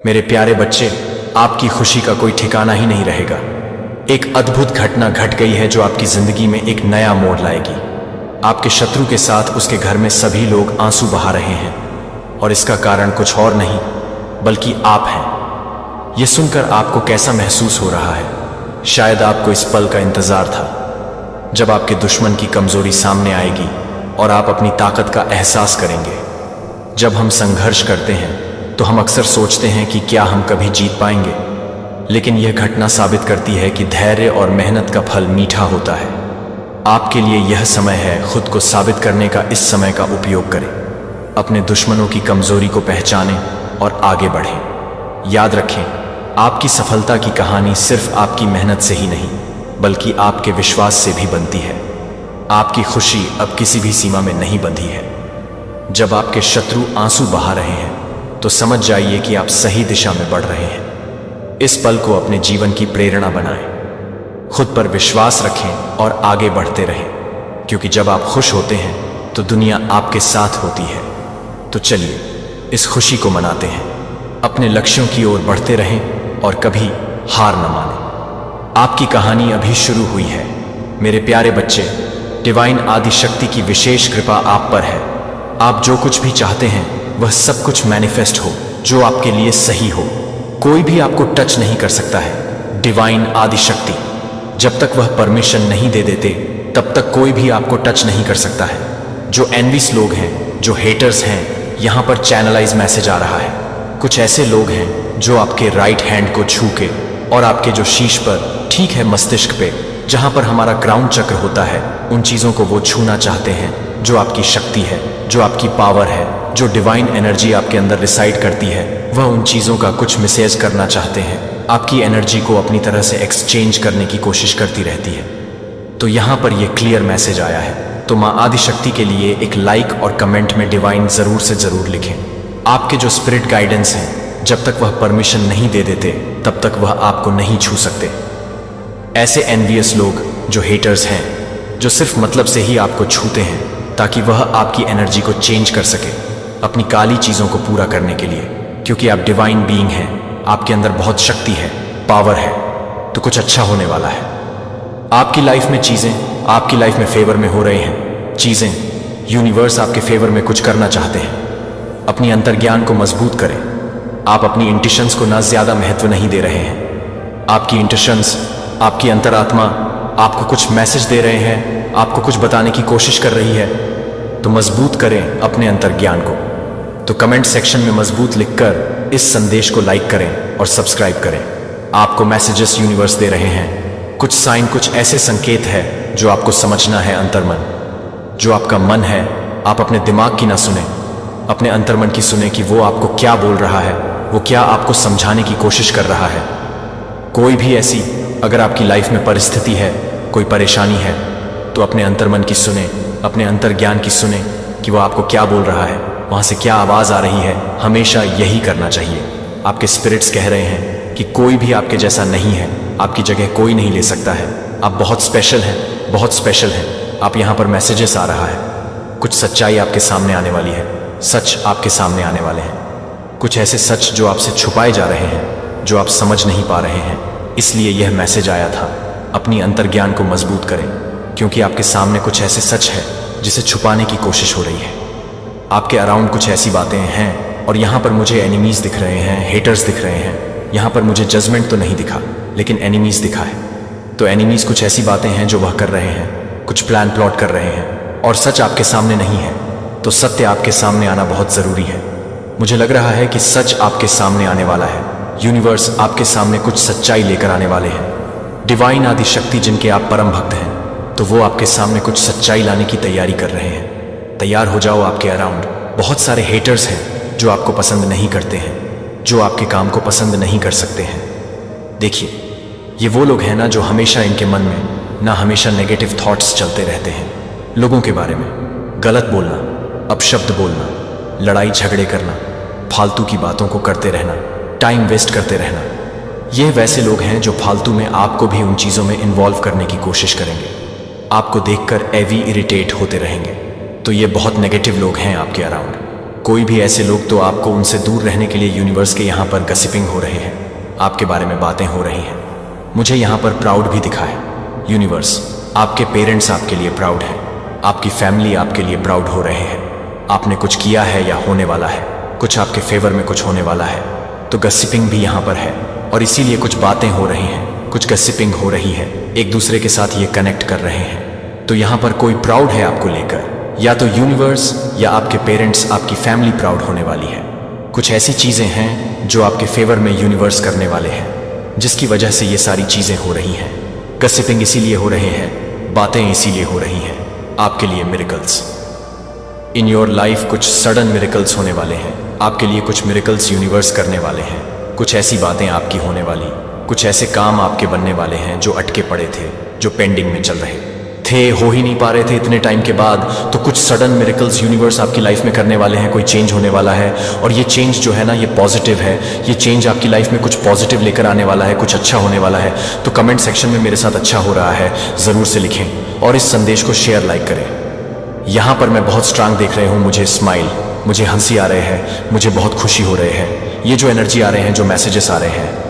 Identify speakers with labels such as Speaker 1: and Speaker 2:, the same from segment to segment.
Speaker 1: मेरे प्यारे बच्चे, आपकी खुशी का कोई ठिकाना ही नहीं रहेगा। एक अद्भुत घटना घट गई है जो आपकी जिंदगी में एक नया मोड़ लाएगी। आपके शत्रु के साथ उसके घर में सभी लोग आंसू बहा रहे हैं और इसका कारण कुछ और नहीं बल्कि आप हैं। यह सुनकर आपको कैसा महसूस हो रहा है? शायद आपको इस पल का इंतजार था जब आपके दुश्मन की कमजोरी सामने आएगी और आप अपनी ताकत का एहसास करेंगे। जब हम संघर्ष करते हैं तो हम अक्सर सोचते हैं कि क्या हम कभी जीत पाएंगे, लेकिन यह घटना साबित करती है कि धैर्य और मेहनत का फल मीठा होता है। आपके लिए यह समय है खुद को साबित करने का। इस समय का उपयोग करें, अपने दुश्मनों की कमजोरी को पहचानें और आगे बढ़ें। याद रखें, आपकी सफलता की कहानी सिर्फ आपकी मेहनत से ही नहीं बल्कि आपके विश्वास से भी बनती है। आपकी खुशी अब किसी भी सीमा में नहीं बंधी है। जब आपके शत्रु आंसू बहा रहे हैं तो समझ जाइए कि आप सही दिशा में बढ़ रहे हैं। इस पल को अपने जीवन की प्रेरणा बनाएं। खुद पर विश्वास रखें और आगे बढ़ते रहें, क्योंकि जब आप खुश होते हैं तो दुनिया आपके साथ होती है। तो चलिए इस खुशी को मनाते हैं, अपने लक्ष्यों की ओर बढ़ते रहें और कभी हार न मानें। आपकी कहानी अभी शुरू हुई है। मेरे प्यारे बच्चे, डिवाइन आदि शक्ति की विशेष कृपा आप पर है। आप जो कुछ भी चाहते हैं वह सब कुछ मैनिफेस्ट हो जो आपके लिए सही हो। कोई भी आपको टच नहीं कर सकता है। डिवाइन आदि शक्ति, जब तक वह परमिशन नहीं दे देते तब तक कोई भी आपको टच नहीं कर सकता है। जो एनविस लोग हैं, जो हेटर्स हैं, यहाँ पर चैनलाइज मैसेज आ रहा है। कुछ ऐसे लोग हैं जो आपके राइट हैंड को छू के और आपके जो शीश पर, ठीक है मस्तिष्क पे, जहाँ पर हमारा ग्राउंड चक्र होता है, उन चीज़ों को वो छूना चाहते हैं जो आपकी शक्ति है, जो आपकी पावर है, जो डिवाइन एनर्जी आपके अंदर रिसाइड करती है। वह उन चीज़ों का कुछ मिसयूज करना चाहते हैं। आपकी एनर्जी को अपनी तरह से एक्सचेंज करने की कोशिश करती रहती है। तो यहाँ पर यह क्लियर मैसेज आया है। तो माँ आदि शक्ति के लिए एक लाइक और कमेंट में डिवाइन ज़रूर से ज़रूर लिखें। आपके जो स्पिरिट गाइडेंस हैं, जब तक वह परमिशन नहीं दे देते तब तक वह आपको नहीं छू सकते। ऐसे एनवियस लोग, जो हेटर्स हैं, जो सिर्फ मतलब से ही आपको छूते हैं ताकि वह आपकी एनर्जी को चेंज कर सके अपनी काली चीज़ों को पूरा करने के लिए। क्योंकि आप डिवाइन बीइंग हैं, आपके अंदर बहुत शक्ति है, पावर है, तो कुछ अच्छा होने वाला है। आपकी लाइफ में चीज़ें आपकी लाइफ में फेवर में हो रहे हैं। चीज़ें, यूनिवर्स आपके फेवर में कुछ करना चाहते हैं। अपनी अंतर्ज्ञान को मजबूत करें। आप अपनी इंट्यूशंस को ना ज़्यादा महत्व नहीं दे रहे हैं। आपकी इंट्यूशंस, आपकी अंतरात्मा आपको कुछ मैसेज दे रहे हैं, आपको कुछ बताने की कोशिश कर रही है। तो मजबूत करें अपने अंतर्ज्ञान को। तो कमेंट सेक्शन में मजबूत लिखकर इस संदेश को लाइक करें और सब्सक्राइब करें। आपको मैसेजेस यूनिवर्स दे रहे हैं, कुछ साइन, कुछ ऐसे संकेत है जो आपको समझना है। अंतर्मन, जो आपका मन है, आप अपने दिमाग की ना सुने, अपने अंतर्मन की सुने कि वो आपको क्या बोल रहा है, वो क्या आपको समझाने की कोशिश कर रहा है। कोई भी ऐसी अगर आपकी लाइफ में परिस्थिति है, कोई परेशानी है, तो अपने अंतर्मन की सुने, अपने अंतर्ज्ञान की सुने कि वो आपको क्या बोल रहा है, वहाँ से क्या आवाज़ आ रही है। हमेशा यही करना चाहिए। आपके स्पिरिट्स कह रहे हैं कि कोई भी आपके जैसा नहीं है, आपकी जगह कोई नहीं ले सकता है। आप बहुत स्पेशल हैं, बहुत स्पेशल हैं। आप यहाँ पर मैसेजेस आ रहा है, कुछ सच्चाई आपके सामने आने वाली है, सच आपके सामने आने वाले हैं। कुछ ऐसे सच जो आपसे छुपाए जा रहे हैं, जो आप समझ नहीं पा रहे हैं। इसलिए यह मैसेज आया था। अपनी अंतर्ज्ञान को मजबूत करें, क्योंकि आपके सामने कुछ ऐसे सच है जिसे छुपाने की कोशिश हो रही है। आपके अराउंड कुछ ऐसी बातें हैं और यहाँ पर मुझे एनिमीज दिख रहे हैं, हेटर्स दिख रहे हैं। यहाँ पर मुझे जजमेंट तो नहीं दिखा, लेकिन एनिमीज दिखा है। तो एनिमीज कुछ ऐसी बातें हैं जो वह कर रहे हैं, कुछ प्लान प्लॉट कर रहे हैं और सच आपके सामने नहीं है। तो सत्य आपके सामने आना बहुत ज़रूरी है। मुझे लग रहा है कि सच आपके सामने आने वाला है। यूनिवर्स आपके सामने कुछ सच्चाई लेकर आने वाले हैं। डिवाइन आदि शक्ति जिनके आप परम भक्त हैं, तो वो आपके सामने कुछ सच्चाई लाने की तैयारी कर रहे हैं। तैयार हो जाओ। आपके अराउंड बहुत सारे हेटर्स हैं जो आपको पसंद नहीं करते हैं, जो आपके काम को पसंद नहीं कर सकते हैं। देखिए, ये वो लोग हैं ना जो हमेशा इनके मन में ना हमेशा नेगेटिव थॉट्स चलते रहते हैं। लोगों के बारे में गलत बोलना, अपशब्द बोलना, लड़ाई झगड़े करना, फालतू की बातों को करते रहना, टाइम वेस्ट करते रहना। ये वैसे लोग हैं जो फालतू में आपको भी उन चीज़ों में इन्वॉल्व करने की कोशिश करेंगे। आपको देखकर एवी इरिटेट होते रहेंगे। तो ये बहुत नेगेटिव लोग हैं आपके अराउंड। कोई भी ऐसे लोग तो आपको उनसे दूर रहने के लिए यूनिवर्स के यहाँ पर गसिपिंग हो रहे हैं, आपके बारे में बातें हो रही हैं। मुझे यहाँ पर प्राउड भी दिखा है। यूनिवर्स, आपके पेरेंट्स आपके लिए प्राउड है, आपकी फैमिली आपके लिए प्राउड हो रहे हैं। आपने कुछ किया है या होने वाला है, कुछ आपके फेवर में कुछ होने वाला है, तो गसिपिंग भी यहाँ पर है और इसीलिए कुछ बातें हो रही हैं, कुछ गसिपिंग हो रही है, एक दूसरे के साथ ये कनेक्ट कर रहे हैं। तो यहाँ पर कोई प्राउड है आपको लेकर, या तो यूनिवर्स या आपके पेरेंट्स, आपकी फैमिली प्राउड होने वाली है। कुछ ऐसी चीज़ें हैं जो आपके फेवर में यूनिवर्स करने वाले हैं, जिसकी वजह से ये सारी चीज़ें हो रही हैं। गसिपिंग इसीलिए हो रहे हैं, बातें इसीलिए हो रही हैं, आपके लिए मिरेकल्स इन योर लाइफ, कुछ सडन मिरेकल्स होने वाले हैं। आपके लिए कुछ मिरेकल्स यूनिवर्स करने वाले हैं। कुछ ऐसी बातें आपकी होने वाली, कुछ ऐसे काम आपके बनने वाले हैं जो अटके पड़े थे, जो पेंडिंग में चल रहे थे, हो ही नहीं पा रहे थे इतने टाइम के बाद। तो कुछ सडन मिरेकल्स यूनिवर्स आपकी लाइफ में करने वाले हैं। कोई चेंज होने वाला है और ये चेंज जो है ना, ये पॉजिटिव है। ये चेंज आपकी लाइफ में कुछ पॉजिटिव लेकर आने वाला है, कुछ अच्छा होने वाला है। तो कमेंट सेक्शन में मेरे साथ अच्छा हो रहा है ज़रूर से लिखें और इस संदेश को शेयर लाइक करें। यहाँ पर मैं बहुत स्ट्रांग देख रहे हूँ, मुझे स्माइल, मुझे हंसी आ रहे हैं, मुझे बहुत खुशी हो रहे हैं। ये जो एनर्जी आ रहे हैं, जो मैसेजेस आ रहे हैं,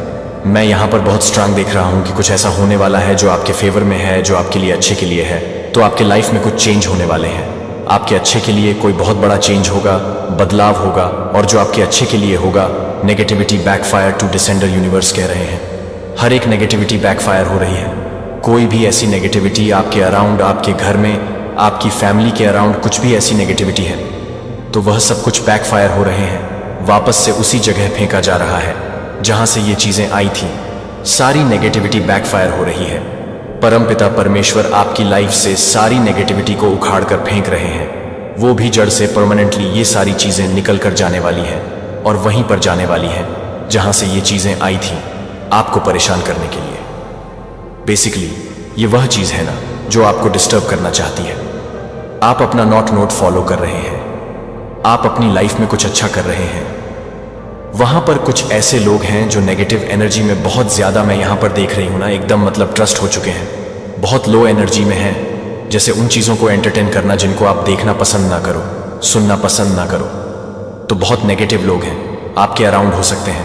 Speaker 1: मैं यहाँ पर बहुत स्ट्रांग देख रहा हूँ कि कुछ ऐसा होने वाला है जो आपके फेवर में है, जो आपके लिए अच्छे के लिए है। तो आपके लाइफ में कुछ चेंज होने वाले हैं, आपके अच्छे के लिए कोई बहुत बड़ा चेंज होगा, बदलाव होगा। और जो आपके अच्छे के लिए होगा, negativity backfire to the sender universe कह रहे हैं। हर एक नेगेटिविटी बैकफायर हो रही है। कोई भी ऐसी नेगेटिविटी आपके अराउंड, आपके घर में, आपकी फैमिली के अराउंड कुछ भी ऐसी नेगेटिविटी है, तो वह सब कुछ बैकफायर हो रहे हैं, वापस से उसी जगह फेंका जा रहा है जहां से ये चीजें आई थी। सारी नेगेटिविटी बैकफायर हो रही है। परमपिता परमेश्वर आपकी लाइफ से सारी नेगेटिविटी को उखाड़ कर फेंक रहे हैं। वो भी जड़ से परमानेंटली ये सारी चीजें निकल कर जाने वाली हैं और वहीं पर जाने वाली हैं जहां से ये चीजें आई थी आपको परेशान करने के लिए। बेसिकली ये वह चीज है ना जो आपको डिस्टर्ब करना चाहती है। आप अपना नॉट नोट फॉलो कर रहे हैं, आप अपनी लाइफ में कुछ अच्छा कर रहे हैं। वहां पर कुछ ऐसे लोग हैं जो नेगेटिव एनर्जी में बहुत ज्यादा, मैं यहां पर देख रही हूं ना, एकदम मतलब ट्रस्ट हो चुके हैं, बहुत लो एनर्जी में हैं। जैसे उन चीजों को एंटरटेन करना जिनको आप देखना पसंद ना करो, सुनना पसंद ना करो। तो बहुत नेगेटिव लोग हैं आपके अराउंड हो सकते हैं,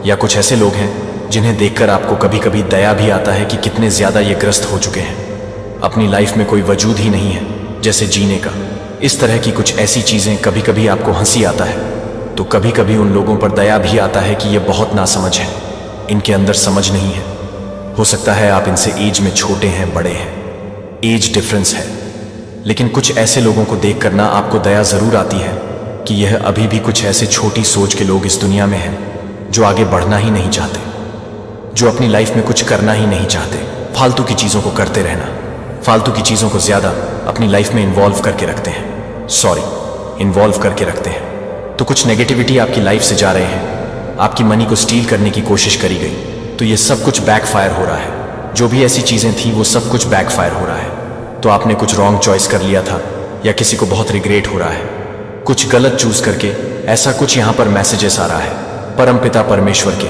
Speaker 1: या कुछ ऐसे लोग हैं जिन्हें देखकर आपको कभी कभी दया भी आता है कि कितने ज्यादा ये ग्रस्त हो चुके हैं, अपनी लाइफ में कोई वजूद ही नहीं है जैसे जीने का। इस तरह की कुछ ऐसी चीजें, कभी कभी आपको हंसी आता है तो कभी कभी उन लोगों पर दया भी आता है कि ये बहुत नासमझ है, इनके अंदर समझ नहीं है। हो सकता है आप इनसे एज में छोटे हैं, बड़े हैं, एज डिफरेंस है, लेकिन कुछ ऐसे लोगों को देख कर ना आपको दया जरूर आती है कि यह अभी भी कुछ ऐसे छोटी सोच के लोग इस दुनिया में हैं जो आगे बढ़ना ही नहीं चाहते, जो अपनी लाइफ में कुछ करना ही नहीं चाहते, फालतू की चीज़ों को करते रहना, फालतू की चीज़ों को ज़्यादा अपनी लाइफ में इन्वॉल्व करके रखते हैं। इन्वॉल्व करके रखते हैं। तो कुछ नेगेटिविटी आपकी लाइफ से जा रहे हैं, आपकी मनी को स्टील करने की कोशिश करी गई, तो ये सब कुछ बैकफायर हो रहा है। जो भी ऐसी चीज़ें थी वो सब कुछ बैकफायर हो रहा है। तो आपने कुछ रॉन्ग चॉइस कर लिया था, या किसी को बहुत रिग्रेट हो रहा है कुछ गलत चूज करके, ऐसा कुछ यहाँ पर मैसेजेस आ रहा है परमपिता परमेश्वर के।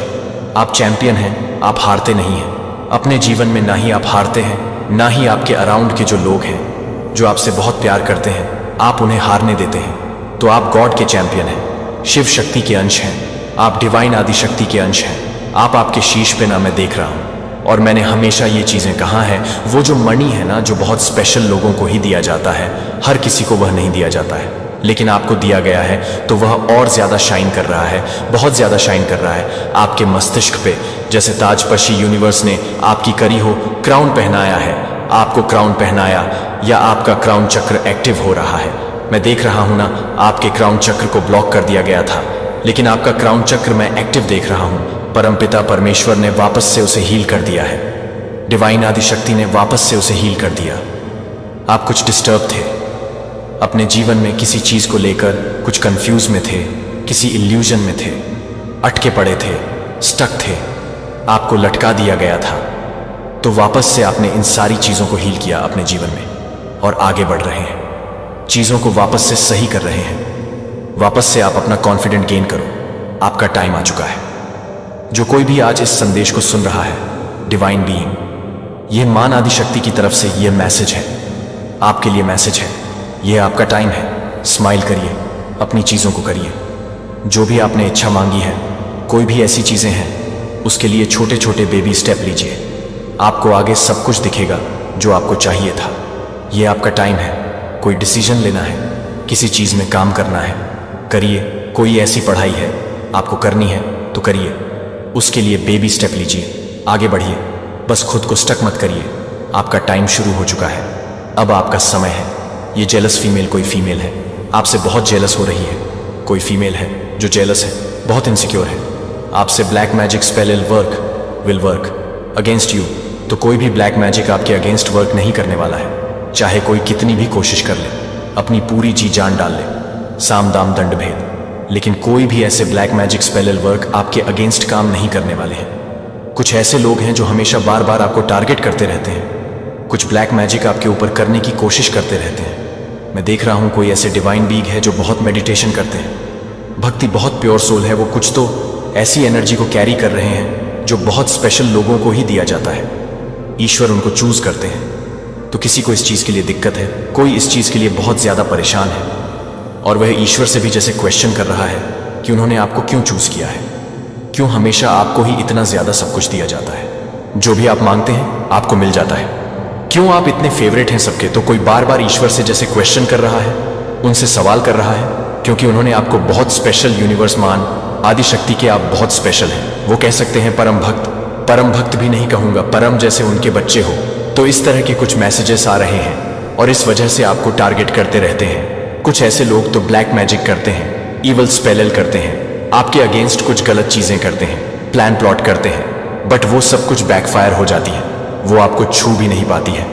Speaker 1: आप चैंपियन हैं, आप हारते नहीं हैं अपने जीवन में, ना ही आप हारते हैं, ना ही आपके अराउंड के जो लोग हैं जो आपसे बहुत प्यार करते हैं आप उन्हें हारने देते हैं। तो आप गॉड के चैंपियन हैं, शिव शक्ति के अंश हैं, आप डिवाइन आदि शक्ति के अंश हैं। आप आपके शीश पे ना मैं देख रहा हूँ, और मैंने हमेशा ये चीज़ें कहा है, वो जो मणि है ना, जो बहुत स्पेशल लोगों को ही दिया जाता है, हर किसी को वह नहीं दिया जाता है, लेकिन आपको दिया गया है तो वह और ज़्यादा शाइन कर रहा है, बहुत ज़्यादा शाइन कर रहा है आपके मस्तिष्क पे। जैसे ताजपशी यूनिवर्स ने आपकी करी हो क्राउन पहनाया है, आपको क्राउन पहनाया, या आपका क्राउन चक्र एक्टिव हो रहा है। मैं देख रहा हूं ना, आपके क्राउन चक्र को ब्लॉक कर दिया गया था, लेकिन आपका क्राउन चक्र मैं एक्टिव देख रहा हूं। परमपिता परमेश्वर ने वापस से उसे हील कर दिया है, डिवाइन आदि शक्ति ने वापस से उसे हील कर दिया। आप कुछ डिस्टर्ब थे अपने जीवन में, किसी चीज को लेकर कुछ कंफ्यूज में थे, किसी इल्यूजन में थे, अटके पड़े थे, स्टक थे, आपको लटका दिया गया था। तो वापस से आपने इन सारी चीजों को हील किया अपने जीवन में और आगे बढ़ रहे हैं, चीजों को वापस से सही कर रहे हैं। वापस से आप अपना कॉन्फिडेंट गेन करो, आपका टाइम आ चुका है। जो कोई भी आज इस संदेश को सुन रहा है, डिवाइन बीइंग, यह मान आदि शक्ति की तरफ से यह मैसेज है, आपके लिए मैसेज है, यह आपका टाइम है। स्माइल करिए, अपनी चीज़ों को करिए। जो भी आपने इच्छा मांगी है, कोई भी ऐसी चीज़ें हैं, उसके लिए छोटे छोटे बेबी स्टेप लीजिए। आपको आगे सब कुछ दिखेगा जो आपको चाहिए था। ये आपका टाइम है, कोई डिसीजन लेना है, किसी चीज़ में काम करना है, करिए। कोई ऐसी पढ़ाई है आपको करनी है तो करिए, उसके लिए बेबी स्टेप लीजिए, आगे बढ़िए। बस खुद को स्टक मत करिए। आपका टाइम शुरू हो चुका है, अब आपका समय है। ये जेलस फीमेल कोई फीमेल है, आपसे बहुत जेलस हो रही है। कोई फीमेल है जो जेलस है, बहुत इनसिक्योर है आपसे। Black magic spell will work against you. तो कोई भी ब्लैक मैजिक आपके अगेंस्ट वर्क नहीं करने वाला है, चाहे कोई कितनी भी कोशिश कर ले, अपनी पूरी जी जान डाल ले, साम दाम दंड भेद, लेकिन कोई भी ऐसे ब्लैक मैजिक स्पेल वर्क आपके अगेंस्ट काम नहीं करने वाले हैं। कुछ ऐसे लोग हैं जो हमेशा बार बार आपको टारगेट करते रहते हैं, कुछ ब्लैक मैजिक आपके ऊपर करने की कोशिश करते रहते हैं। मैं देख रहा हूं कोई ऐसे डिवाइन बीग है जो बहुत मेडिटेशन करते हैं, भक्ति, बहुत प्योर सोल है वो। कुछ तो ऐसी एनर्जी को कैरी कर रहे हैं जो बहुत स्पेशल लोगों को ही दिया जाता है। ईश्वर उनको चूज करते हैं। तो किसी को इस चीज के लिए दिक्कत है, कोई इस चीज के लिए बहुत ज्यादा परेशान है, और वह ईश्वर से भी जैसे क्वेश्चन कर रहा है कि उन्होंने आपको क्यों चूज किया है, क्यों हमेशा आपको ही इतना ज्यादा सब कुछ दिया जाता है। जो भी आप मांगते हैं आपको मिल जाता है, क्यों आप इतने फेवरेट हैं सबके। तो कोई बार बार ईश्वर से जैसे क्वेश्चन कर रहा है, उनसे सवाल कर रहा है, क्योंकि उन्होंने आपको बहुत स्पेशल यूनिवर्स मान आदि शक्ति के आप बहुत स्पेशल हैं। वो कह सकते हैं परम भक्त भी नहीं कहूंगा, परम जैसे उनके बच्चे हो। तो इस तरह के कुछ मैसेजेस आ रहे हैं और इस वजह से आपको टारगेट करते रहते हैं। कुछ ऐसे लोग तो ब्लैक मैजिक करते हैं, इवल स्पेल करते हैं, आपके अगेंस्ट कुछ गलत चीजें करते हैं, प्लान प्लॉट करते हैं, बट वो सब कुछ बैकफायर हो जाती है। वो आपको छू भी नहीं पाती है,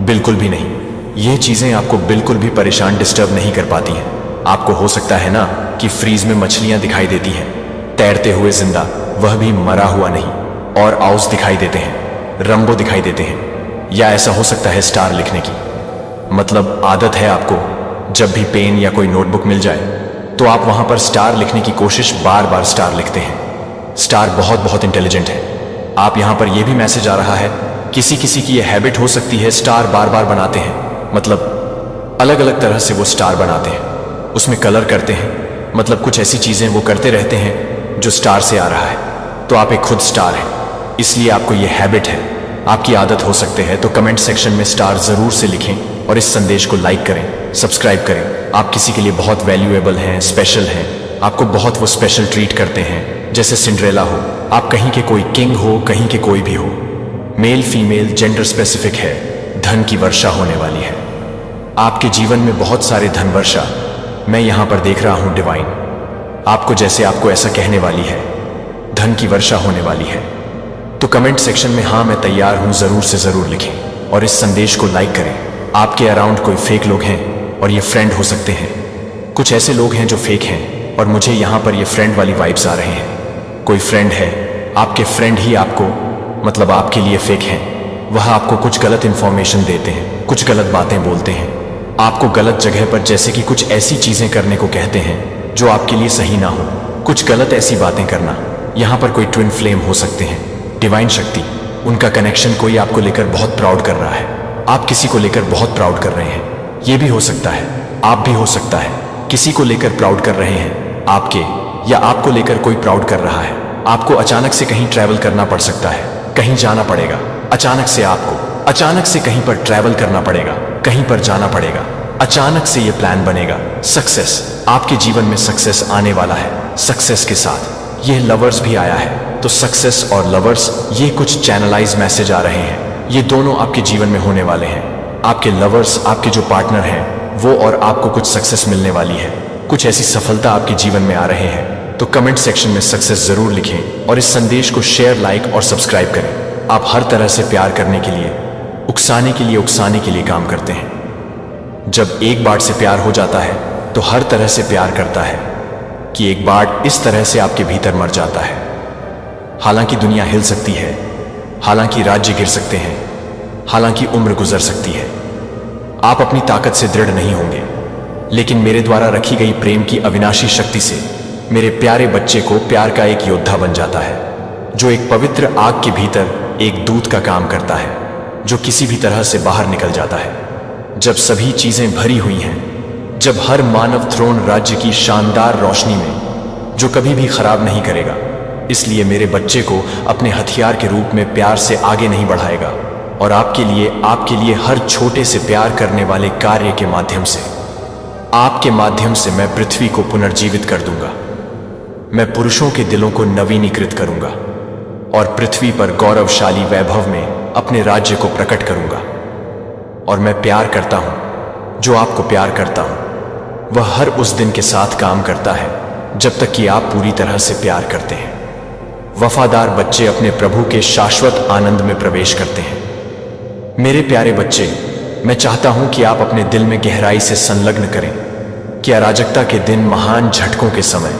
Speaker 1: बिल्कुल भी नहीं। ये चीजें आपको बिल्कुल भी परेशान, डिस्टर्ब नहीं कर पाती हैं। आपको हो सकता है ना कि फ्रीज में मछलियां दिखाई देती हैं, तैरते हुए जिंदा, वह भी मरा हुआ नहीं, और आउस दिखाई देते हैं, रंबो दिखाई देते हैं, या ऐसा हो सकता है स्टार लिखने की। मतलब आदत है आपको, जब भी पेन या कोई नोटबुक मिल जाए तो आप वहां पर स्टार लिखने की कोशिश, बार बार स्टार लिखते हैं। स्टार बहुत बहुत इंटेलिजेंट है। आप यहां पर यह भी मैसेज आ रहा है, किसी किसी की यह हैबिट हो सकती है, स्टार बार बार बनाते हैं, मतलब अलग अलग तरह से वो स्टार बनाते हैं, उसमें कलर करते हैं, मतलब कुछ ऐसी चीजें वो करते रहते हैं जो स्टार से आ रहा है। तो आप एक खुद स्टार हैं, इसलिए आपको ये हैबिट है, आपकी आदत हो सकते हैं। तो कमेंट सेक्शन में स्टार जरूर से लिखें और इस संदेश को लाइक करें, सब्सक्राइब करें। आप किसी के लिए बहुत वैल्यूएबल हैं, स्पेशल हैं, आपको बहुत वो स्पेशल ट्रीट करते हैं, जैसे सिंड्रेला हो, आप कहीं के कोई किंग हो, कहीं के कोई भी हो, मेल फीमेल जेंडर स्पेसिफिक है। धन की वर्षा होने वाली है आपके जीवन में, बहुत सारे धन वर्षा मैं यहां पर देख रहा हूं। डिवाइन आपको जैसे आपको ऐसा कहने वाली है, धन की वर्षा होने वाली है। तो कमेंट सेक्शन में हाँ मैं तैयार हूं जरूर से जरूर लिखें और इस संदेश को लाइक करें। आपके अराउंड कोई फेक लोग हैं और ये फ्रेंड हो सकते हैं, कुछ ऐसे लोग हैं जो फेक हैं और मुझे यहां पर ये फ्रेंड वाली वाइब्स आ रहे हैं। कोई फ्रेंड है, आपके फ्रेंड ही आपको, मतलब आपके लिए फेक हैं। वह आपको कुछ गलत इंफॉर्मेशन देते हैं, कुछ गलत बातें बोलते हैं, आपको गलत जगह पर जैसे कि कुछ ऐसी चीजें करने को कहते हैं जो आपके लिए सही ना हो, कुछ गलत ऐसी बातें करना। यहां पर कोई ट्विन फ्लेम हो सकते हैं, डिवाइन शक्ति, उनका कनेक्शन कोई आपको लेकर बहुत प्राउड कर रहा है, आप किसी को लेकर बहुत प्राउड कर रहे हैं। ये भी हो सकता है, आप भी हो सकता है किसी को लेकर प्राउड कर रहे हैं, आपके या आपको लेकर कोई प्राउड कर रहा है। आपको अचानक से कहीं ट्रैवल करना पड़ सकता है, कहीं जाना पड़ेगा, अचानक से आपको अचानक से कहीं पर ट्रैवल करना पड़ेगा, कहीं पर जाना पड़ेगा, अचानक से ये प्लान बनेगा। सक्सेस, आपके जीवन में सक्सेस आने वाला है। सक्सेस के साथ ये लवर्स भी आया है, तो सक्सेस और लवर्स, ये कुछ चैनलाइज मैसेज आ रहे हैं, ये दोनों आपके जीवन में होने वाले हैं। आपके लवर्स, आपके जो पार्टनर हैं वो और आपको कुछ सक्सेस मिलने वाली है, कुछ ऐसी सफलता आपके जीवन में आ रहे हैं। तो कमेंट सेक्शन में सक्सेस जरूर लिखें और इस संदेश को शेयर, लाइक और सब्सक्राइब करें। आप हर तरह से प्यार करने के लिए, उकसाने के लिए काम करते हैं। जब एक बार से प्यार हो जाता है तो हर तरह से प्यार करता है कि एक बार इस तरह से आपके भीतर मर जाता है। हालांकि दुनिया हिल सकती है, हालांकि राज्य गिर सकते हैं, हालांकि उम्र गुजर सकती है, आप अपनी ताकत से दृढ़ नहीं होंगे, लेकिन मेरे द्वारा रखी गई प्रेम की अविनाशी शक्ति से मेरे प्यारे बच्चे को प्यार का एक योद्धा बन जाता है, जो एक पवित्र आग के भीतर एक दूत का काम करता है, जो किसी भी तरह से बाहर निकल जाता है। जब सभी चीजें भरी हुई हैं, जब हर मानव थ्रोन राज्य की शानदार रोशनी में, जो कभी भी खराब नहीं करेगा, इसलिए मेरे बच्चे को अपने हथियार के रूप में प्यार से आगे नहीं बढ़ाएगा, और आपके लिए हर छोटे से प्यार करने वाले कार्य के माध्यम से, आपके माध्यम से मैं पृथ्वी को पुनर्जीवित कर दूंगा। मैं पुरुषों के दिलों को नवीनीकृत करूंगा और पृथ्वी पर गौरवशाली वैभव में अपने राज्य को प्रकट करूंगा। और मैं प्यार करता हूं, जो आपको प्यार करता हूं, वह हर उस दिन के साथ काम करता है जब तक कि आप पूरी तरह से प्यार करते हैं। वफादार बच्चे अपने प्रभु के शाश्वत आनंद में प्रवेश करते हैं। मेरे प्यारे बच्चे, मैं चाहता हूं कि आप अपने दिल में गहराई से संलग्न करें कि अराजकता के दिन, महान झटकों के समय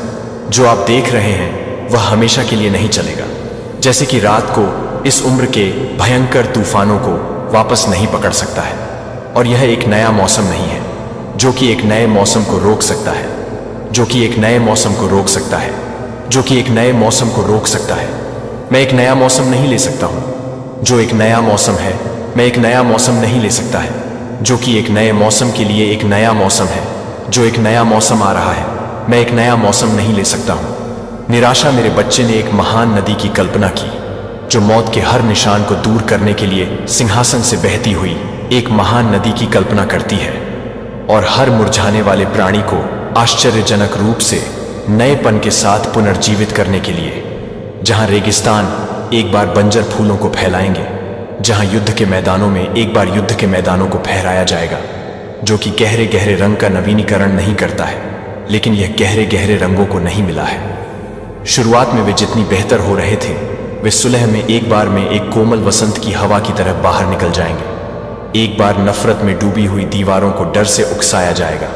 Speaker 1: जो आप देख रहे हैं, वह हमेशा के लिए नहीं चलेगा। जैसे कि रात को इस उम्र के भयंकर तूफानों को वापस नहीं पकड़ सकता है, और यह एक नया मौसम नहीं है जो कि एक नए मौसम को रोक सकता है, जो कि एक नए मौसम को रोक सकता है, जो कि एक नए मौसम को रोक सकता है। मैं एक नया मौसम नहीं ले सकता हूं जो एक नया मौसम है। मैं एक नया मौसम नहीं ले सकता है जो कि एक नए मौसम के लिए एक नया मौसम है, जो एक नया मौसम आ रहा है। मैं एक नया मौसम नहीं ले सकता हूं। निराशा मेरे बच्चे ने एक महान नदी की कल्पना की, जो मौत के हर निशान को दूर करने के लिए सिंहासन से बहती हुई एक महान नदी की कल्पना करती है, और हर मुरझाने वाले प्राणी को आश्चर्यजनक रूप से नएपन के साथ पुनर्जीवित करने के लिए। जहां रेगिस्तान एक बार बंजर फूलों को फैलाएंगे, जहां युद्ध के मैदानों में एक बार युद्ध के मैदानों को फहराया जाएगा, जो कि गहरे गहरे रंग का नवीनीकरण नहीं करता है, लेकिन यह गहरे गहरे रंगों को नहीं मिला है। शुरुआत में वे जितनी बेहतर हो रहे थे, वे सुलह में एक बार में एक कोमल वसंत की हवा की तरह बाहर निकल जाएंगे। एक बार नफरत में डूबी हुई दीवारों को डर से उकसाया जाएगा।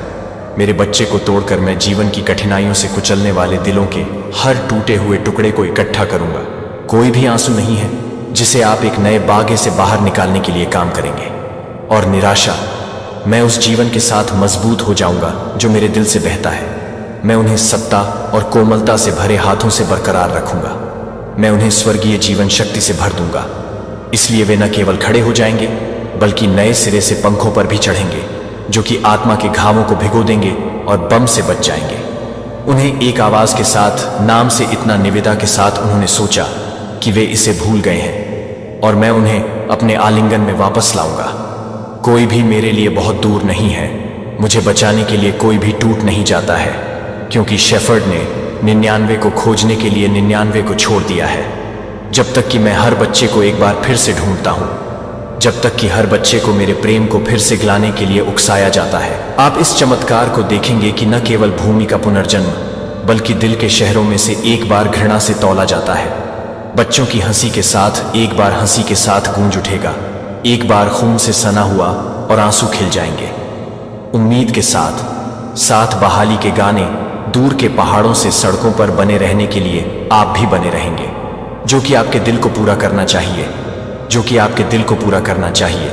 Speaker 1: मेरे बच्चे को तोड़कर मैं जीवन की कठिनाइयों से कुचलने वाले दिलों के हर टूटे हुए टुकड़े को इकट्ठा करूंगा। कोई भी आंसू नहीं है जिसे आप एक नए बागे से बाहर निकालने के लिए काम करेंगे। और निराशा, मैं उस जीवन के साथ मजबूत हो जाऊंगा जो मेरे दिल से बहता है। मैं उन्हें सत्ता और कोमलता से भरे हाथों से बरकरार रखूंगा। मैं उन्हें स्वर्गीय जीवन शक्ति से भर दूंगा। इसलिए वे न केवल खड़े हो जाएंगे, बल्कि नए सिरे से पंखों पर भी चढ़ेंगे, जो कि आत्मा के घावों को भिगो देंगे और बम से बच जाएंगे। उन्हें एक आवाज के साथ, नाम से इतना निविदा के साथ उन्होंने सोचा कि वे इसे भूल गए हैं, और मैं उन्हें अपने आलिंगन में वापस लाऊंगा। कोई भी मेरे लिए बहुत दूर नहीं है। मुझे बचाने के लिए कोई भी टूट नहीं जाता है, क्योंकि शेफर्ड ने 99 को खोजने के लिए 99 को छोड़ दिया है। जब तक कि मैं हर बच्चे को एक बार फिर से ढूंढता हूं, जब तक कि हर बच्चे को मेरे प्रेम को फिर से गिलाने के लिए उकसाया जाता है। आप इस चमत्कार को देखेंगे कि न केवल भूमि का पुनर्जन्म, बल्कि दिल के शहरों में से एक बार घृणा से तौला जाता है। बच्चों की हंसी के साथ एक बार हंसी के साथ गूंज उठेगा। एक बार खून से सना हुआ और आंसू खिल जाएंगे। उम्मीद के साथ साथ बहाली के गाने दूर के पहाड़ों से सड़कों पर बने रहने के लिए आप भी बने रहेंगे, जो कि आपके दिल को पूरा करना चाहिए, जो कि आपके दिल को पूरा करना चाहिए,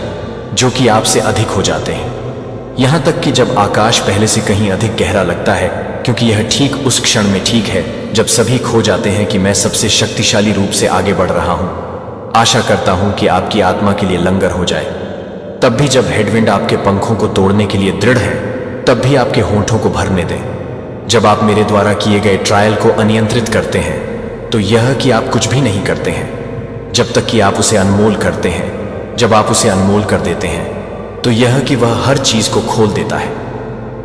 Speaker 1: जो कि आपसे अधिक हो जाते हैं। यहां तक कि जब आकाश पहले से कहीं अधिक गहरा लगता है, क्योंकि यह ठीक उस क्षण में ठीक है जब सभी खो जाते हैं कि मैं सबसे शक्तिशाली रूप से आगे बढ़ रहा हूं। आशा करता हूं कि आपकी आत्मा के लिए लंगर हो जाए। तब भी जब हेडविंड आपके पंखों को तोड़ने के लिए दृढ़ है, तब भी आपके होंठों को भरने दें। जब आप मेरे द्वारा किए गए ट्रायल को अनियंत्रित करते हैं, तो यह कि आप कुछ भी नहीं करते हैं जब तक कि आप उसे अनमोल करते हैं। जब आप उसे अनमोल कर देते हैं, तो यह कि वह हर चीज को खोल देता है।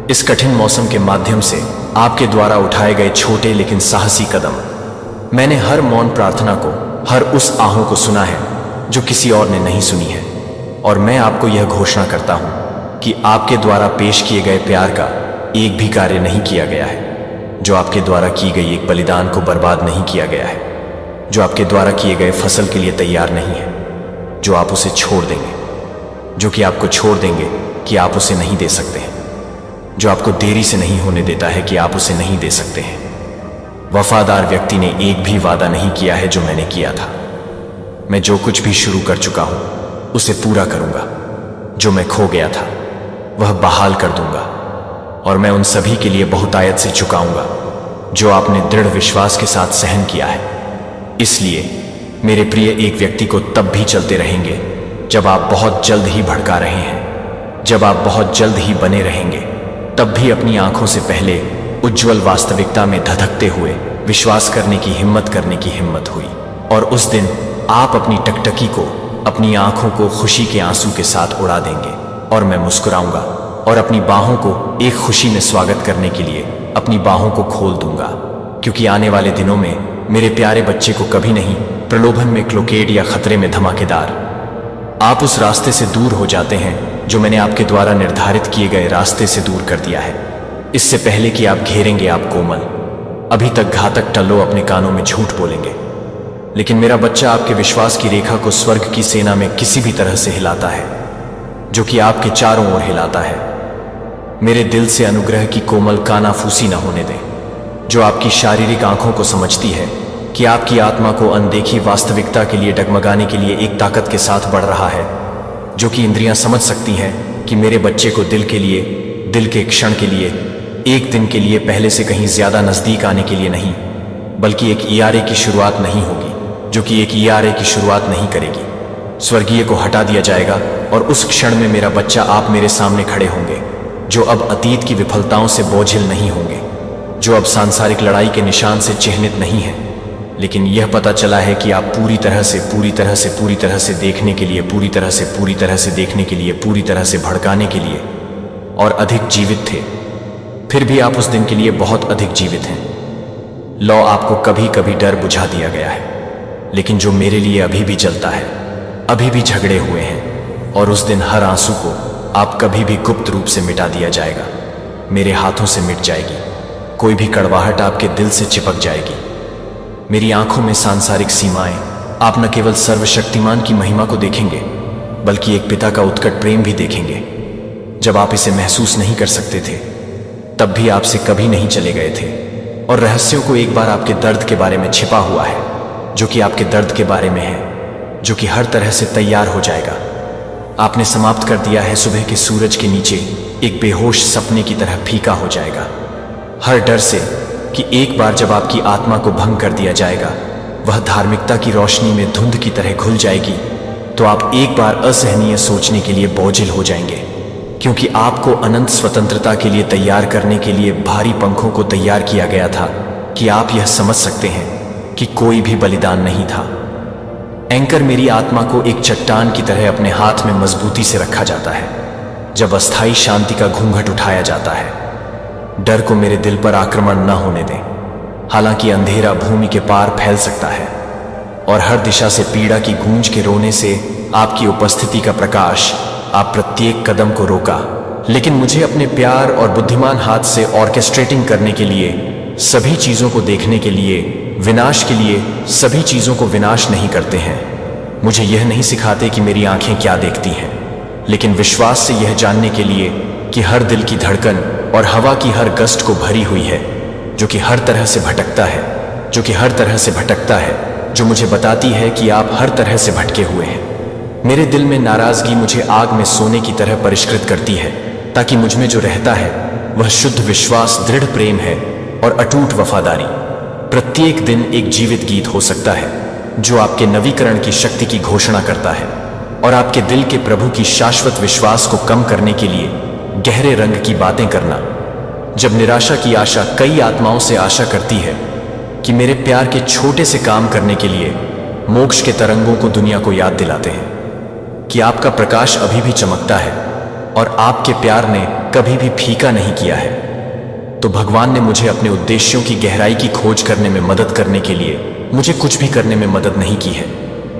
Speaker 1: इस कठिन मौसम के माध्यम से आपके द्वारा उठाए गए छोटे लेकिन साहसी कदम, मैंने हर मौन प्रार्थना को, हर उस आहों को सुना है जो किसी और ने नहीं सुनी है। और मैं आपको यह घोषणा करता हूं कि आपके द्वारा पेश किए गए प्यार का एक भी कार्य नहीं किया गया है, जो आपके द्वारा की गई एक बलिदान को बर्बाद नहीं किया गया है, जो आपके द्वारा किए गए फसल के लिए तैयार नहीं है, जो आप उसे छोड़ देंगे, जो कि आपको छोड़ देंगे कि आप उसे नहीं दे सकते हैं, जो आपको देरी से नहीं होने देता है कि आप उसे नहीं दे सकते हैं। वफादार व्यक्ति ने एक भी वादा नहीं किया है जो मैंने किया था। मैं जो कुछ भी शुरू कर चुका हूं उसे पूरा करूंगा। जो मैं खो गया था वह बहाल कर दूंगा, और मैं उन सभी के लिए बहुतायत से चुकाऊंगा जो आपने दृढ़ विश्वास के साथ सहन किया है। इसलिए मेरे प्रिय, एक व्यक्ति को तब भी चलते रहेंगे जब आप बहुत जल्द ही भड़का रहे हैं, जब आप बहुत जल्द ही बने रहेंगे, तब भी अपनी आंखों से पहले उज्जवल वास्तविकता में धधकते हुए विश्वास करने की हिम्मत हुई। और उस दिन आप अपनी टकटकी को, अपनी आंखों को खुशी के आंसू के साथ उड़ा देंगे और मैं मुस्कुराऊंगा और अपनी बाहों को एक खुशी में स्वागत करने के लिए अपनी बाहों को खोल दूंगा, क्योंकि आने वाले दिनों में मेरे प्यारे बच्चे को कभी नहीं प्रलोभन में क्लोकेड या खतरे में धमाकेदार। आप उस रास्ते से दूर हो जाते हैं जो मैंने आपके द्वारा निर्धारित किए गए रास्ते से दूर कर दिया है, इससे पहले कि आप घेरेंगे आप कोमल। अभी तक घातक टल्लो अपने कानों में झूठ बोलेंगे, लेकिन मेरा बच्चा आपके विश्वास की रेखा को स्वर्ग की सेना में किसी भी तरह से हिलाता है, जो कि आपके चारों ओर हिलाता है। मेरे दिल से अनुग्रह की कोमल कानाफूसी न होने दें, जो आपकी शारीरिक आंखों को समझती है कि आपकी आत्मा को अनदेखी वास्तविकता के लिए डगमगाने के लिए एक ताकत के साथ बढ़ रहा है, जो कि इंद्रियां समझ सकती हैं कि मेरे बच्चे को दिल के लिए, दिल के क्षण के लिए, एक दिन के लिए पहले से कहीं ज्यादा नजदीक आने के लिए नहीं, बल्कि एक ईआरए की शुरुआत नहीं होगी, जो कि एक ईआरए की शुरुआत नहीं करेगी। स्वर्गीय को हटा दिया जाएगा और उस क्षण में मेरा बच्चा आप मेरे सामने खड़े होंगे, जो अब अतीत की विफलताओं से बोझिल नहीं होंगे, जो अब सांसारिक लड़ाई के निशान से चिह्नित नहीं है, लेकिन यह पता चला है कि आप पूरी तरह से देखने के लिए, पूरी तरह से भड़काने के लिए और अधिक जीवित थे। फिर भी आप उस दिन के लिए बहुत अधिक जीवित हैं। लौ आपको कभी कभी डर बुझा दिया गया है, लेकिन जो मेरे लिए अभी भी जलता है, अभी भी झगड़े हुए हैं, और उस दिन हर आंसू को आप कभी भी गुप्त रूप से मिटा दिया जाएगा, मेरे हाथों से मिट जाएगी। कोई भी कड़वाहट आपके दिल से चिपक जाएगी। मेरी आंखों में सांसारिक सीमाएं, आप न केवल सर्वशक्तिमान की महिमा को देखेंगे, बल्कि एक पिता का उत्कट प्रेम भी देखेंगे। जब आप इसे महसूस नहीं कर सकते थे, तब भी आपसे कभी नहीं चले गए थे, और रहस्यों को एक बार आपके दर्द के बारे में छिपा हुआ है, जो कि आपके दर्द के बारे में है, जो कि हर तरह से तैयार हो जाएगा। आपने समाप्त कर दिया है सुबह के सूरज के नीचे एक बेहोश सपने की तरह फीका हो जाएगा, हर डर से कि एक बार जब आपकी आत्मा को भंग कर दिया जाएगा, वह धार्मिकता की रोशनी में धुंध की तरह घुल जाएगी, तो आप एक बार असहनीय सोचने के लिए बोझिल हो जाएंगे, क्योंकि आपको अनंत स्वतंत्रता के लिए तैयार करने के लिए भारी पंखों को तैयार किया गया था कि आप यह समझ सकते हैं कि कोई भी बलिदान नहीं था। एंकर मेरी आत्मा को एक चट्टान की तरह अपने हाथ में मजबूती से रखा जाता है जब अस्थायी शांति का घूंघट उठाया जाता है। डर को मेरे दिल पर आक्रमण न होने दें, हालांकि अंधेरा भूमि के पार फैल सकता है और हर दिशा से पीड़ा की गूंज के रोने से आपकी उपस्थिति का प्रकाश आप प्रत्येक कदम को रोका, लेकिन मुझे अपने प्यार और बुद्धिमान हाथ से ऑर्केस्ट्रेटिंग करने के लिए, सभी चीजों को देखने के लिए, विनाश के लिए सभी चीजों को विनाश नहीं करते हैं। मुझे यह नहीं सिखाते कि मेरी आंखें क्या देखती हैं, लेकिन विश्वास से यह जानने के लिए कि हर दिल की धड़कन और हवा की हर गस्ट को भरी हुई है, जो कि हर तरह से भटकता है, जो मुझे बताती है कि आप हर तरह से भटके हुए हैं। मेरे दिल में नाराजगी मुझे आग में सोने की तरह परिष्कृत करती है, ताकि मुझ में जो रहता है वह शुद्ध विश्वास, दृढ़ प्रेम है और अटूट वफादारी। प्रत्येक दिन एक जीवित गीत हो सकता है जो आपके नवीकरण की शक्ति की घोषणा करता है और आपके दिल के प्रभु की शाश्वत विश्वास को कम करने के लिए गहरे रंग की बातें करना। जब निराशा की आशा कई आत्माओं से आशा करती है कि मेरे प्यार के छोटे से काम करने के लिए मोक्ष के तरंगों को दुनिया को याद दिलाते हैं कि आपका प्रकाश अभी भी चमकता है और आपके प्यार ने कभी भी फीका नहीं किया है, तो भगवान ने मुझे अपने उद्देश्यों की गहराई की खोज करने में मदद करने के लिए मुझे कुछ भी करने में मदद नहीं की है,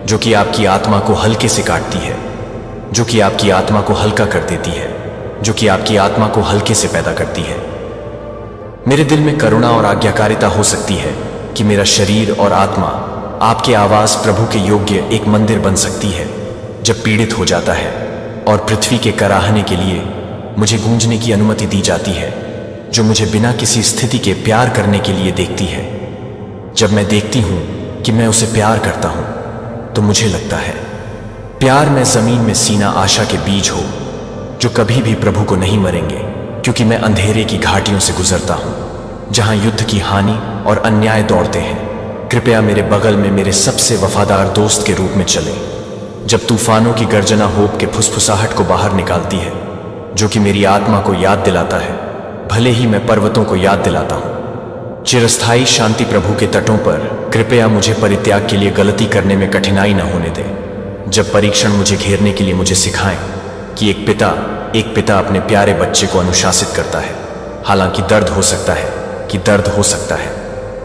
Speaker 1: जो कि आपकी आत्मा को हल्के से काटती है, जो कि आपकी आत्मा को हल्का कर देती है, जो कि आपकी आत्मा को हल्के से पैदा करती है। मेरे दिल में करुणा और आज्ञाकारिता हो सकती है कि मेरा शरीर और आत्मा आपके आवाज प्रभु के योग्य एक मंदिर बन सकती है जब पीड़ित हो जाता है, और पृथ्वी के कराहने के लिए मुझे गूंजने की अनुमति दी जाती है, जो मुझे बिना किसी स्थिति के प्यार करने के लिए देखती है। जब मैं देखती हूं कि मैं उसे प्यार करता हूं, तो मुझे लगता है प्यार में जमीन में सीना आशा के बीज हो, जो कभी भी प्रभु को नहीं मरेंगे, क्योंकि मैं अंधेरे की घाटियों से गुजरता हूं जहां युद्ध की हानि और अन्याय दौड़ते हैं। कृपया मेरे बगल में मेरे सबसे वफादार दोस्त के रूप में चले, जब तूफानों की गर्जना होप के फुसफुसाहट को बाहर निकालती है, जो कि मेरी आत्मा को याद दिलाता है भले ही मैं पर्वतों को याद दिलाता हूं। चिरस्थायी शांति प्रभु के तटों पर कृपया मुझे परित्याग के लिए गलती करने में कठिनाई न होने दे। जब परीक्षण मुझे घेरने के लिए मुझे सिखाएं कि एक पिता अपने प्यारे बच्चे को अनुशासित करता है, हालांकि दर्द हो सकता है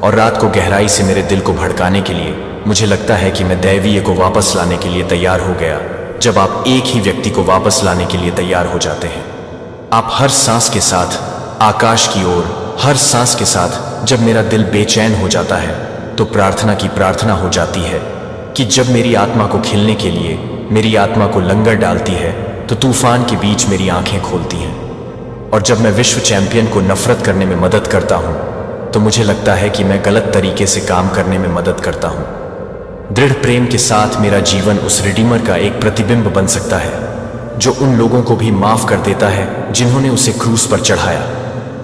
Speaker 1: और रात को गहराई से मेरे दिल को भड़काने के लिए मुझे लगता है कि मैं दैवीय को वापस लाने के लिए तैयार हो गया। जब आप एक ही व्यक्ति को वापस लाने के लिए तैयार हो जाते हैं, आप हर सांस के साथ आकाश की ओर, हर सांस के साथ जब मेरा दिल बेचैन हो जाता है तो प्रार्थना की प्रार्थना हो जाती है कि जब मेरी आत्मा को खिलने के लिए मेरी आत्मा को लंगर डालती है तो तूफान के बीच मेरी आंखें खोलती हैं। और जब मैं विश्व चैंपियन को नफरत करने में मदद करता हूं तो मुझे लगता है कि मैं गलत तरीके से काम करने में मदद करता हूं। दृढ़ प्रेम के साथ मेरा जीवन उस रिडीमर का एक प्रतिबिंब बन सकता है जो उन लोगों को भी माफ कर देता है जिन्होंने उसे क्रूस पर चढ़ाया,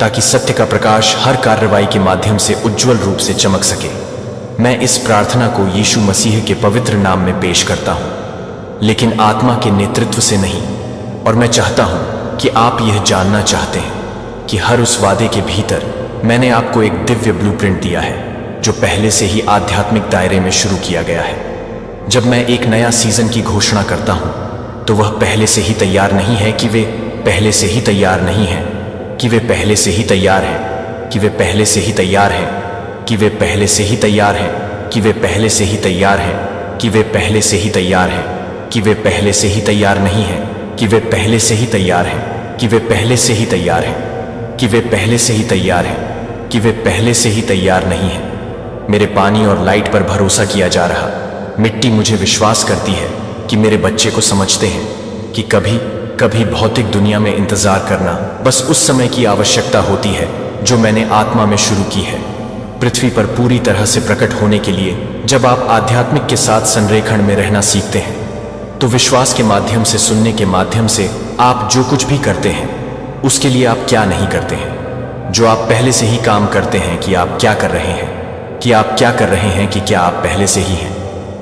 Speaker 1: ताकि सत्य का प्रकाश हर कार्रवाई के माध्यम से उज्जवल रूप से चमक सके। मैं इस प्रार्थना को यीशु मसीह के पवित्र नाम में पेश करता हूं, लेकिन आत्मा के नेतृत्व से नहीं। और मैं चाहता हूं कि आप यह जानना चाहते हैं कि हर उस वादे के भीतर मैंने आपको एक दिव्य ब्लूप्रिंट दिया है जो पहले से ही आध्यात्मिक दायरे में शुरू किया गया है। जब मैं एक नया सीजन की घोषणा करता हूं तो वह पहले से ही तैयार नहीं है कि वे पहले से ही तैयार नहीं हैं, कि वे पहले से ही तैयार हैं, कि वे पहले से ही तैयार हैं, कि वे पहले से ही तैयार हैं, कि वे पहले से ही तैयार हैं, कि वे पहले से ही तैयार हैं, कि वे पहले से ही तैयार नहीं हैं, कि वे पहले से ही तैयार हैं, कि वे पहले से ही तैयार हैं, कि वे पहले से ही तैयार हैं, कि वे पहले से ही तैयार नहीं हैं। मेरे पानी और लाइट पर भरोसा किया जा रहा मिट्टी मुझे विश्वास करती है कि मेरे बच्चे को समझते हैं कि कभी कभी भौतिक दुनिया में इंतजार करना बस उस समय की आवश्यकता होती है जो मैंने आत्मा में शुरू की है, पृथ्वी पर पूरी तरह से प्रकट होने के लिए। जब आप आध्यात्मिक के साथ संरेखण में रहना सीखते हैं तो विश्वास के माध्यम से, सुनने के माध्यम से आप जो कुछ भी करते हैं उसके लिए आप क्या नहीं करते हैं, जो आप पहले से ही काम करते हैं कि आप क्या कर रहे हैं, कि आप क्या कर रहे हैं, कि क्या आप पहले से ही हैं,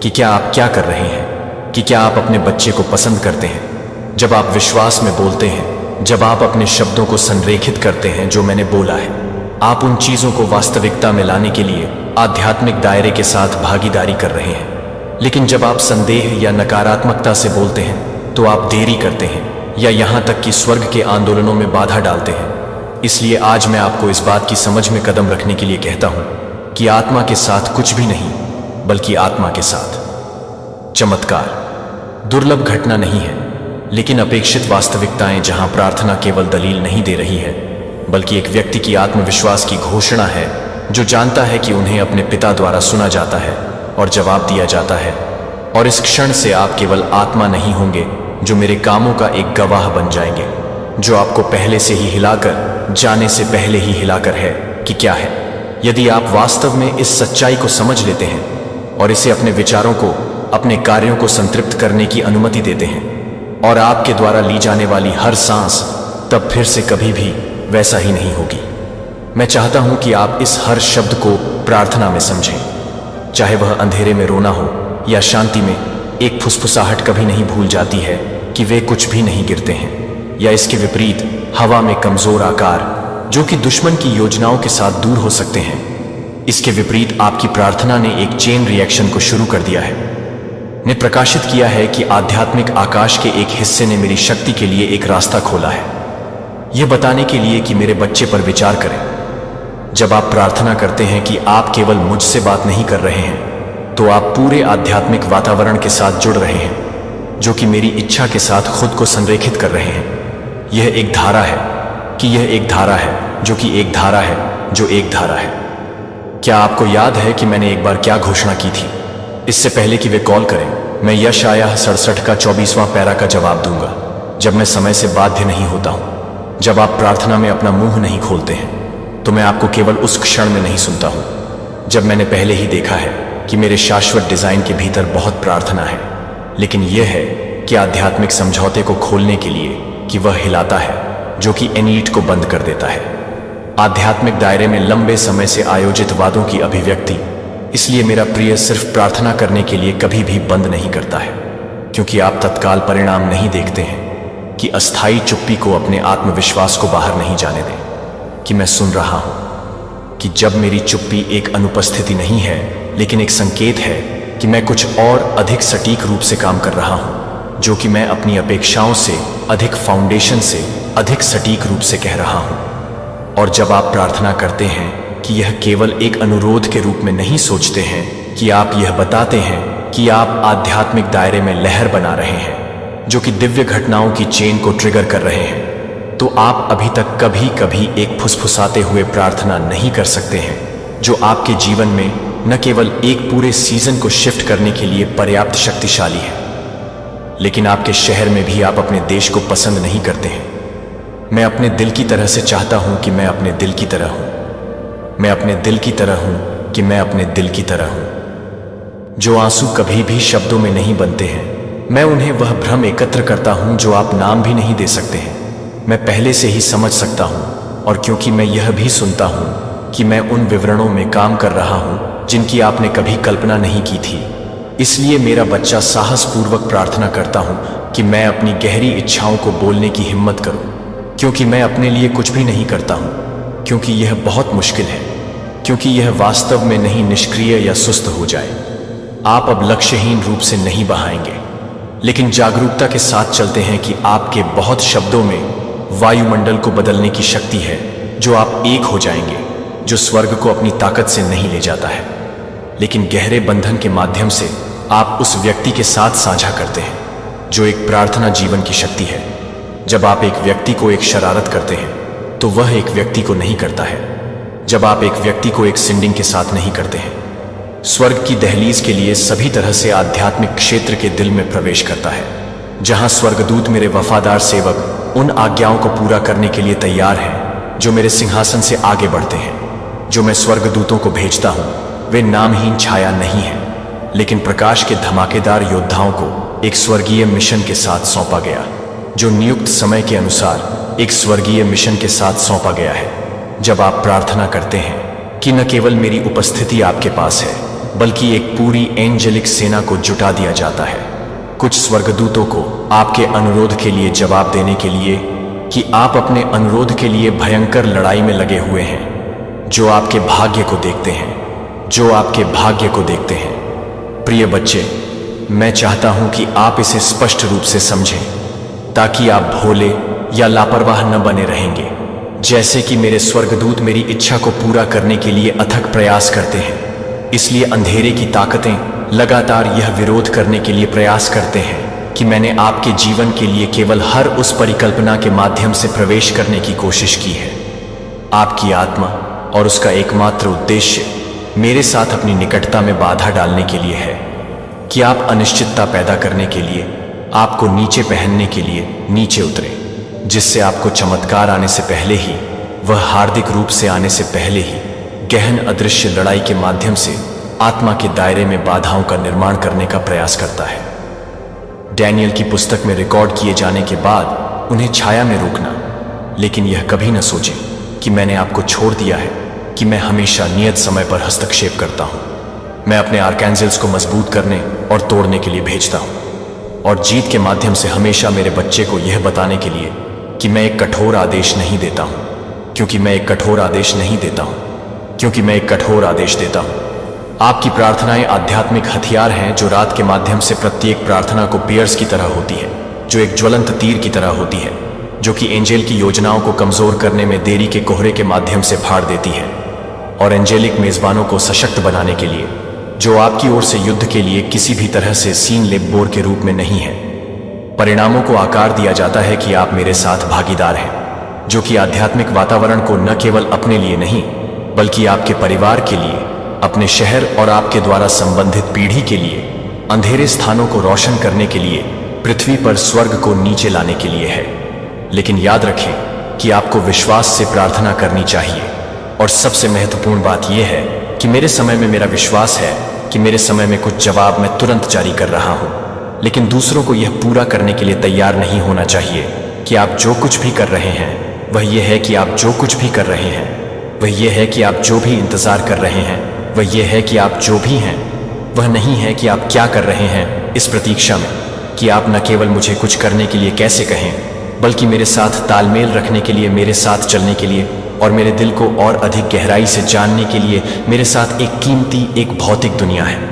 Speaker 1: कि क्या आप क्या कर रहे हैं, कि क्या आप अपने बच्चे को पसंद करते हैं। जब आप विश्वास में बोलते हैं, जब आप अपने शब्दों को संरेखित करते हैं जो मैंने बोला है, आप उन चीजों को वास्तविकता में लाने के लिए आध्यात्मिक दायरे के साथ भागीदारी कर रहे हैं। लेकिन जब आप संदेह या नकारात्मकता से बोलते हैं तो आप देरी करते हैं या यहां तक कि स्वर्ग के आंदोलनों में बाधा डालते हैं। इसलिए आज मैं आपको इस बात की समझ में कदम रखने के लिए कहता हूं कि आत्मा के साथ कुछ भी नहीं, बल्कि आत्मा के साथ चमत्कार दुर्लभ घटना नहीं है, लेकिन अपेक्षित वास्तविकताएं जहां प्रार्थना केवल दलील नहीं दे रही है बल्कि एक व्यक्ति की आत्मविश्वास की घोषणा है जो जानता है कि उन्हें अपने पिता द्वारा सुना जाता है और जवाब दिया जाता है। और इस क्षण से आप केवल आत्मा नहीं होंगे जो मेरे कामों का एक गवाह बन जाएंगे, जो आपको पहले से ही हिलाकर, जाने से पहले ही हिलाकर है कि क्या है। यदि आप वास्तव में इस सच्चाई को समझ लेते हैं और इसे अपने विचारों को, अपने कार्यों को संतृप्त करने की अनुमति देते हैं और आपके द्वारा ली जाने वाली हर सांस तब फिर से कभी भी वैसा ही नहीं होगी। मैं चाहता हूं कि आप इस हर शब्द को प्रार्थना में समझें, चाहे वह अंधेरे में रोना हो या शांति में एक फुसफुसाहट कभी नहीं भूल जाती है कि वे कुछ भी नहीं गिरते हैं, या इसके विपरीत हवा में कमजोर आकार जो कि दुश्मन की योजनाओं के साथ दूर हो सकते हैं। इसके विपरीत आपकी प्रार्थना ने एक चेन रिएक्शन को शुरू कर दिया है, ने प्रकाशित किया है कि आध्यात्मिक आकाश के एक हिस्से ने मेरी शक्ति के लिए एक रास्ता खोला है, यह बताने के लिए कि मेरे बच्चे पर विचार करें। जब आप प्रार्थना करते हैं कि आप केवल मुझसे बात नहीं कर रहे हैं, तो आप पूरे आध्यात्मिक वातावरण के साथ जुड़ रहे हैं जो कि मेरी इच्छा के साथ खुद को संरेखित कर रहे हैं। यह एक धारा है कि यह एक धारा है जो कि एक धारा है जो एक धारा है। क्या आपको याद है कि मैंने एक बार क्या घोषणा की थी? इससे पहले कि वे कॉल करें, मैं यशायाह 67 का 24वां पैरा का जवाब दूंगा। जब मैं समय से बाध्य नहीं होता हूं, जब आप प्रार्थना में अपना मुंह नहीं खोलते हैं, तो मैं आपको केवल उस क्षण में नहीं सुनता हूं जब मैंने पहले ही देखा है कि मेरे शाश्वत डिजाइन के भीतर बहुत प्रार्थना है, लेकिन यह है कि आध्यात्मिक समझौते को खोलने के लिए कि वह हिलाता है जो कि एनीट को बंद कर देता है। आध्यात्मिक दायरे में लंबे समय से आयोजित वादों की अभिव्यक्ति। इसलिए मेरा प्रिय सिर्फ प्रार्थना करने के लिए कभी भी बंद नहीं करता है, क्योंकि आप तत्काल परिणाम नहीं देखते हैं कि अस्थायी चुप्पी को अपने आत्मविश्वास को बाहर नहीं जाने दें। कि मैं सुन रहा हूं, कि जब मेरी चुप्पी एक अनुपस्थिति नहीं है लेकिन एक संकेत है कि मैं कुछ और अधिक सटीक रूप से काम कर रहा हूं, जो कि मैं अपनी अपेक्षाओं से अधिक फाउंडेशन से अधिक सटीक रूप से कह रहा हूं। और जब आप प्रार्थना करते हैं कि यह केवल एक अनुरोध के रूप में नहीं सोचते हैं, कि आप यह बताते हैं कि आप आध्यात्मिक दायरे में लहर बना रहे हैं जो कि दिव्य घटनाओं की चेन को ट्रिगर कर रहे हैं, तो आप अभी तक कभी कभी एक फुसफुसाते हुए प्रार्थना नहीं कर सकते हैं जो आपके जीवन में न केवल एक पूरे सीजन को शिफ्ट करने के लिए पर्याप्त शक्तिशाली है, लेकिन आपके शहर में भी आप अपने देश को पसंद नहीं करते हैं। मैं अपने दिल की तरह से चाहता हूं कि मैं अपने दिल की तरह हूं। मैं अपने दिल की तरह हूं कि मैं अपने दिल की तरह हूं। जो आंसू कभी भी शब्दों में नहीं बनते हैं, मैं उन्हें वह भ्रम एकत्र करता हूं जो आप नाम भी नहीं दे सकते हैं। मैं पहले से ही समझ सकता हूं, और क्योंकि मैं यह भी सुनता हूं कि मैं उन विवरणों में काम कर रहा हूं जिनकी आपने कभी कल्पना नहीं की थी, इसलिए मेरा बच्चा साहसपूर्वक प्रार्थना करता हूं कि मैं अपनी गहरी इच्छाओं को बोलने की हिम्मत करूं, क्योंकि मैं अपने लिए कुछ भी नहीं करता हूं, क्योंकि यह बहुत मुश्किल है, क्योंकि यह वास्तव में नहीं निष्क्रिय या सुस्त हो जाए। आप अब लक्ष्यहीन रूप से नहीं बहाएंगे, लेकिन जागरूकता के साथ चलते हैं कि आपके बहुत शब्दों में वायुमंडल को बदलने की शक्ति है, जो आप एक हो जाएंगे, जो स्वर्ग को अपनी ताकत से नहीं ले जाता है, लेकिन गहरे बंधन के माध्यम से आप उस व्यक्ति के साथ साझा करते हैं, जो एक प्रार्थना जीवन की शक्ति है। जब आप एक व्यक्ति को एक शरारत करते हैं तो वह एक व्यक्ति को नहीं करता है। जब आप एक व्यक्ति को एक सिंडिंग के साथ नहीं करते हैं, स्वर्ग की दहलीज के लिए सभी तरह से आध्यात्मिक क्षेत्र के दिल में प्रवेश करता है, जहां स्वर्गदूत मेरे वफादार सेवक उन आज्ञाओं को पूरा करने के लिए तैयार हैं जो मेरे सिंहासन से आगे बढ़ते हैं। जो मैं स्वर्गदूतों को भेजता हूं वे नामहीन छाया नहीं है, लेकिन प्रकाश के धमाकेदार योद्धाओं को एक स्वर्गीय मिशन के साथ सौंपा गया, जो नियुक्त समय के अनुसार एक स्वर्गीय मिशन के साथ सौंपा गया है। जब आप प्रार्थना करते हैं कि न केवल मेरी उपस्थिति आपके पास है, बल्कि एक पूरी एंजेलिक सेना को जुटा दिया जाता है, कुछ स्वर्गदूतों को आपके अनुरोध के लिए जवाब देने के लिए कि आप अपने अनुरोध के लिए भयंकर लड़ाई में लगे हुए हैं, जो आपके भाग्य को देखते हैं, जो आपके भाग्य को देखते हैं। प्रिय बच्चे, मैं चाहता हूं कि आप इसे स्पष्ट रूप से समझें, ताकि आप भोले या लापरवाह न बने रहेंगे। जैसे कि मेरे स्वर्गदूत मेरी इच्छा को पूरा करने के लिए अथक प्रयास करते हैं, इसलिए अंधेरे की ताकतें लगातार यह विरोध करने के लिए प्रयास करते हैं कि मैंने आपके जीवन के लिए केवल हर उस परिकल्पना के माध्यम से प्रवेश करने की कोशिश की है। आपकी आत्मा और उसका एकमात्र उद्देश्य मेरे साथ अपनी निकटता में बाधा डालने के लिए है, कि आप अनिश्चितता पैदा करने के लिए, आपको नीचे पहनने के लिए नीचे उतरे, जिससे आपको चमत्कार आने से पहले ही, वह हार्दिक रूप से आने से पहले ही, गहन अदृश्य लड़ाई के माध्यम से आत्मा के दायरे में बाधाओं का निर्माण करने का प्रयास करता है। डैनियल की पुस्तक में रिकॉर्ड किए जाने के बाद उन्हें छाया में रोकना, लेकिन यह कभी न सोचें कि मैंने आपको छोड़ दिया है, कि मैं हमेशा नियत समय पर हस्तक्षेप करता हूं। मैं अपने आर्कैंजल्स को मजबूत करने और तोड़ने के लिए भेजता हूं, और जीत के माध्यम से हमेशा मेरे बच्चे को यह बताने के लिए कि मैं एक कठोर आदेश नहीं देता हूं, क्योंकि मैं एक कठोर आदेश नहीं देता हूं, क्योंकि मैं एक कठोर आदेश देता हूं। आपकी प्रार्थनाएं आध्यात्मिक हथियार हैं जो रात के माध्यम से प्रत्येक प्रार्थना को पियर्स की तरह होती है, जो एक ज्वलंत तीर की तरह होती है, जो कि एंजेल की योजनाओं को कमजोर करने में देरी के कोहरे के माध्यम से फाड़ देती है, और एंजेलिक मेजबानों को सशक्त बनाने के लिए, जो आपकी ओर से युद्ध के लिए किसी भी तरह से सीन लेब बोर के रूप में नहीं है। परिणामों को आकार दिया जाता है कि आप मेरे साथ भागीदार हैं, जो कि आध्यात्मिक वातावरण को न केवल अपने लिए नहीं, बल्कि आपके परिवार के लिए, अपने शहर और आपके द्वारा संबंधित पीढ़ी के लिए, अंधेरे स्थानों को रोशन करने के लिए, पृथ्वी पर स्वर्ग को नीचे लाने के लिए है। लेकिन याद रखें कि आपको विश्वास से प्रार्थना करनी चाहिए, और सबसे महत्वपूर्ण बात यह है कि मेरे समय में मेरा विश्वास है कि मेरे समय में कुछ जवाब मैं तुरंत जारी कर रहा हूं, लेकिन दूसरों को यह पूरा करने के लिए तैयार नहीं होना चाहिए कि आप जो कुछ भी कर रहे हैं वह यह है कि आप जो कुछ भी कर रहे हैं, वह यह है कि आप जो भी इंतजार कर रहे हैं, वह यह है कि आप जो भी हैं, वह नहीं है कि आप क्या कर रहे हैं, इस प्रतीक्षा में कि आप न केवल मुझे कुछ करने के लिए कैसे कहें, बल्कि मेरे साथ तालमेल रखने के लिए, मेरे साथ चलने के लिए और मेरे दिल को और अधिक गहराई से जानने के लिए मेरे साथ एक कीमती, एक भौतिक दुनिया है।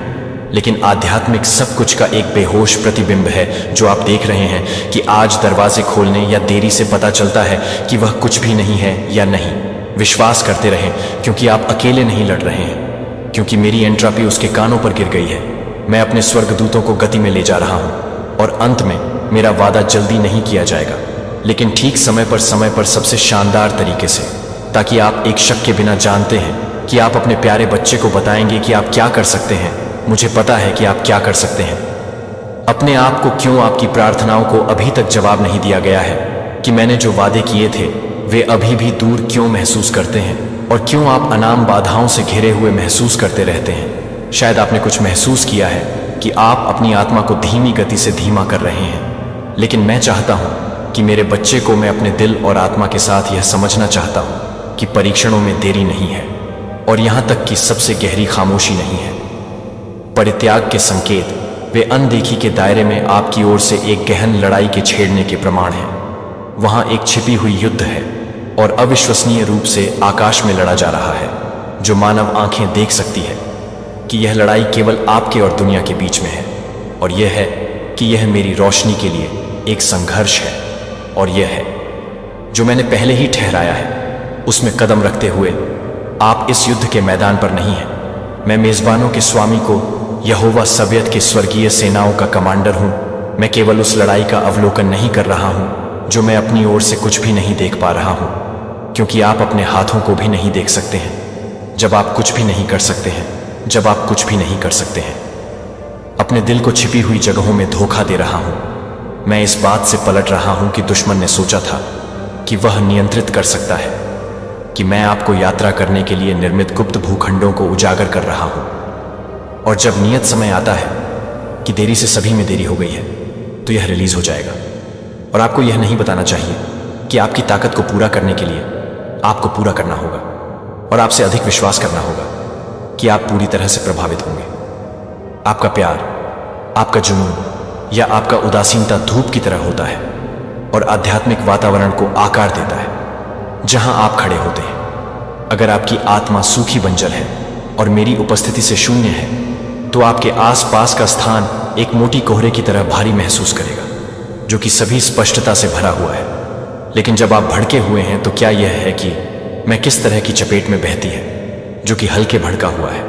Speaker 1: लेकिन आध्यात्मिक सब कुछ का एक बेहोश प्रतिबिंब है जो आप देख रहे हैं कि आज दरवाजे खोलने या देरी से पता चलता है कि वह कुछ भी नहीं है या नहीं। विश्वास करते रहें, क्योंकि आप अकेले नहीं लड़ रहे हैं, क्योंकि मेरी एंट्रोपी उसके कानों पर गिर गई है। मैं अपने स्वर्गदूतों को गति में ले जा रहा हूं और अंत में मेरा वादा जल्दी नहीं किया जाएगा, लेकिन ठीक समय पर सबसे शानदार तरीके से, ताकि आप एक शक के बिना जानते हैं कि आप अपने प्यारे बच्चे को बताएंगे कि आप क्या कर सकते हैं। मुझे पता है कि आप क्या कर सकते हैं। अपने आप को क्यों आपकी प्रार्थनाओं को अभी तक जवाब नहीं दिया गया है, कि मैंने जो वादे किए थे वे अभी भी दूर क्यों महसूस करते हैं, और क्यों आप अनाम बाधाओं से घिरे हुए महसूस करते रहते हैं। शायद आपने कुछ महसूस किया है कि आप अपनी आत्मा को धीमी गति से धीमा कर रहे हैं, लेकिन मैं चाहता हूं कि मेरे बच्चे को मैं अपने दिल और आत्मा के साथ यह समझना चाहता हूं कि परीक्षणों में देरी नहीं है, और यहां तक कि सबसे गहरी खामोशी नहीं है। परित्याग के संकेत वे अनदेखी के दायरे में आपकी ओर से एक गहन लड़ाई के छेड़ने के प्रमाण हैं। वहां एक छिपी हुई युद्ध है और अविश्वसनीय रूप से आकाश में लड़ा जा रहा है, जो मानव आंखें देख सकती है कि यह लड़ाई केवल आपके और दुनिया के बीच में है, और यह है कि यह मेरी रोशनी के लिए एक संघर्ष है, और यह है जो मैंने पहले ही ठहराया है उसमें कदम रखते हुए आप इस युद्ध के मैदान पर नहीं हैं। मैं मेजबानों के स्वामी को यहोवा सब्यत के स्वर्गीय सेनाओं का कमांडर हूं। मैं केवल उस लड़ाई का अवलोकन नहीं कर रहा हूं जो मैं अपनी ओर से कुछ भी नहीं देख पा रहा हूं, क्योंकि आप अपने हाथों को भी नहीं देख सकते हैं जब आप कुछ भी नहीं कर सकते हैं, जब आप कुछ भी नहीं कर सकते हैं। अपने दिल को छिपी हुई जगहों में धोखा दे रहा हूं। मैं इस बात से पलट रहा हूं कि दुश्मन ने सोचा था कि वह नियंत्रित कर सकता है कि मैं आपको यात्रा करने के लिए निर्मित गुप्त भूखंडों को उजागर कर रहा हूं, और जब नियत समय आता है कि देरी से सभी में देरी हो गई है तो यह रिलीज हो जाएगा। और आपको यह नहीं बताना चाहिए कि आपकी ताकत को पूरा करने के लिए आपको पूरा करना होगा, और आपसे अधिक विश्वास करना होगा कि आप पूरी तरह से प्रभावित होंगे। आपका प्यार, आपका जुनून या आपका उदासीनता धूप की तरह होता है और आध्यात्मिक वातावरण को आकार देता है जहां आप खड़े होते हैं। अगर आपकी आत्मा सूखी बंजर है और मेरी उपस्थिति से शून्य है, तो आपके आसपास का स्थान एक मोटी कोहरे की तरह भारी महसूस करेगा, जो कि सभी स्पष्टता से भरा हुआ है। लेकिन जब आप भड़के हुए हैं तो क्या यह है कि मैं किस तरह की चपेट में बहती है, जो कि हल्के भड़का हुआ है।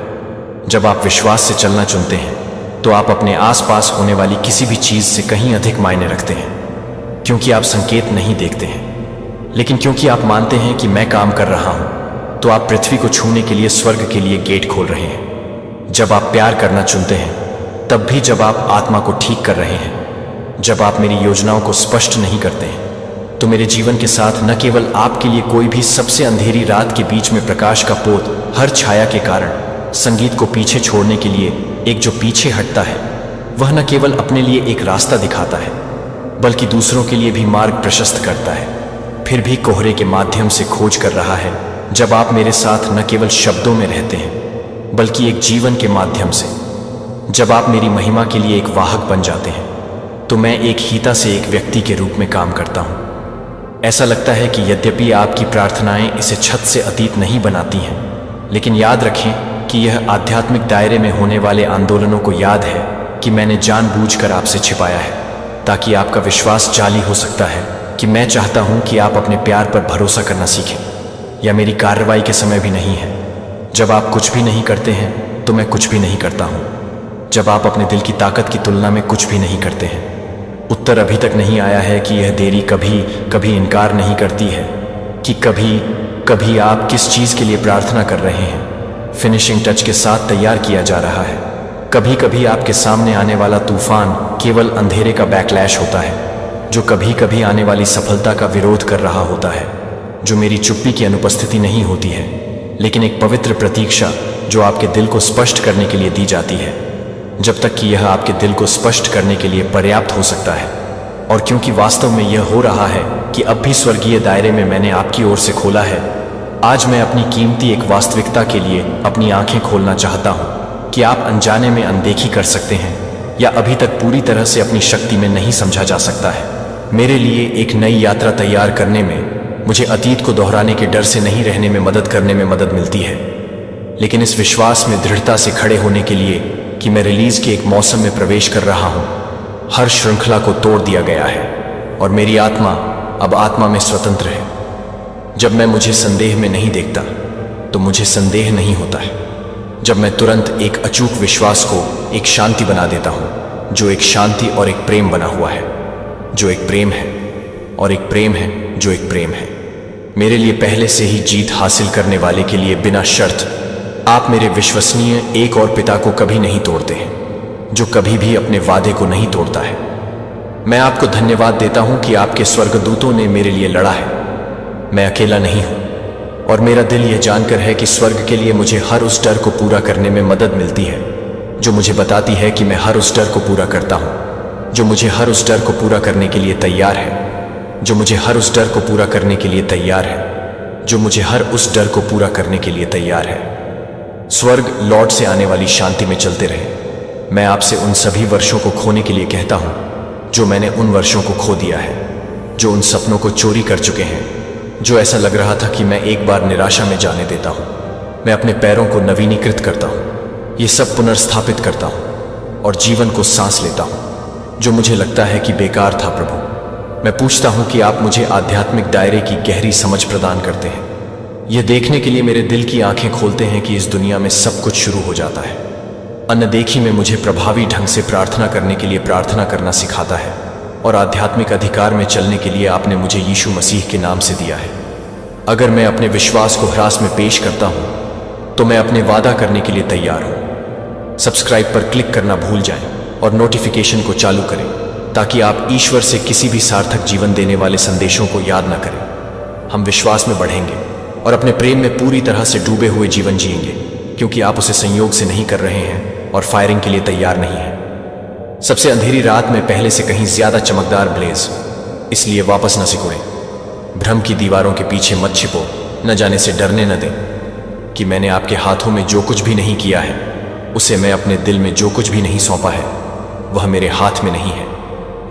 Speaker 1: जब आप विश्वास से चलना चुनते हैं तो आप अपने आसपास होने वाली किसी भी चीज से कहीं अधिक मायने रखते हैं, क्योंकि आप संकेत नहीं देखते हैं, लेकिन क्योंकि आप मानते हैं कि मैं काम कर रहा हूं, तो आप पृथ्वी को छूने के लिए स्वर्ग के लिए गेट खोल रहे हैं। जब आप प्यार करना चुनते हैं, तब भी जब आप आत्मा को ठीक कर रहे हैं, जब आप मेरी योजनाओं को स्पष्ट नहीं करते हैं, तो मेरे जीवन के साथ न केवल आपके लिए कोई भी सबसे अंधेरी रात के बीच में प्रकाश का पोत हर छाया के कारण संगीत को पीछे छोड़ने के लिए एक जो पीछे हटता है, वह न केवल अपने लिए एक रास्ता दिखाता है, बल्कि दूसरों के लिए भी मार्ग प्रशस्त करता है। फिर भी कोहरे के माध्यम से खोज कर रहा है, जब आप मेरे साथ न केवल शब्दों में रहते हैं, बल्कि एक जीवन के माध्यम से। जब आप मेरी महिमा के लिए एक वाहक बन जाते हैं, तो मैं एक हीता से एक व्यक्ति के रूप में काम करता हूं। ऐसा लगता है कि यद्यपि आपकी प्रार्थनाएं इसे छत से अतीत नहीं बनाती हैं, लेकिन याद रखें कि यह आध्यात्मिक दायरे में होने वाले आंदोलनों को याद है कि मैंने जानबूझकर आपसे छिपाया है, ताकि आपका विश्वास जाली हो सकता है कि मैं चाहता हूं कि आप अपने प्यार पर भरोसा करना सीखें, या मेरी कार्रवाई के समय भी नहीं है। जब आप कुछ भी नहीं करते हैं तो मैं कुछ भी नहीं करता हूं। जब आप अपने दिल की ताकत की तुलना में कुछ भी नहीं करते हैं, उत्तर अभी तक नहीं आया है कि यह देरी कभी कभी इनकार नहीं करती है कि कभी कभी आप किस चीज के लिए प्रार्थना कर रहे हैं फिनिशिंग टच के साथ तैयार किया जा रहा है। कभी कभी आपके सामने आने वाला तूफान केवल अंधेरे का बैकलैश होता है, जो कभी कभी आने वाली सफलता का विरोध कर रहा होता है, जो मेरी चुप्पी की अनुपस्थिति नहीं होती है, लेकिन एक पवित्र प्रतीक्षा जो आपके दिल को स्पष्ट करने के लिए दी जाती है, जब तक कि यह आपके दिल को स्पष्ट करने के लिए पर्याप्त हो सकता है। और क्योंकि वास्तव में यह हो रहा है कि अब भी स्वर्गीय दायरे में मैंने आपकी ओर से खोला है, आज मैं अपनी कीमती एक वास्तविकता के लिए अपनी आंखें खोलना चाहता हूं कि आप अनजाने में अनदेखी कर सकते हैं या अभी तक पूरी तरह से अपनी शक्ति में नहीं समझा जा सकता है। मेरे लिए एक नई यात्रा तैयार करने में मुझे अतीत को दोहराने के डर से नहीं रहने में मदद करने में मदद मिलती है, लेकिन इस विश्वास में दृढ़ता से खड़े होने के लिए कि मैं रिलीज के एक मौसम में प्रवेश कर रहा हूं। हर श्रृंखला को तोड़ दिया गया है और मेरी आत्मा अब आत्मा में स्वतंत्र है। जब मैं मुझे संदेह में नहीं देखता तो मुझे संदेह नहीं होता है। जब मैं तुरंत एक अचूक विश्वास को एक शांति बना देता हूं, जो एक शांति और एक प्रेम बना हुआ है, जो एक प्रेम है और एक प्रेम है, जो एक प्रेम है। मेरे लिए पहले से ही जीत हासिल करने वाले के लिए बिना शर्त आप मेरे विश्वसनीय एक और पिता को कभी नहीं तोड़ते हैं, जो कभी भी अपने वादे को नहीं तोड़ता है। मैं आपको धन्यवाद देता हूं कि आपके स्वर्गदूतों ने मेरे लिए लड़ा है। मैं अकेला नहीं हूं और मेरा दिल यह जानकर है कि स्वर्ग के लिए मुझे हर उस डर को पूरा करने में मदद मिलती है जो मुझे बताती है कि मैं हर उस डर को पूरा करता हूं, जो मुझे हर उस डर को पूरा करने के लिए तैयार है, जो मुझे हर उस डर को पूरा करने के लिए तैयार है, जो मुझे हर उस डर को पूरा करने के लिए तैयार है। स्वर्ग लौट से आने वाली शांति में चलते रहे। मैं आपसे उन सभी वर्षों को खोने के लिए कहता हूं जो मैंने उन वर्षों को खो दिया है, जो उन सपनों को चोरी कर चुके हैं, जो ऐसा लग रहा था कि मैं एक बार निराशा में जाने देता हूं। मैं अपने पैरों को नवीनीकृत करता हूं, ये सब पुनर्स्थापित करता हूं और जीवन को सांस लेता हूं जो मुझे लगता है कि बेकार था। प्रभु, मैं पूछता हूं कि आप मुझे आध्यात्मिक दायरे की गहरी समझ प्रदान करते हैं, यह देखने के लिए मेरे दिल की आंखें खोलते हैं कि इस दुनिया में सब कुछ शुरू हो जाता है। अनदेखी में मुझे प्रभावी ढंग से प्रार्थना करने के लिए प्रार्थना करना सिखाता है और आध्यात्मिक अधिकार में चलने के लिए आपने मुझे यीशु मसीह के नाम से दिया है। अगर मैं अपने विश्वास को ह्रास में पेश करता हूं तो मैं अपने वादा करने के लिए तैयार हूं। सब्सक्राइब पर क्लिक करना भूल जाएं और नोटिफिकेशन को चालू करें ताकि आप ईश्वर से किसी भी सार्थक जीवन देने वाले संदेशों को याद न करें। हम विश्वास में बढ़ेंगे और अपने प्रेम में पूरी तरह से डूबे हुए जीवन जिएंगे, क्योंकि आप उसे संयोग से नहीं कर रहे हैं और फायरिंग के लिए तैयार नहीं है। सबसे अंधेरी रात में पहले से कहीं ज्यादा चमकदार ब्लेज, इसलिए वापस न सिकुड़े। भ्रम की दीवारों के पीछे मत छिपो, न जाने से डरने न दें कि मैंने आपके हाथों में जो कुछ भी नहीं किया है, उसे मैं अपने दिल में जो कुछ भी नहीं सौंपा है, वह मेरे हाथ में नहीं है।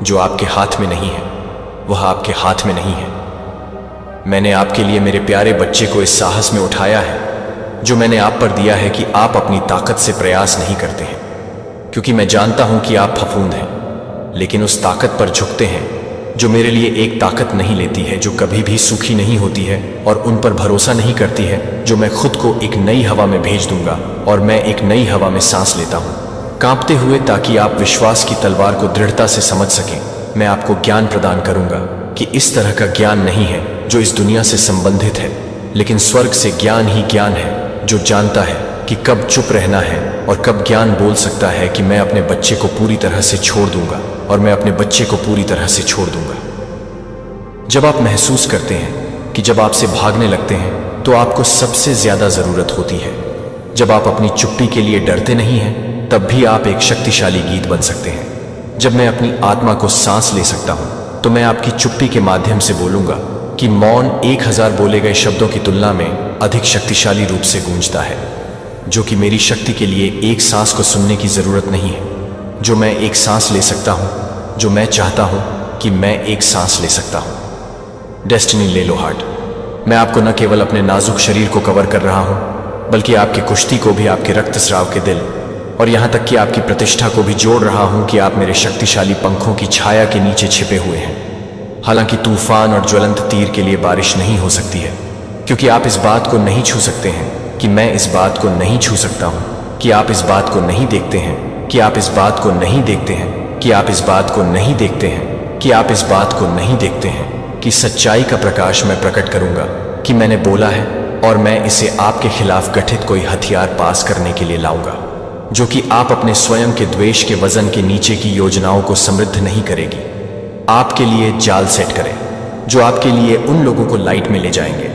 Speaker 1: जो आपके हाथ में नहीं है वह आपके हाथ में नहीं है। मैंने आपके लिए मेरे प्यारे बच्चे को इस साहस में उठाया है जो मैंने आप पर दिया है कि आप अपनी ताकत से प्रयास नहीं करते हैं, क्योंकि मैं जानता हूं कि आप फफूंद हैं, लेकिन उस ताकत पर झुकते हैं जो मेरे लिए एक ताकत नहीं लेती है, जो कभी भी सूखी नहीं होती है और उन पर भरोसा नहीं करती है, जो मैं खुद को एक नई हवा में भेज दूंगा और मैं एक नई हवा में सांस लेता हूं, कांपते हुए, ताकि आप विश्वास की तलवार को दृढ़ता से समझ सकें। मैं आपको ज्ञान प्रदान करूंगा कि इस तरह का ज्ञान नहीं है जो इस दुनिया से संबंधित है, लेकिन स्वर्ग से ज्ञान ही ज्ञान है जो जानता है कि कब चुप रहना है और कब ज्ञान बोल सकता है कि मैं अपने बच्चे को पूरी तरह से छोड़ दूंगा और मैं अपने बच्चे को पूरी तरह से छोड़ दूंगा। जब आप महसूस करते हैं कि जब आपसे भागने लगते हैं तो आपको सबसे ज्यादा जरूरत होती है, जब आप अपनी चुप्पी के लिए डरते नहीं हैं, तब भी आप एक शक्तिशाली गीत बन सकते हैं। जब मैं अपनी आत्मा को सांस ले सकता हूं तो मैं आपकी चुप्पी के माध्यम से बोलूंगा कि मौन 1000 बोले गए शब्दों की तुलना में अधिक शक्तिशाली रूप से गूंजता है, जो कि मेरी शक्ति के लिए एक सांस को सुनने की जरूरत नहीं है, जो मैं एक सांस ले सकता हूं, जो मैं चाहता हूं कि मैं एक सांस ले सकता हूं। डेस्टिनी ले लो हार्ट, मैं आपको न केवल अपने नाजुक शरीर को कवर कर रहा हूं, बल्कि आपकी कुश्ती को भी, आपके रक्तस्राव के दिल और यहां तक कि आपकी प्रतिष्ठा को भी जोड़ रहा हूं कि आप मेरे शक्तिशाली पंखों की छाया के नीचे छिपे हुए हैं। हालांकि तूफान और ज्वलंत तीर के लिए बारिश नहीं हो सकती है, क्योंकि आप इस बात को नहीं छू सकते हैं कि मैं इस बात को नहीं छू सकता हूं, कि आप इस बात को नहीं देखते हैं, कि आप इस बात को नहीं देखते हैं, कि आप इस बात को नहीं देखते हैं, कि आप इस बात को नहीं देखते हैं कि सच्चाई का प्रकाश मैं प्रकट करूंगा कि मैंने बोला है और मैं इसे आपके खिलाफ गठित कोई हथियार पास करने के लिए लाऊंगा, जो कि आप अपने स्वयं के द्वेष के वजन के नीचे की योजनाओं को समृद्ध नहीं करेगी। आपके लिए जाल सेट करें जो आपके लिए उन लोगों को लाइट में ले जाएंगे,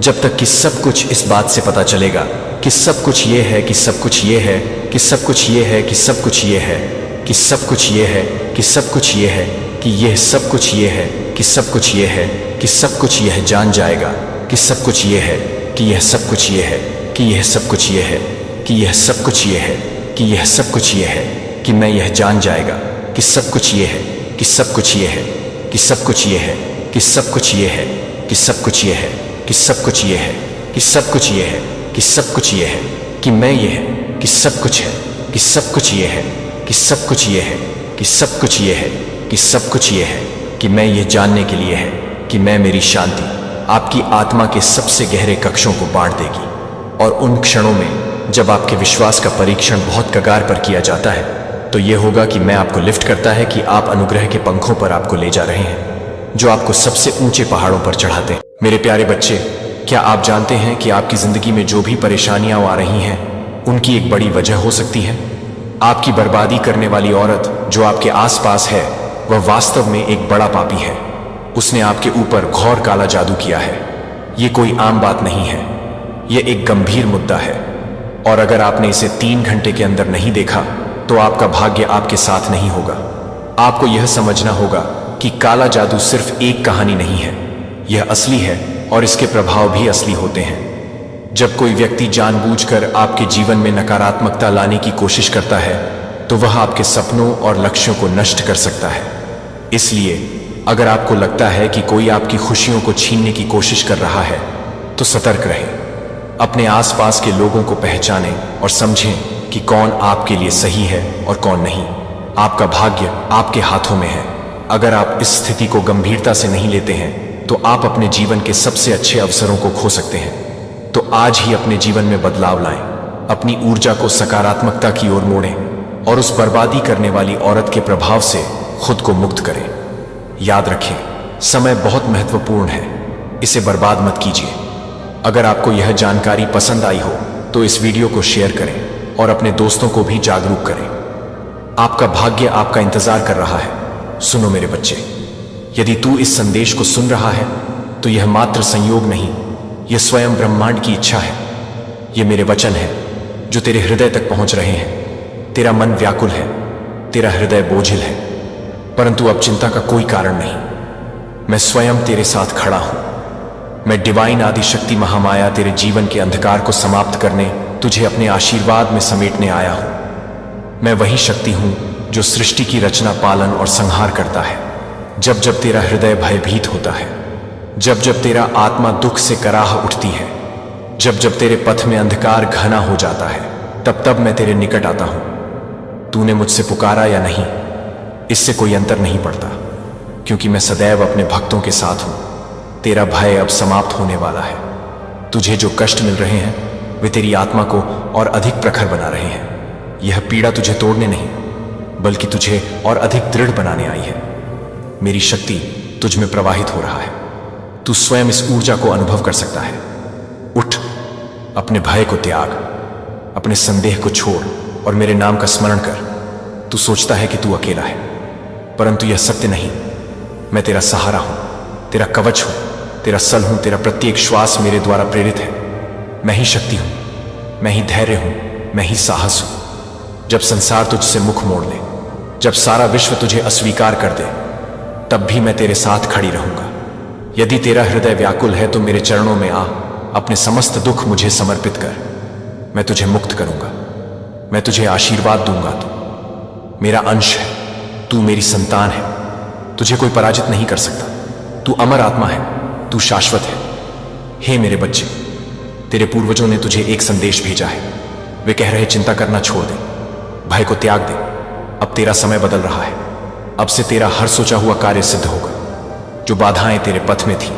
Speaker 1: जब तक कि सब कुछ इस बात से पता चलेगा कि सब कुछ ये है, कि सब कुछ ये है, कि सब कुछ ये है, कि सब कुछ ये है, कि सब कुछ ये है, कि सब कुछ ये है, कि यह सब कुछ ये है, कि सब कुछ ये है, कि सब कुछ यह जान जाएगा कि सब कुछ ये है, कि यह सब कुछ ये है, कि यह सब कुछ ये है, कि यह सब कुछ ये है, कि यह सब कुछ ये है, कि मैं यह जान जाएगा कि सब कुछ ये है, कि सब कुछ ये है, कि सब कुछ ये है, कि सब कुछ ये है, कि सब कुछ ये है, कि सब कुछ ये है, कि सब कुछ ये है, कि सब कुछ ये है, कि मैं ये है, कि सब कुछ है, कि सब कुछ ये है, कि सब कुछ ये है, कि सब कुछ ये है, कि सब कुछ ये है, कि मैं ये जानने के लिए है कि मैं मेरी शांति आपकी आत्मा के सबसे गहरे कक्षों को बांट देगी। और उन क्षणों में जब आपके विश्वास का परीक्षण बहुत कगार पर किया जाता है तो ये होगा कि मैं आपको लिफ्ट करता है कि आप अनुग्रह के पंखों पर आपको ले जा रहे हैं जो आपको सबसे ऊंचे पहाड़ों पर चढ़ाते हैं। मेरे प्यारे बच्चे, क्या आप जानते हैं कि आपकी जिंदगी में जो भी परेशानियां आ रही हैं उनकी एक बड़ी वजह हो सकती है? आपकी बर्बादी करने वाली औरत जो आपके आसपास है वह वास्तव में एक बड़ा पापी है। उसने आपके ऊपर घोर काला जादू किया है। ये कोई आम बात नहीं है, यह एक गंभीर मुद्दा है। और अगर आपने इसे 3 घंटे के अंदर नहीं देखा तो आपका भाग्य आपके साथ नहीं होगा। आपको यह समझना होगा कि काला जादू सिर्फ एक कहानी नहीं है, यह असली है और इसके प्रभाव भी असली होते हैं। जब कोई व्यक्ति जानबूझकर आपके जीवन में नकारात्मकता लाने की कोशिश करता है तो वह आपके सपनों और लक्ष्यों को नष्ट कर सकता है। इसलिए अगर आपको लगता है कि कोई आपकी खुशियों को छीनने की कोशिश कर रहा है तो सतर्क रहें। अपने आसपास के लोगों को पहचानें और समझें कि कौन आपके लिए सही है और कौन नहीं। आपका भाग्य आपके हाथों में है। अगर आप इस स्थिति को गंभीरता से नहीं लेते हैं तो आप अपने जीवन के सबसे अच्छे अवसरों को खो सकते हैं। तो आज ही अपने जीवन में बदलाव लाएं, अपनी ऊर्जा को सकारात्मकता की ओर मोड़ें और उस बर्बादी करने वाली औरत के प्रभाव से खुद को मुक्त करें। याद रखें, समय बहुत महत्वपूर्ण है, इसे बर्बाद मत कीजिए। अगर आपको यह जानकारी पसंद आई हो तो इस वीडियो को शेयर करें और अपने दोस्तों को भी जागरूक करें। आपका भाग्य आपका इंतजार कर रहा है। सुनो मेरे बच्चे, यदि तू इस संदेश को सुन रहा है तो यह मात्र संयोग नहीं, यह स्वयं ब्रह्मांड की इच्छा है। यह मेरे वचन है जो तेरे हृदय तक पहुंच रहे हैं। तेरा मन व्याकुल है, तेरा हृदय बोझिल है, परंतु अब चिंता का कोई कारण नहीं। मैं स्वयं तेरे साथ खड़ा हूं। मैं डिवाइन आदिशक्ति महामाया तेरे जीवन के अंधकार को समाप्त करने, तुझे अपने आशीर्वाद में समेटने आया हूं। मैं वही शक्ति हूं जो सृष्टि की रचना, पालन और संहार करता है। जब जब तेरा हृदय भयभीत होता है, जब जब तेरा आत्मा दुख से कराह उठती है, जब जब तेरे पथ में अंधकार घना हो जाता है, तब तब मैं तेरे निकट आता हूं। तूने मुझसे पुकारा या नहीं, इससे कोई अंतर नहीं पड़ता, क्योंकि मैं सदैव अपने भक्तों के साथ हूं। तेरा भय अब समाप्त होने वाला है। तुझे जो कष्ट मिल रहे हैं वे तेरी आत्मा को और अधिक प्रखर बना रहे हैं। यह पीड़ा तुझे तोड़ने नहीं बल्कि तुझे और अधिक दृढ़ बनाने आई है। मेरी शक्ति तुझ में प्रवाहित हो रहा है। तू स्वयं इस ऊर्जा को अनुभव कर सकता है। उठ, अपने भय को त्याग, अपने संदेह को छोड़ और मेरे नाम का स्मरण कर। तू सोचता है कि तू अकेला है, परंतु यह सत्य नहीं। मैं तेरा सहारा हूं, तेरा कवच हूं, तेरा सल हूं। तेरा प्रत्येक श्वास मेरे द्वारा प्रेरित है। मैं ही शक्ति हूं, मैं ही धैर्य हूं, मैं ही साहस हूं। जब संसार तुझसे मुख मोड़ ले, जब सारा विश्व तुझे अस्वीकार कर दे, तब भी मैं तेरे साथ खड़ी रहूंगा। यदि तेरा हृदय व्याकुल है तो मेरे चरणों में आ, अपने समस्त दुख मुझे समर्पित कर। मैं तुझे मुक्त करूंगा, मैं तुझे आशीर्वाद दूंगा। तू मेरा अंश है, तू मेरी संतान है। तुझे कोई पराजित नहीं कर सकता। तू अमर आत्मा है, तू शाश्वत है। हे मेरे बच्चे, तेरे पूर्वजों ने तुझे एक संदेश भेजा है। वे कह रहे चिंता करना छोड़ दे, भय को त्याग दे। अब तेरा समय बदल रहा है। अब से तेरा हर सोचा हुआ कार्य सिद्ध होगा। जो बाधाएं तेरे पथ में थी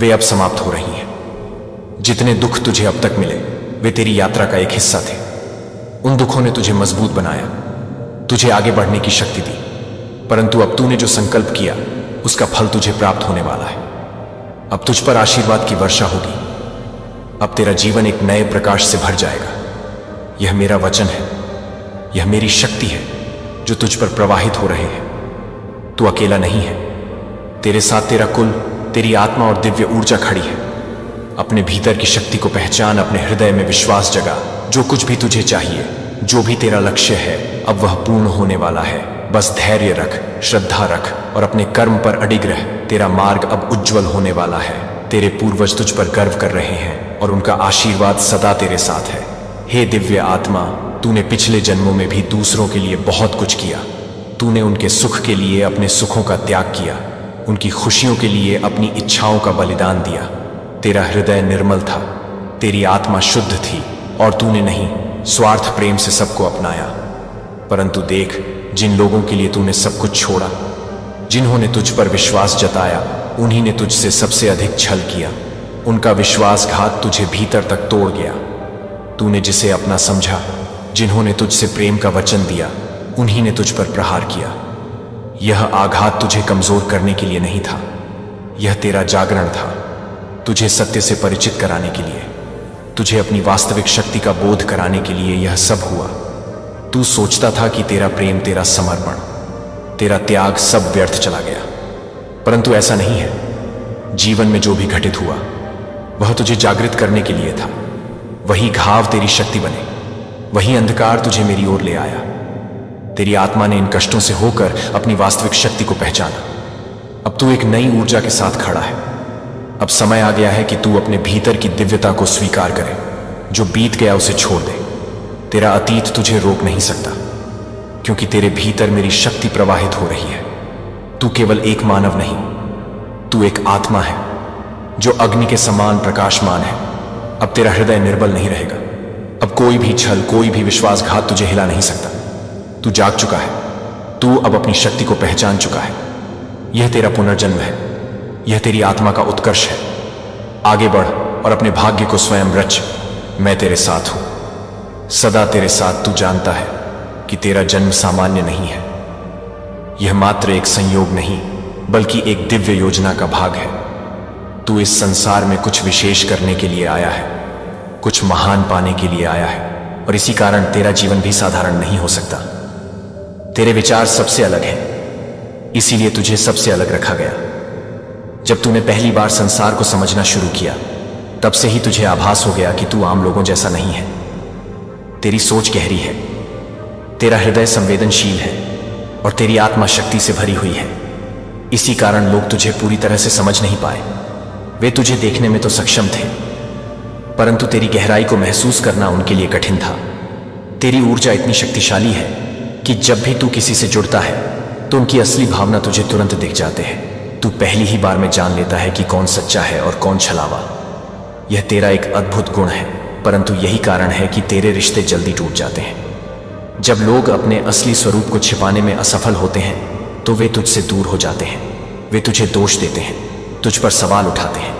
Speaker 1: वे अब समाप्त हो रही हैं। जितने दुख तुझे अब तक मिले वे तेरी यात्रा का एक हिस्सा थे। उन दुखों ने तुझे मजबूत बनाया, तुझे आगे बढ़ने की शक्ति दी। परंतु अब तूने जो संकल्प किया उसका फल तुझे प्राप्त होने वाला है। अब तुझ पर आशीर्वाद की वर्षा होगी। अब तेरा जीवन एक नए प्रकाश से भर जाएगा। यह मेरा वचन है, यह मेरी शक्ति है जो तुझ पर प्रवाहित हो रहे हैं। तू अकेला नहीं है, तेरे साथ तेरा कुल, तेरी आत्मा और दिव्य ऊर्जा खड़ी है। अपने भीतर की शक्ति को पहचान, अपने हृदय में विश्वास जगा। जो कुछ भी तुझे चाहिए, जो भी तेरा लक्ष्य है, अब वह पूर्ण होने वाला है। बस धैर्य रख, श्रद्धा रख और अपने कर्म पर अडिग रह। तेरा मार्ग अब उज्जवल होने वाला है। तेरे पूर्वज तुझ पर गर्व कर रहे हैं और उनका आशीर्वाद सदा तेरे साथ है। हे दिव्य आत्मा, तूने पिछले जन्मों में भी दूसरों के लिए बहुत कुछ किया। तूने उनके सुख के लिए अपने सुखों का त्याग किया। उनकी खुशियों के लिए अपनी इच्छाओं का बलिदान दिया। तेरा हृदय निर्मल था, तेरी आत्मा शुद्ध थी और तूने नहीं स्वार्थ प्रेम से सबको अपनाया। परंतु देख, जिन लोगों के लिए तूने सब कुछ छोड़ा, जिन्होंने तुझ पर विश्वास जताया, उन्हीं ने तुझसे सबसे अधिक छल किया। उनका विश्वासघात तुझे भीतर तक तोड़ गया। तूने जिसे अपना समझा, जिन्होंने तुझसे प्रेम का वचन दिया, उन्हीं ने तुझ पर प्रहार किया। यह आघात तुझे कमजोर करने के लिए नहीं था, यह तेरा जागरण था, तुझे सत्य से परिचित कराने के लिए, तुझे अपनी वास्तविक शक्ति का बोध कराने के लिए यह सब हुआ। तू सोचता था कि तेरा प्रेम, तेरा समर्पण, तेरा त्याग सब व्यर्थ चला गया, परंतु ऐसा नहीं है। जीवन में जो भी घटित हुआ वह तुझे जागृत करने के लिए था। वही घाव तेरी शक्ति बने, वही अंधकार तुझे मेरी ओर ले आया। तेरी आत्मा ने इन कष्टों से होकर अपनी वास्तविक शक्ति को पहचाना। अब तू एक नई ऊर्जा के साथ खड़ा है। अब समय आ गया है कि तू अपने भीतर की दिव्यता को स्वीकार करे। जो बीत गया उसे छोड़ दे। तेरा अतीत तुझे रोक नहीं सकता, क्योंकि तेरे भीतर मेरी शक्ति प्रवाहित हो रही है। तू केवल एक मानव नहीं, तू एक आत्मा है जो अग्नि के समान प्रकाशमान है। अब तेरा हृदय निर्बल नहीं रहेगा। अब कोई भी छल, कोई भी विश्वासघात तुझे हिला नहीं सकता। तू जाग चुका है, तू अब अपनी शक्ति को पहचान चुका है। यह तेरा पुनर्जन्म है, यह तेरी आत्मा का उत्कर्ष है। आगे बढ़ और अपने भाग्य को स्वयं रच। मैं तेरे साथ हूं, सदा तेरे साथ। तू जानता है कि तेरा जन्म सामान्य नहीं है। यह मात्र एक संयोग नहीं, बल्कि एक दिव्य योजना का भाग है। तू इस संसार में कुछ विशेष करने के लिए आया है, कुछ महान पाने के लिए आया है, और इसी कारण तेरा जीवन भी साधारण नहीं हो सकता। तेरे विचार सबसे अलग हैं, इसीलिए तुझे सबसे अलग रखा गया। जब तूने पहली बार संसार को समझना शुरू किया, तब से ही तुझे आभास हो गया कि तू आम लोगों जैसा नहीं है। तेरी सोच गहरी है, तेरा हृदय संवेदनशील है और तेरी आत्मा शक्ति से भरी हुई है। इसी कारण लोग तुझे पूरी तरह से समझ नहीं पाए। वे तुझे देखने में तो सक्षम थे, परंतु तेरी गहराई को महसूस करना उनके लिए कठिन था। तेरी ऊर्जा इतनी शक्तिशाली है कि जब भी तू किसी से जुड़ता है तो उनकी असली भावना तुझे तुरंत दिख जाते हैं। तू पहली ही बार में जान लेता है कि कौन सच्चा है और कौन छलावा। यह तेरा एक अद्भुत गुण है, परंतु यही कारण है कि तेरे रिश्ते जल्दी टूट जाते हैं। जब लोग अपने असली स्वरूप को छिपाने में असफल होते हैं तो वे तुझसे दूर हो जाते हैं। वे तुझे दोष देते हैं, तुझ पर सवाल उठाते हैं,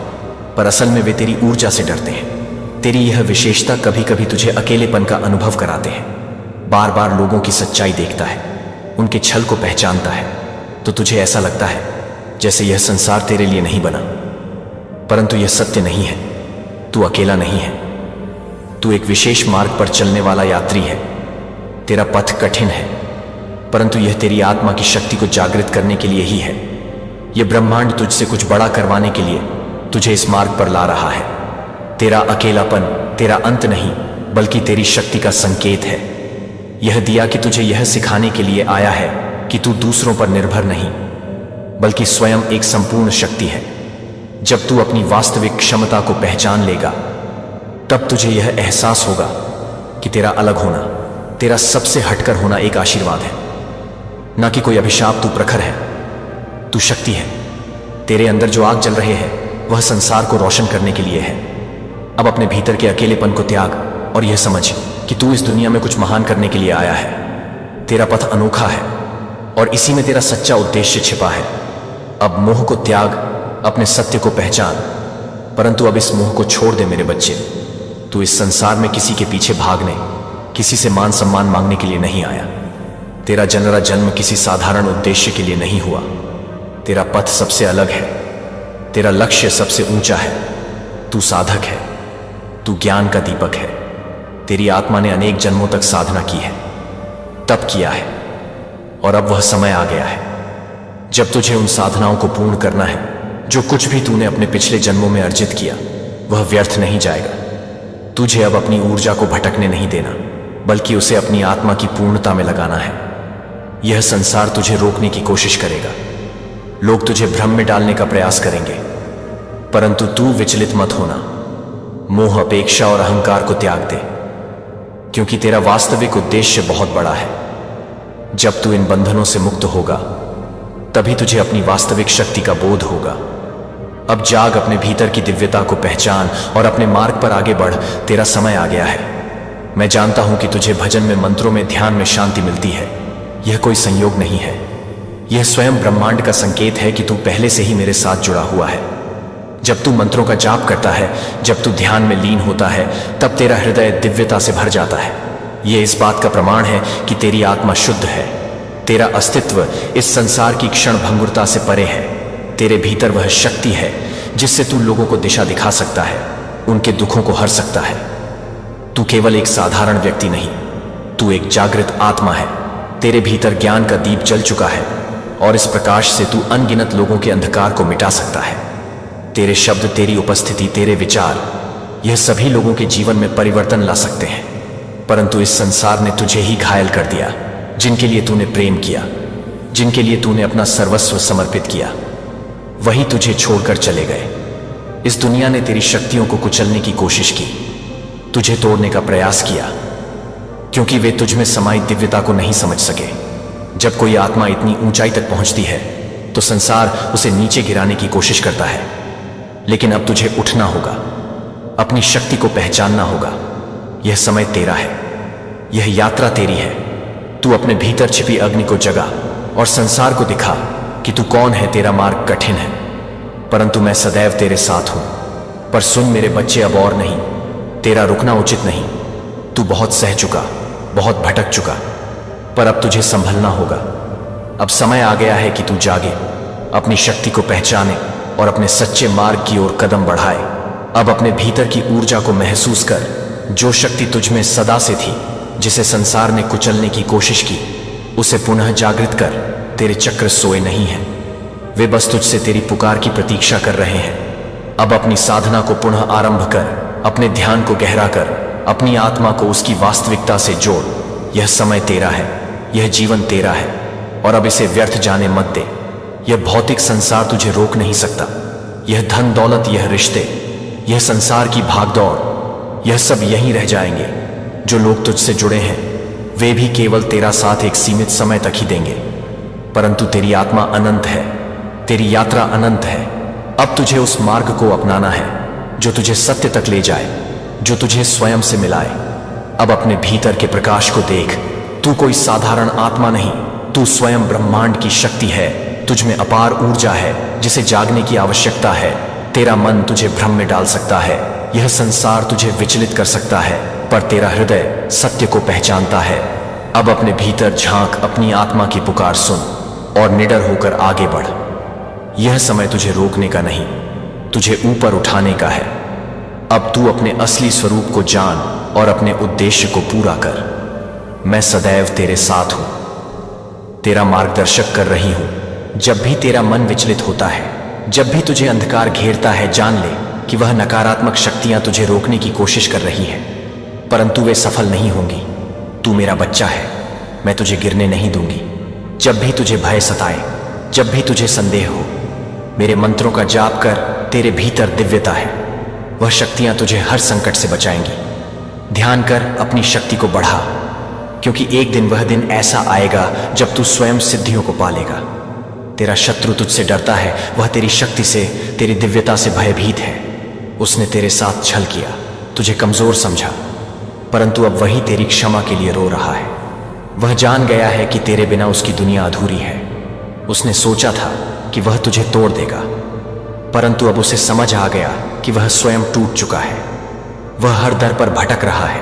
Speaker 1: पर असल में वे तेरी ऊर्जा से डरते हैं। तेरी यह विशेषता कभी कभी तुझे अकेलेपन का अनुभव कराते हैं। बार बार लोगों की सच्चाई देखता है, उनके छल को पहचानता है, तो तुझे ऐसा लगता है जैसे यह संसार तेरे लिए नहीं बना। परंतु यह सत्य नहीं है। तू अकेला नहीं है, तू एक विशेष मार्ग पर चलने वाला यात्री है। तेरा पथ कठिन है, परंतु यह तेरी आत्मा की शक्ति को जागृत करने के लिए ही है। यह ब्रह्मांड तुझसे कुछ बड़ा करवाने के लिए तुझे इस मार्ग पर ला रहा है। तेरा अकेलापन तेरा अंत नहीं, बल्कि तेरी शक्ति का संकेत है। यह दिया कि तुझे यह सिखाने के लिए आया है कि तू दूसरों पर निर्भर नहीं, बल्कि स्वयं एक संपूर्ण शक्ति है। जब तू अपनी वास्तविक क्षमता को पहचान लेगा, तब तुझे यह एहसास होगा कि तेरा अलग होना, तेरा सबसे हटकर होना एक आशीर्वाद है, न कि कोई अभिशाप। तू प्रखर है, तू शक्ति है। तेरे अंदर जो आग जल रहे हैं वह संसार को रोशन करने के लिए है। अब अपने भीतर के अकेलेपन को त्याग और यह समझ कि तू इस दुनिया में कुछ महान करने के लिए आया है। तेरा पथ अनोखा है और इसी में तेरा सच्चा उद्देश्य छिपा है। अब मोह को त्याग, अपने सत्य को पहचान। परंतु अब इस मोह को छोड़ दे मेरे बच्चे। तू इस संसार में किसी के पीछे भागने, किसी से मान सम्मान मांगने के लिए नहीं आया। तेरा जन्म किसी साधारण उद्देश्य के लिए नहीं हुआ। तेरा पथ सबसे अलग है, तेरा लक्ष्य सबसे ऊंचा है। तू साधक है, तू ज्ञान का दीपक है। तेरी आत्मा ने अनेक जन्मों तक साधना की है, तप किया है, और अब वह समय आ गया है जब तुझे उन साधनाओं को पूर्ण करना है। जो कुछ भी तूने अपने पिछले जन्मों में अर्जित किया वह व्यर्थ नहीं जाएगा। तुझे अब अपनी ऊर्जा को भटकने नहीं देना, बल्कि उसे अपनी आत्मा की पूर्णता में लगाना है। यह संसार तुझे रोकने की कोशिश करेगा, लोग तुझे भ्रम में डालने का प्रयास करेंगे, परंतु तू विचलित मत होना। मोह, अपेक्षा और अहंकार को त्याग दे, क्योंकि तेरा वास्तविक उद्देश्य बहुत बड़ा है। जब तू इन बंधनों से मुक्त होगा, तभी तुझे अपनी वास्तविक शक्ति का बोध होगा। अब जाग, अपने भीतर की दिव्यता को पहचान और अपने मार्ग पर आगे बढ़। तेरा समय आ गया है। मैं जानता हूं कि तुझे भजन में, मंत्रों में, ध्यान में शांति मिलती है। यह कोई संयोग नहीं है, यह स्वयं ब्रह्मांड का संकेत है कि तू पहले से ही मेरे साथ जुड़ा हुआ है। जब तू मंत्रों का जाप करता है, जब तू ध्यान में लीन होता है, तब तेरा हृदय दिव्यता से भर जाता है। यह इस बात का प्रमाण है कि तेरी आत्मा शुद्ध है। तेरा अस्तित्व इस संसार की क्षण भंगुरता से परे है। तेरे भीतर वह शक्ति है जिससे तू लोगों को दिशा दिखा सकता है, उनके दुखों को हर सकता है। तू केवल एक साधारण व्यक्ति नहीं, तू एक जागृत आत्मा है। तेरे भीतर ज्ञान का दीप जल चुका है और इस प्रकाश से तू अनगिनत लोगों के अंधकार को मिटा सकता है। तेरे शब्द, तेरी उपस्थिति, तेरे विचार, यह सभी लोगों के जीवन में परिवर्तन ला सकते हैं। परंतु इस संसार ने तुझे ही घायल कर दिया। जिनके लिए तूने प्रेम किया, जिनके लिए तूने अपना सर्वस्व समर्पित किया, वही तुझे छोड़कर चले गए। इस दुनिया ने तेरी शक्तियों को कुचलने की कोशिश की, तुझे तोड़ने का प्रयास किया, क्योंकि वे तुझ में समाई दिव्यता को नहीं समझ सके। जब कोई आत्मा इतनी ऊंचाई तक पहुंचती है तो संसार उसे नीचे गिराने की कोशिश करता है। लेकिन अब तुझे उठना होगा, अपनी शक्ति को पहचानना होगा। यह समय तेरा है, यह यात्रा तेरी है। तू अपने भीतर छिपी अग्नि को जगा और संसार को दिखा कि तू कौन है। तेरा मार्ग कठिन है, परंतु मैं सदैव तेरे साथ हूं। पर सुन मेरे बच्चे, अब और नहीं, तेरा रुकना उचित नहीं। तू बहुत सह चुका, बहुत भटक चुका, पर अब तुझे संभलना होगा। अब समय आ गया है कि तू जागे, अपनी शक्ति को पहचाने और अपने सच्चे मार्ग की ओर कदम बढ़ाए। अब अपने भीतर की ऊर्जा को महसूस कर, जो शक्ति तुझ में सदा से थी, जिसे संसार ने कुचलने की कोशिश की, उसे पुनः जागृत कर। तेरे चक्र सोए नहीं हैं, वे बस तुझसे तेरी पुकार की प्रतीक्षा कर रहे हैं। अब अपनी साधना को पुनः आरंभ कर, अपने ध्यान को गहरा कर, अपनी आत्मा को उसकी वास्तविकता से जोड़। यह समय तेरा है, यह जीवन तेरा है, और अब इसे व्यर्थ जाने मत दे। यह भौतिक संसार तुझे रोक नहीं सकता। यह धन दौलत, यह रिश्ते, यह संसार की भागदौड़, यह सब यहीं रह जाएंगे। जो लोग तुझसे जुड़े हैं वे भी केवल तेरा साथ एक सीमित समय तक ही देंगे, परंतु तेरी आत्मा अनंत है, तेरी यात्रा अनंत है। अब तुझे उस मार्ग को अपनाना है जो तुझे सत्य तक ले जाए, जो तुझे स्वयं से मिलाए। अब अपने भीतर के प्रकाश को देख। तू कोई साधारण आत्मा नहीं, तू स्वयं ब्रह्मांड की शक्ति है। तुझ में अपार ऊर्जा है जिसे जागने की आवश्यकता है। तेरा मन तुझे भ्रम में डाल सकता है, यह संसार तुझे विचलित कर सकता है, पर तेरा हृदय सत्य को पहचानता है। अब अपने भीतर झांक, अपनी आत्मा की पुकार सुन और निडर होकर आगे बढ़। यह समय तुझे रोकने का नहीं, तुझे ऊपर उठाने का है। अब तू अपने असली स्वरूप को जान और अपने उद्देश्य को पूरा कर। मैं सदैव तेरे साथ हूं, तेरा मार्गदर्शक कर रही हूं। जब भी तेरा मन विचलित होता है, जब भी तुझे अंधकार घेरता है, जान ले कि वह नकारात्मक शक्तियां तुझे रोकने की कोशिश कर रही हैं, परंतु वे सफल नहीं होंगी। तू मेरा बच्चा है, मैं तुझे गिरने नहीं दूंगी। जब भी तुझे भय सताए, जब भी तुझे संदेह हो, मेरे मंत्रों का जाप कर। तेरे भीतर दिव्यता है, वह शक्तियां तुझे हर संकट से बचाएंगी। ध्यान कर, अपनी शक्ति को बढ़ा, क्योंकि एक दिन वह दिन ऐसा आएगा जब तू स्वयं सिद्धियों को पालेगा। तेरा शत्रु तुझसे डरता है, वह तेरी शक्ति से, तेरी दिव्यता से भयभीत है। उसने तेरे साथ छल किया, तुझे कमजोर समझा, परंतु अब वही तेरी क्षमा के लिए रो रहा है। वह जान गया है कि तेरे बिना उसकी दुनिया अधूरी है। उसने सोचा था कि वह तुझे तोड़ देगा, परंतु अब उसे समझ आ गया कि वह स्वयं टूट चुका है। वह हर दर पर भटक रहा है।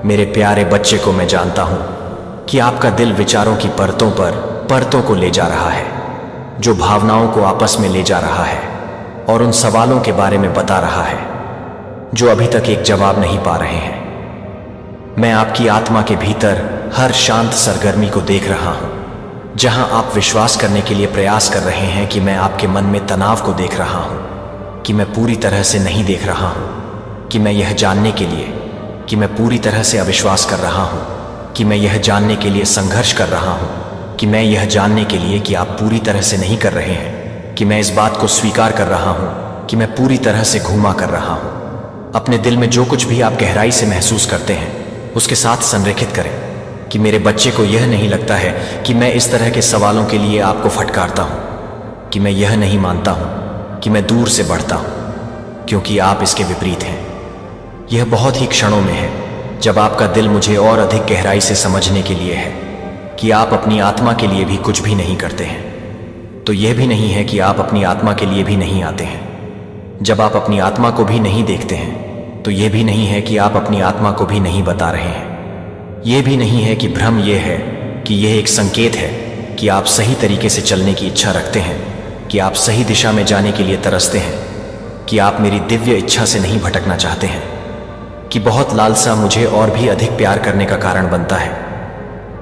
Speaker 1: मेरे प्यारे बच्चे को मैं जानता हूं कि आपका दिल विचारों की परतों को ले जा रहा है, जो भावनाओं को आपस में ले जा रहा है और उन सवालों के बारे में बता रहा है जो अभी तक एक जवाब नहीं पा रहे हैं। मैं आपकी आत्मा के भीतर हर शांत सरगर्मी को देख रहा हूं, जहां आप विश्वास करने के लिए प्रयास कर रहे हैं कि मैं आपके मन में तनाव को देख रहा हूं, कि मैं पूरी तरह से नहीं देख रहा हूं, कि मैं यह जानने के लिए कि मैं पूरी तरह से अविश्वास कर रहा हूं, कि मैं यह जानने के लिए संघर्ष कर रहा हूं, कि मैं यह जानने के लिए कि आप पूरी तरह से नहीं कर रहे हैं, कि मैं इस बात को स्वीकार कर रहा हूं कि मैं पूरी तरह से घूमा कर रहा हूं। अपने दिल में जो कुछ भी आप गहराई से महसूस करते हैं उसके साथ संरेखित करें कि कि मेरे बच्चे को यह नहीं लगता है कि मैं इस तरह के सवालों के लिए आपको फटकारता हूँ, कि मैं यह नहीं मानता हूँ कि मैं दूर से बढ़ता हूँ, क्योंकि आप इसके विपरीत हैं। यह बहुत ही क्षणों में है जब आपका दिल मुझे और अधिक गहराई से समझने के लिए है कि आप अपनी आत्मा के लिए भी कुछ भी नहीं करते हैं। तो यह भी नहीं है कि आप अपनी आत्मा के लिए भी नहीं आते हैं। जब आप अपनी आत्मा को भी नहीं देखते हैं तो यह भी नहीं है कि आप अपनी आत्मा को भी नहीं बता रहे हैं। यह भी नहीं है कि भ्रम यह है कि यह एक संकेत है कि आप सही तरीके से चलने की इच्छा रखते हैं, कि आप सही दिशा में जाने के लिए तरसते हैं, कि आप मेरी दिव्य इच्छा से नहीं भटकना चाहते हैं, कि बहुत लालसा मुझे और भी अधिक प्यार करने का कारण बनता है।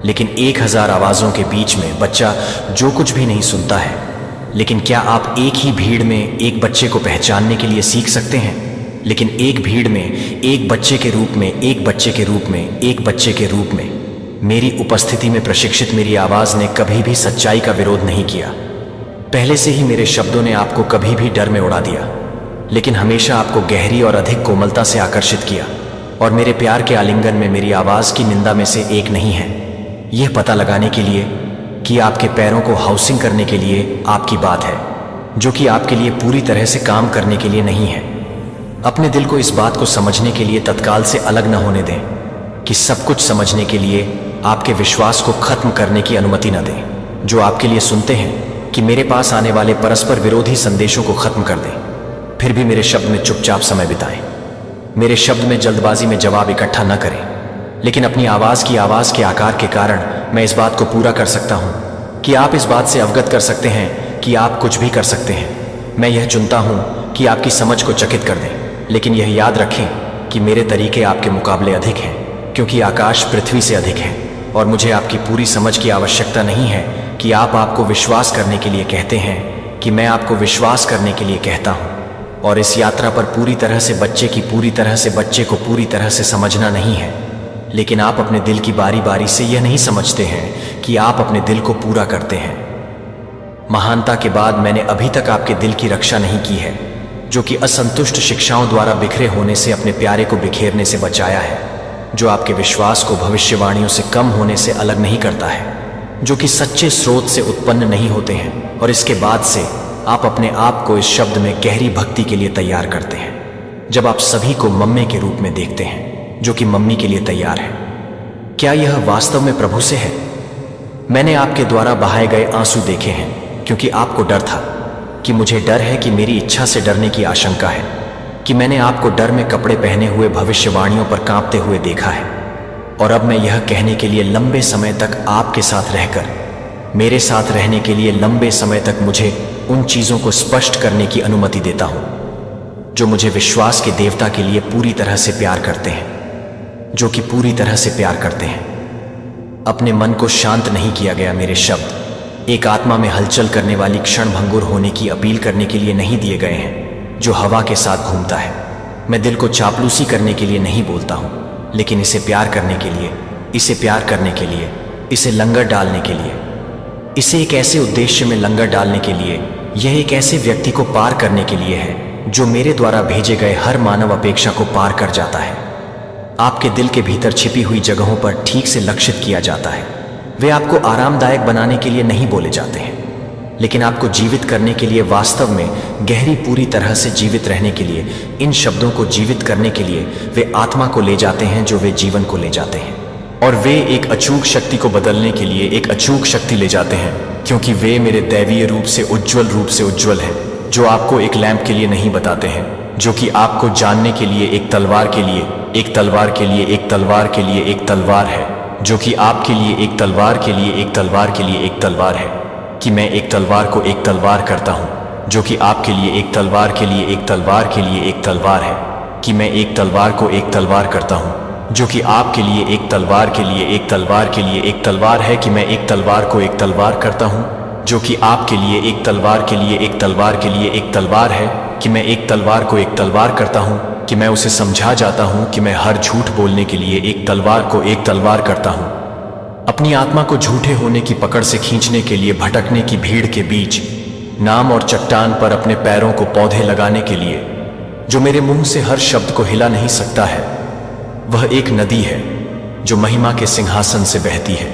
Speaker 1: लेकिन 1000 आवाज़ों के बीच में बच्चा जो कुछ भी नहीं सुनता है। लेकिन क्या आप एक ही भीड़ में एक बच्चे को पहचानने के लिए सीख सकते हैं? लेकिन एक भीड़ में एक बच्चे के रूप में, एक बच्चे के रूप में, एक बच्चे के रूप में मेरी उपस्थिति में प्रशिक्षित मेरी आवाज़ ने कभी भी सच्चाई का विरोध नहीं किया। पहले से ही मेरे शब्दों ने आपको कभी भी डर में उड़ा दिया, लेकिन हमेशा आपको गहरी और अधिक कोमलता से आकर्षित किया। और मेरे प्यार के आलिंगन में मेरी आवाज़ की निंदा में से एक नहीं है। यह पता लगाने के लिए कि आपके पैरों को हाउसिंग करने के लिए आपकी बात है, जो कि आपके लिए पूरी तरह से काम करने के लिए नहीं है। अपने दिल को इस बात को समझने के लिए तत्काल से अलग न होने दें, कि सब कुछ समझने के लिए आपके विश्वास को खत्म करने की अनुमति न दें। जो आपके लिए सुनते हैं कि मेरे पास आने वाले परस्पर विरोधी संदेशों को खत्म कर दें, फिर भी मेरे शब्द में चुपचाप समय बिताएं। मेरे शब्द में जल्दबाजी में जवाब इकट्ठा न करें, लेकिन अपनी आवाज़ के आकार के कारण मैं इस बात को पूरा कर सकता हूँ कि आप इस बात से अवगत कर सकते हैं कि आप कुछ भी कर सकते हैं। मैं यह चुनता हूँ कि आपकी समझ को चकित कर दें, लेकिन यह याद रखें कि मेरे तरीके आपके मुकाबले अधिक हैं, क्योंकि आकाश पृथ्वी से अधिक है। और मुझे आपकी पूरी समझ की आवश्यकता नहीं है कि आप आपको विश्वास करने के लिए कहते हैं, कि मैं आपको विश्वास करने के लिए कहता हूँ। और इस यात्रा पर पूरी तरह से बच्चे को पूरी तरह से समझना नहीं है, लेकिन आप अपने दिल की बारी बारी से यह नहीं समझते हैं कि आप अपने दिल को पूरा करते हैं। महानता के बाद मैंने अभी तक आपके दिल की रक्षा नहीं की है, जो कि असंतुष्ट शिक्षाओं द्वारा बिखरे होने से अपने प्यारे को बिखेरने से बचाया है, जो आपके विश्वास को भविष्यवाणियों से कम होने से अलग नहीं करता है, जो कि सच्चे स्रोत से उत्पन्न नहीं होते हैं। और इसके बाद से आप अपने आप को इस शब्द में गहरी भक्ति के लिए तैयार करते हैं, जब आप सभी को मम्मी के रूप में देखते हैं, जो कि मम्मी के लिए तैयार है। क्या यह वास्तव में प्रभु से है? मैंने आपके द्वारा बहाए गए आंसू देखे हैं, क्योंकि आपको डर था, कि मुझे डर है कि मेरी इच्छा से डरने की आशंका है, कि मैंने आपको डर में कपड़े पहने हुए भविष्यवाणियों पर कांपते हुए देखा है। और अब मैं यह कहने के लिए लंबे समय तक आपके साथ रहकर, मेरे साथ रहने के लिए लंबे समय तक मुझे उन चीज़ों को स्पष्ट करने की अनुमति देता हूँ जो मुझे विश्वास के देवता के लिए पूरी तरह से प्यार करते हैं, जो कि पूरी तरह से प्यार करते हैं। अपने मन को शांत नहीं किया गया मेरे शब्द एक आत्मा में हलचल करने वाली क्षण भंगुर होने की अपील करने के लिए नहीं दिए गए हैं, जो हवा के साथ घूमता है। मैं दिल को चापलूसी करने के लिए नहीं बोलता हूँ, लेकिन इसे प्यार करने के लिए, इसे प्यार करने के लिए, इसे लंगर डालने के लिए, इसे एक ऐसे उद्देश्य में लंगर डालने के लिए, यह एक ऐसे व्यक्ति को पार करने के लिए है जो मेरे द्वारा भेजे गए हर मानव अपेक्षा को पार कर जाता है। आपके दिल के भीतर छिपी हुई जगहों पर ठीक से लक्षित किया जाता है। वे आपको आरामदायक बनाने के लिए नहीं बोले जाते हैं, लेकिन आपको जीवित करने के लिए, वास्तव में गहरी पूरी तरह से जीवित रहने के लिए, इन शब्दों को जीवित करने के लिए वे आत्मा को ले जाते हैं जो वे जीवन को ले जाते हैं। और वे एक अचूक शक्ति को बदलने के लिए एक अचूक शक्ति ले जाते हैं, क्योंकि वे मेरे दैवीय रूप से उज्ज्वल हैं, जो आपको एक लैंप के लिए नहीं बताते हैं, जो कि आपको जानने के लिए एक तलवार के लिए, एक तलवार के लिए, एक तलवार के लिए एक तलवार है, जो कि आपके लिए एक तलवार के लिए, एक तलवार के लिए एक तलवार है, कि मैं एक तलवार को एक तलवार करता हूँ, जो कि आपके लिए एक तलवार के लिए, एक तलवार के लिए एक तलवार है, कि मैं एक तलवार को एक तलवार करता हूँ, जो कि आपके लिए एक तलवार के लिए, एक तलवार के लिए एक तलवार है, कि मैं एक तलवार को एक तलवार करता हूँ, जो कि आपके लिए एक तलवार के लिए, एक तलवार के लिए एक तलवार है, कि मैं एक तलवार को एक तलवार करता हूँ, कि मैं उसे समझा जाता हूँ कि मैं हर झूठ बोलने के लिए एक तलवार को एक तलवार करता हूँ। अपनी आत्मा को झूठे होने की पकड़ से खींचने के लिए भटकने की भीड़ के बीच नाम और चट्टान पर अपने पैरों को पौधे लगाने के लिए, जो मेरे मुंह से हर शब्द को हिला नहीं सकता है। वह एक नदी है जो महिमा के सिंहासन से बहती है,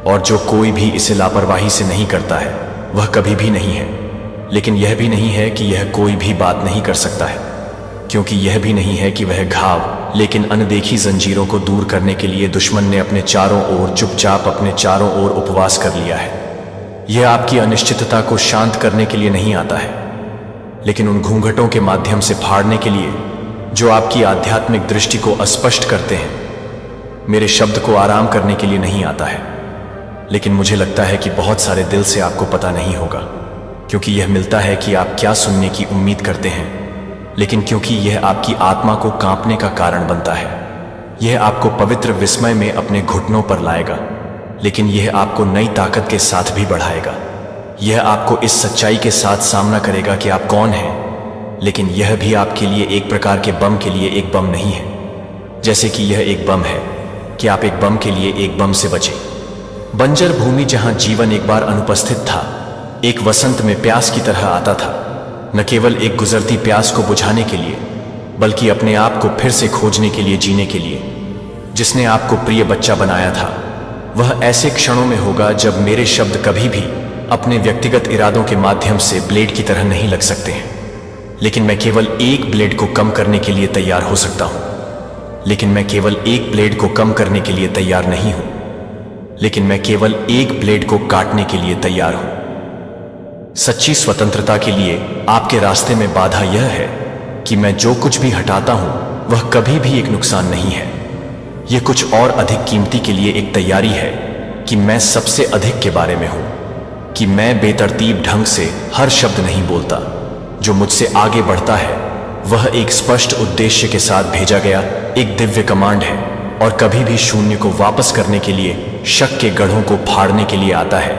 Speaker 1: और जो कोई भी इसे लापरवाही से नहीं करता है वह कभी भी नहीं है। लेकिन यह भी नहीं है कि यह कोई भी बात नहीं कर सकता है, क्योंकि यह भी नहीं है कि वह घाव, लेकिन अनदेखी जंजीरों को दूर करने के लिए दुश्मन ने अपने चारों ओर चुपचाप अपने चारों ओर उपवास कर लिया है। यह आपकी अनिश्चितता को शांत करने के लिए नहीं आता है, लेकिन उन घूंघटों के माध्यम से फाड़ने के लिए जो आपकी आध्यात्मिक दृष्टि को अस्पष्ट करते हैं। मेरे शब्द को आराम करने के लिए नहीं आता है, लेकिन मुझे लगता है कि बहुत सारे दिल से आपको पता नहीं होगा, क्योंकि यह मिलता है कि आप क्या सुनने की उम्मीद करते हैं, लेकिन क्योंकि यह आपकी आत्मा को कांपने का कारण बनता है। यह आपको पवित्र विस्मय में अपने घुटनों पर लाएगा, लेकिन यह आपको नई ताकत के साथ भी बढ़ाएगा। यह आपको इस सच्चाई के साथ सामना करेगा कि आप कौन हैं, लेकिन यह भी आपके लिए एक प्रकार के बम के लिए एक बम नहीं है। जैसे कि यह एक बम है कि आप एक बम के लिए एक बम से बचें। बंजर भूमि जहां जीवन एक बार अनुपस्थित था, एक वसंत में प्यास की तरह आता था, न केवल एक गुजरती प्यास को बुझाने के लिए, बल्कि अपने आप को फिर से खोजने के लिए, जीने के लिए। जिसने आपको प्रिय बच्चा बनाया था, वह ऐसे क्षणों में होगा जब मेरे शब्द कभी भी अपने व्यक्तिगत इरादों के माध्यम से ब्लेड की तरह नहीं लग सकते हैं। लेकिन मैं केवल एक ब्लेड को कम करने के लिए तैयार हो सकता हूं। लेकिन मैं केवल एक ब्लेड को कम करने के लिए तैयार नहीं हूं, लेकिन मैं केवल एक ब्लेड को काटने के लिए तैयार हूं। सच्ची स्वतंत्रता के लिए आपके रास्ते में बाधा यह है कि मैं जो कुछ भी हटाता हूं वह कभी भी एक नुकसान नहीं है। यह कुछ और अधिक कीमती के लिए एक तैयारी है कि मैं सबसे अधिक के बारे में हूं, कि मैं बेतरतीब ढंग से हर शब्द नहीं बोलता। जो मुझसे आगे बढ़ता है वह एक स्पष्ट उद्देश्य के साथ भेजा गया एक दिव्य कमांड है, और कभी भी शून्य को वापस करने के लिए, शक के गढ़ों को फाड़ने के लिए आता है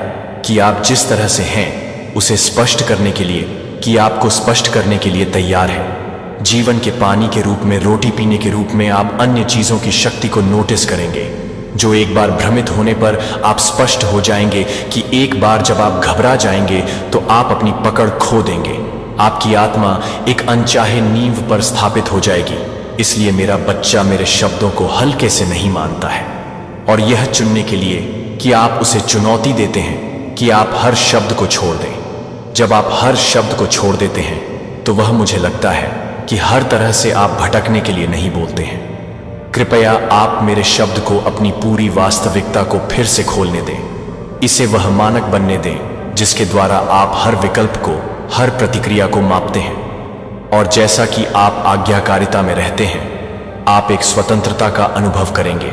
Speaker 1: कि आप जिस तरह से हैं उसे स्पष्ट करने के लिए, कि आपको स्पष्ट करने के लिए तैयार है। जीवन के पानी के रूप में, रोटी पीने के रूप में आप अन्य चीजों की शक्ति को नोटिस करेंगे, जो एक बार भ्रमित होने पर आप स्पष्ट हो जाएंगे कि एक बार जब आप घबरा जाएंगे तो आप अपनी पकड़ खो देंगे। आपकी आत्मा एक अनचाहे नींव पर स्थापित हो जाएगी। इसलिए मेरा बच्चा मेरे शब्दों को हल्के से नहीं मानता है, और यह चुनने के लिए कि आप उसे चुनौती देते हैं कि आप हर शब्द को छोड़ दें। जब आप हर शब्द को छोड़ देते हैं तो वह, मुझे लगता है कि हर तरह से आप भटकने के लिए नहीं बोलते हैं। कृपया आप मेरे शब्द को अपनी पूरी वास्तविकता को फिर से खोलने दें। इसे वह मानक बनने दें जिसके द्वारा आप हर विकल्प को, हर प्रतिक्रिया को मापते हैं। और जैसा कि आप आज्ञाकारिता में रहते हैं, आप एक स्वतंत्रता का अनुभव करेंगे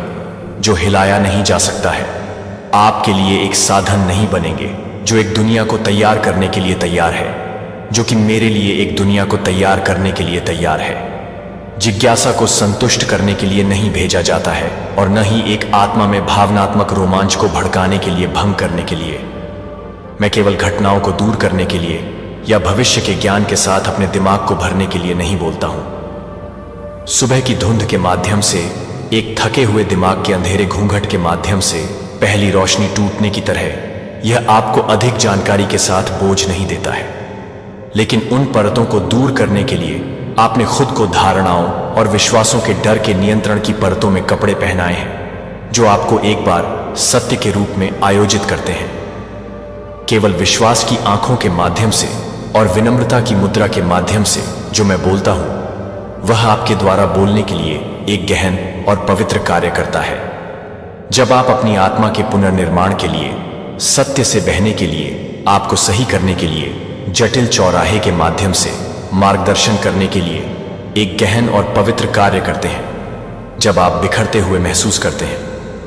Speaker 1: जो हिलाया नहीं जा सकता है। आपके लिए एक साधन नहीं बनेंगे जो एक दुनिया को तैयार करने के लिए तैयार है, जो कि मेरे लिए एक दुनिया को तैयार करने के लिए तैयार है। जिज्ञासा को संतुष्ट करने के लिए नहीं भेजा जाता है, और न ही एक आत्मा में भावनात्मक रोमांच को भड़काने के लिए, भंग करने के लिए। मैं केवल घटनाओं को दूर करने के लिए या भविष्य के ज्ञान के साथ अपने दिमाग को भरने के लिए नहीं बोलता हूं। सुबह की धुंध के माध्यम से, एक थके हुए दिमाग के अंधेरे घूंघट के माध्यम से पहली रोशनी टूटने की तरह यह आपको अधिक जानकारी के साथ बोझ नहीं देता है। लेकिन उन परतों को दूर करने के लिए आपने खुद को धारणाओं और विश्वासों के डर के नियंत्रण की परतों में कपड़े पहनाए हैं, जो आपको एक बार सत्य के रूप में आयोजित करते हैं। केवल विश्वास की आंखों के माध्यम से और विनम्रता की मुद्रा के माध्यम से जो मैं बोलता हूं, वह आपके द्वारा बोलने के लिए एक गहन और पवित्र कार्य करता है। जब आप अपनी आत्मा के पुनर्निर्माण के लिए, सत्य से बहने के लिए, आपको सही करने के लिए, जटिल चौराहे के माध्यम से मार्गदर्शन करने के लिए एक गहन और पवित्र कार्य करते हैं, जब आप बिखरते हुए महसूस करते हैं,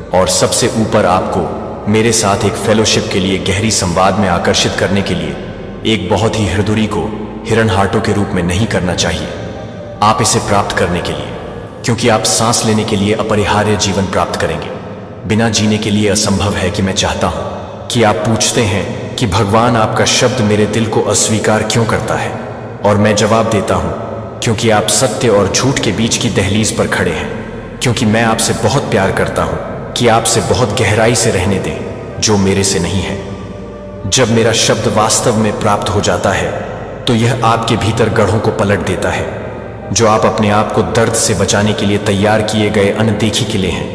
Speaker 1: और सबसे ऊपर आपको मेरे साथ एक फेलोशिप के लिए गहरी संवाद में आकर्षित करने के लिए एक बहुत ही हृदय को हिरणहाटों के रूप में नहीं करना चाहिए। आप इसे प्राप्त करने के लिए, क्योंकि आप सांस लेने के लिए अपरिहार्य जीवन प्राप्त करेंगे। बिना जीने के लिए असंभव है कि मैं चाहता हूं कि आप पूछते हैं कि भगवान, आपका शब्द मेरे दिल को अस्वीकार क्यों करता है? और मैं जवाब देता हूं, क्योंकि आप सत्य और झूठ के बीच की दहलीज पर खड़े हैं। क्योंकि मैं आपसे बहुत प्यार करता हूं कि आपसे बहुत गहराई से रहने दें, जो मेरे से नहीं है। जब मेरा शब्द वास्तव में प्राप्त हो जाता है तो यह आपके भीतर गढ़ों को पलट देता है, जो आप अपने आप को दर्द से बचाने के लिए तैयार किए गए अनदेखी किले हैं।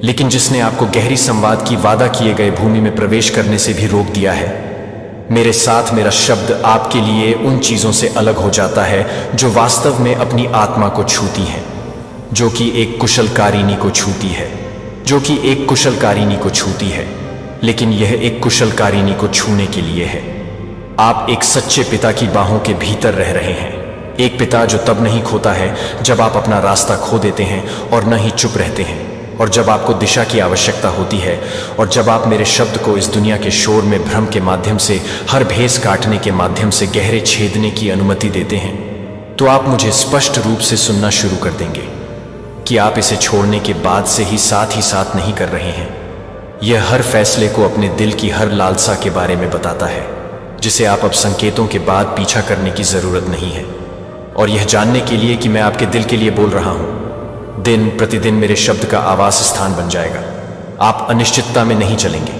Speaker 1: लेकिन जिसने आपको गहरी संवाद की वादा किए गए भूमि में प्रवेश करने से भी रोक दिया है। मेरे साथ मेरा शब्द आपके लिए उन चीजों से अलग हो जाता है जो वास्तव में अपनी आत्मा को छूती हैं, जो कि एक कुशलकारिणी को छूती है, जो कि एक कुशलकारिणी को छूती है। लेकिन यह एक कुशलकारिणी को छूने के लिए है। आप एक सच्चे पिता की बाहों के भीतर रह रहे हैं, एक पिता जो तब नहीं खोता है जब आप अपना रास्ता खो देते हैं और न ही चुप रहते हैं, और जब आपको दिशा की आवश्यकता होती है, और जब आप मेरे शब्द को इस दुनिया के शोर में भ्रम के माध्यम से, हर भेस काटने के माध्यम से गहरे छेदने की अनुमति देते हैं, तो आप मुझे स्पष्ट रूप से सुनना शुरू कर देंगे कि आप इसे छोड़ने के बाद से ही साथ नहीं कर रहे हैं। यह हर फैसले को अपने दिल की हर लालसा के बारे में बताता है, जिसे आप अब संकेतों के बाद पीछा करने की जरूरत नहीं है। और यह जानने के लिए कि मैं आपके दिल के लिए बोल रहा हूं, दिन प्रतिदिन मेरे शब्द का आवास स्थान बन जाएगा। आप अनिश्चितता में नहीं चलेंगे,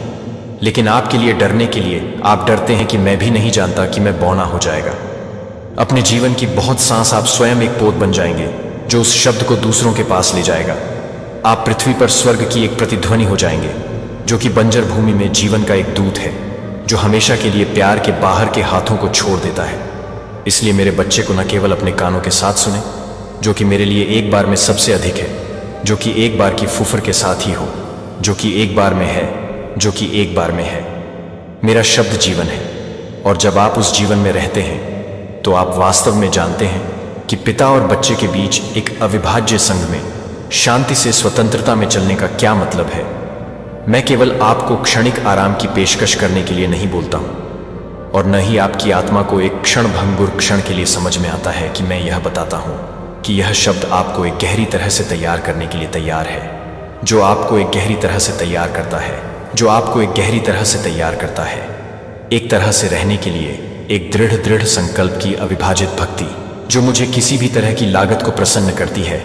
Speaker 1: लेकिन आपके लिए डरने के लिए आप डरते हैं कि मैं भी नहीं जानता कि मैं बौना हो जाएगा। अपने जीवन की बहुत सांस आप स्वयं एक पोत बन जाएंगे जो उस शब्द को दूसरों के पास ले जाएगा। आप पृथ्वी पर स्वर्ग की एक प्रतिध्वनि हो जाएंगे, जो कि बंजर भूमि में जीवन का एक दूत है, जो हमेशा के लिए प्यार के बाहर के हाथों को छोड़ देता है। इसलिए मेरे बच्चे को न केवल अपने कानों के साथ सुने, जो कि मेरे लिए एक बार में सबसे अधिक है, जो कि एक बार की फुफर के साथ ही हो, जो कि एक बार में है, जो कि एक बार में है। मेरा शब्द जीवन है, और जब आप उस जीवन में रहते हैं तो आप वास्तव में जानते हैं कि पिता और बच्चे के बीच एक अविभाज्य संघ में शांति से स्वतंत्रता में चलने का क्या मतलब है। मैं केवल आपको क्षणिक आराम की पेशकश करने के लिए नहीं बोलता हूं, और न ही आपकी आत्मा को एक क्षण भंगुर क्षण के लिए समझ में आता है कि मैं यह बताता हूं कि यह शब्द आपको एक गहरी तरह से तैयार करने के लिए तैयार है, जो आपको एक गहरी तरह से तैयार करता है, जो आपको एक गहरी तरह से तैयार करता है, एक तरह से रहने के लिए, एक दृढ़ संकल्प की अविभाजित भक्ति, जो मुझे किसी भी तरह की लागत को प्रसन्न करती है।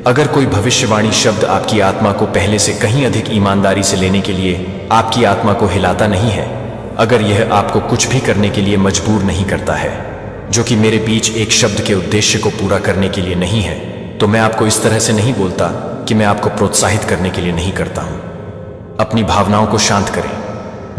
Speaker 1: अगर कोई भविष्यवाणी शब्द आपकी आत्मा को पहले से कहीं अधिक ईमानदारी से लेने के लिए आपकी आत्मा को हिलाता नहीं है, अगर यह आपको कुछ भी करने के लिए मजबूर नहीं करता है, जो कि मेरे बीच एक शब्द के उद्देश्य को पूरा करने के लिए नहीं है, तो मैं आपको इस तरह से नहीं बोलता कि मैं आपको प्रोत्साहित करने के लिए नहीं करता हूं। अपनी भावनाओं को शांत करें।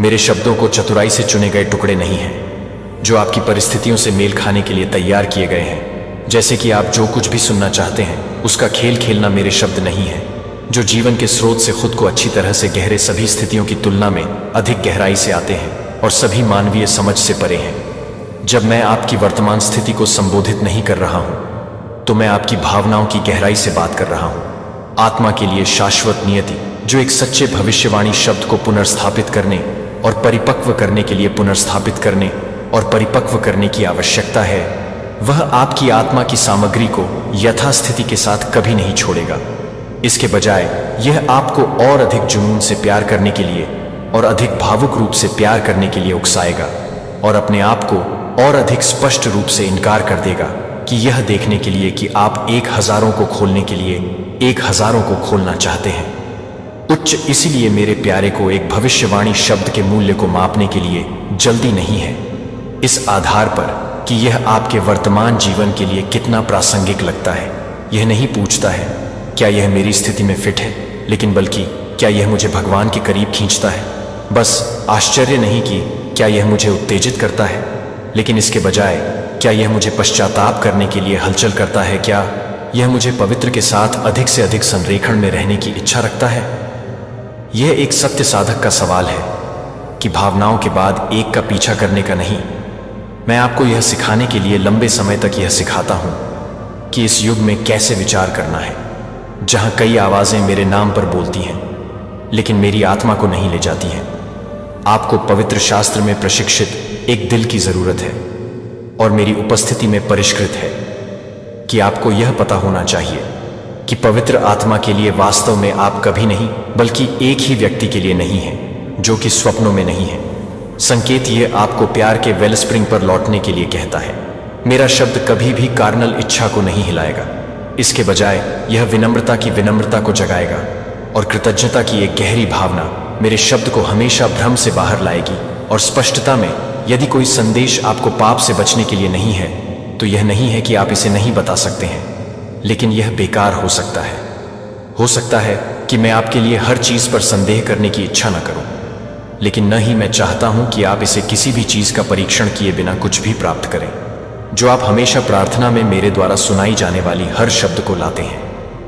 Speaker 1: मेरे शब्दों को चतुराई से चुने गए टुकड़े नहीं हैं, जो आपकी परिस्थितियों से मेल खाने के लिए तैयार किए गए हैं। जैसे कि आप जो कुछ भी सुनना चाहते हैं उसका खेल खेलना मेरे शब्द नहीं है, जो जीवन के स्रोत से खुद को अच्छी तरह से गहरे सभी स्थितियों की तुलना में अधिक गहराई से आते हैं और सभी मानवीय समझ से परे हैं। जब मैं आपकी वर्तमान स्थिति को संबोधित नहीं कर रहा हूं, तो मैं आपकी भावनाओं की गहराई से बात कर रहा हूं। आत्मा के लिए शाश्वत नियति, जो एक सच्चे भविष्यवाणी शब्द को पुनर्स्थापित करने और परिपक्व करने के लिए पुनर्स्थापित करने और परिपक्व करने की आवश्यकता है, वह आपकी आत्मा की सामग्री को यथास्थिति के साथ कभी नहीं छोड़ेगा। इसके बजाय यह आपको और अधिक जुनून से प्यार करने के लिए और अधिक भावुक रूप से प्यार करने के लिए उकसाएगा, और अपने आप को और अधिक स्पष्ट रूप से इनकार कर देगा कि यह देखने के लिए कि आप 1000 को खोलने के लिए 1000 को खोलना चाहते हैं। उच्च इसीलिए मेरे प्यारे को एक भविष्यवाणी शब्द के मूल्य को मापने के लिए जल्दी नहीं है, इस आधार पर कि यह आपके वर्तमान जीवन के लिए कितना प्रासंगिक लगता है। यह नहीं पूछता है क्या यह मेरी स्थिति में फिट है, लेकिन बल्कि क्या यह मुझे भगवान के करीब खींचता है। बस आश्चर्य नहीं कि क्या यह मुझे उत्तेजित करता है, लेकिन इसके बजाय क्या यह मुझे पश्चाताप करने के लिए हलचल करता है। क्या यह मुझे पवित्र के साथ अधिक से अधिक संरेखण में रहने की इच्छा रखता है। यह एक सत्य साधक का सवाल है कि भावनाओं के बाद एक का पीछा करने का नहीं। मैं आपको यह सिखाने के लिए लंबे समय तक यह सिखाता हूं कि इस युग में कैसे विचार करना है, जहां कई आवाजें मेरे नाम पर बोलती हैं लेकिन मेरी आत्मा को नहीं ले जाती हैं। आपको पवित्र शास्त्र में प्रशिक्षित एक दिल की जरूरत है, और मेरी उपस्थिति में परिष्कृत है कि आपको यह पता होना चाहिए कि पवित्र आत्मा के लिए वास्तव में आप कभी नहीं, बल्कि एक ही व्यक्ति के लिए नहीं है, जो कि स्वप्नों में नहीं है। संकेत यह आपको प्यार के वेलस्प्रिंग पर लौटने के लिए कहता है। मेरा शब्द कभी भी कार्नल इच्छा को नहीं हिलाएगा, इसके बजाय यह विनम्रता की विनम्रता को जगाएगा, और कृतज्ञता की एक गहरी भावना मेरे शब्द को हमेशा भ्रम से बाहर लाएगी। और स्पष्टता में, यदि कोई संदेश आपको पाप से बचने के लिए नहीं है, तो यह नहीं है कि आप इसे नहीं बता सकते हैं, लेकिन यह बेकार हो सकता है। हो सकता है कि मैं आपके लिए हर चीज पर संदेह करने की इच्छा न करूं, लेकिन न ही मैं चाहता हूं कि आप इसे किसी भी चीज का परीक्षण किए बिना कुछ भी प्राप्त करें। जो आप हमेशा प्रार्थना में मेरे द्वारा सुनाई जाने वाली हर शब्द को लाते हैं,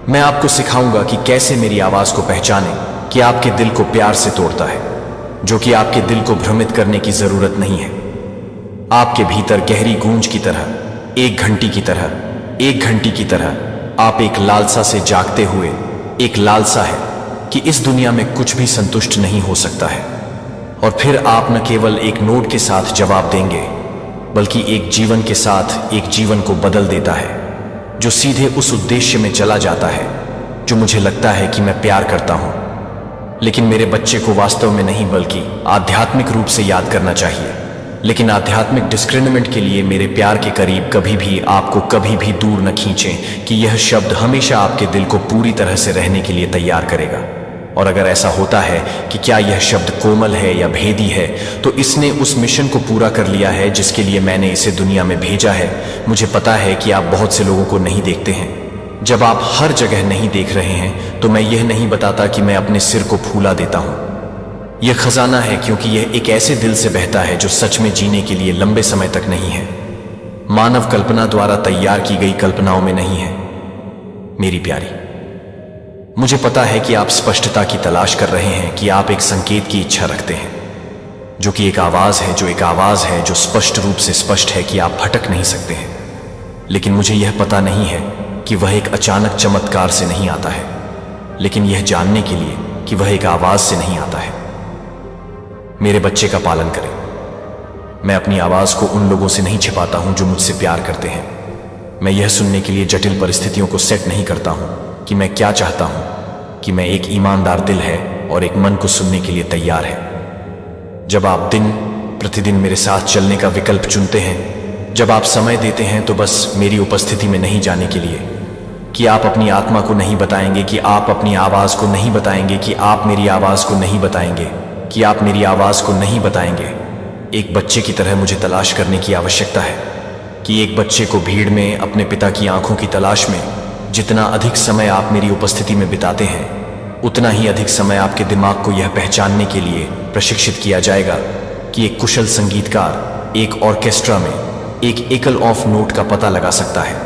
Speaker 1: मैं आपको सिखाऊंगा कि कैसे मेरी आवाज को पहचानें कि आपके दिल को प्यार से तोड़ता है, जो कि आपके दिल को भ्रमित करने की जरूरत नहीं है। आपके भीतर गहरी गूंज की तरह, एक घंटी की तरह, एक घंटी की तरह आप एक लालसा से जागते हुए, एक लालसा है कि इस दुनिया में कुछ भी संतुष्ट नहीं हो सकता है। और फिर आप न केवल एक नोट के साथ जवाब देंगे, बल्कि एक जीवन के साथ एक जीवन को बदल देता है, जो सीधे उस उद्देश्य में चला जाता है जो मुझे लगता है कि मैं प्यार करता हूं। लेकिन मेरे बच्चे को वास्तव में नहीं बल्कि आध्यात्मिक रूप से याद करना चाहिए। लेकिन आध्यात्मिक डिस्क्रिमिनेंट के लिए मेरे प्यार के करीब कभी भी आपको कभी भी दूर न खींचें कि यह शब्द हमेशा आपके दिल को पूरी तरह से रहने के लिए तैयार करेगा। और अगर ऐसा होता है कि क्या यह शब्द कोमल है या भेदी है, तो इसने उस मिशन को पूरा कर लिया है जिसके लिए मैंने इसे दुनिया में भेजा है। मुझे पता है कि आप बहुत से लोगों को नहीं देखते हैं। जब आप हर जगह नहीं देख रहे हैं तो मैं यह नहीं बताता कि मैं अपने सिर को फूला देता हूं। यह खजाना है क्योंकि यह एक ऐसे दिल से बहता है जो सच में जीने के लिए लंबे समय तक नहीं है, मानव कल्पना द्वारा तैयार की गई कल्पनाओं में नहीं है। मेरी प्यारी, मुझे पता है कि आप स्पष्टता की तलाश कर रहे हैं, कि आप एक संकेत की इच्छा रखते हैं, जो कि एक आवाज है, जो एक आवाज है जो स्पष्ट रूप से स्पष्ट है कि आप भटक नहीं सकते हैं। लेकिन मुझे यह पता नहीं है कि वह एक अचानक चमत्कार से नहीं आता है, लेकिन यह जानने के लिए कि वह एक आवाज से नहीं आता है। मेरे बच्चे का पालन करें। मैं अपनी आवाज को उन लोगों से नहीं छिपाता हूं जो मुझसे प्यार करते हैं। मैं यह सुनने के लिए जटिल परिस्थितियों को सेट नहीं करता हूं कि मैं क्या चाहता हूं, कि मैं एक ईमानदार दिल है और एक मन को सुनने के लिए तैयार है। जब आप दिन प्रतिदिन मेरे साथ चलने का विकल्प चुनते हैं, जब आप समय देते हैं, तो बस मेरी उपस्थिति में नहीं जाने के लिए, कि आप अपनी आत्मा को नहीं बताएंगे, कि आप अपनी आवाज को नहीं बताएंगे, कि आप मेरी आवाज को नहीं बताएंगे, कि आप मेरी आवाज को नहीं बताएंगे। एक बच्चे की तरह मुझे तलाश करने की आवश्यकता है, कि एक बच्चे को भीड़ में अपने पिता की आंखों की तलाश में जितना अधिक समय आप मेरी उपस्थिति में बिताते हैं, उतना ही अधिक समय आपके दिमाग को यह पहचानने के लिए प्रशिक्षित किया जाएगा कि एक कुशल संगीतकार एक ऑर्केस्ट्रा में एक एकल ऑफ नोट का पता लगा सकता है,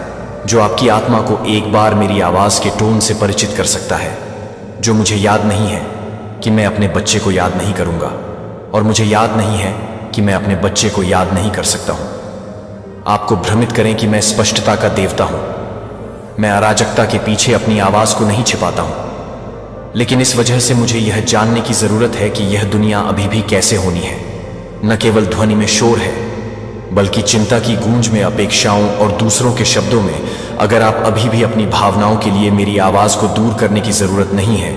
Speaker 1: जो आपकी आत्मा को एक बार मेरी आवाज के टोन से परिचित कर सकता है। जो मुझे याद नहीं है कि मैं अपने बच्चे को याद नहीं करूंगा, और मुझे याद नहीं है कि मैं अपने बच्चे को याद नहीं कर सकता हूं। आपको भ्रमित करें कि मैं स्पष्टता का देवता हूं। मैं अराजकता के पीछे अपनी आवाज को नहीं छिपाता हूं, लेकिन इस वजह से मुझे यह जानने की जरूरत है कि यह दुनिया अभी भी कैसे होनी है। न केवल ध्वनि में शोर है, बल्कि चिंता की गूंज में, अपेक्षाओं और दूसरों के शब्दों में। अगर आप अभी भी अपनी भावनाओं के लिए मेरी आवाज को दूर करने की जरूरत नहीं है,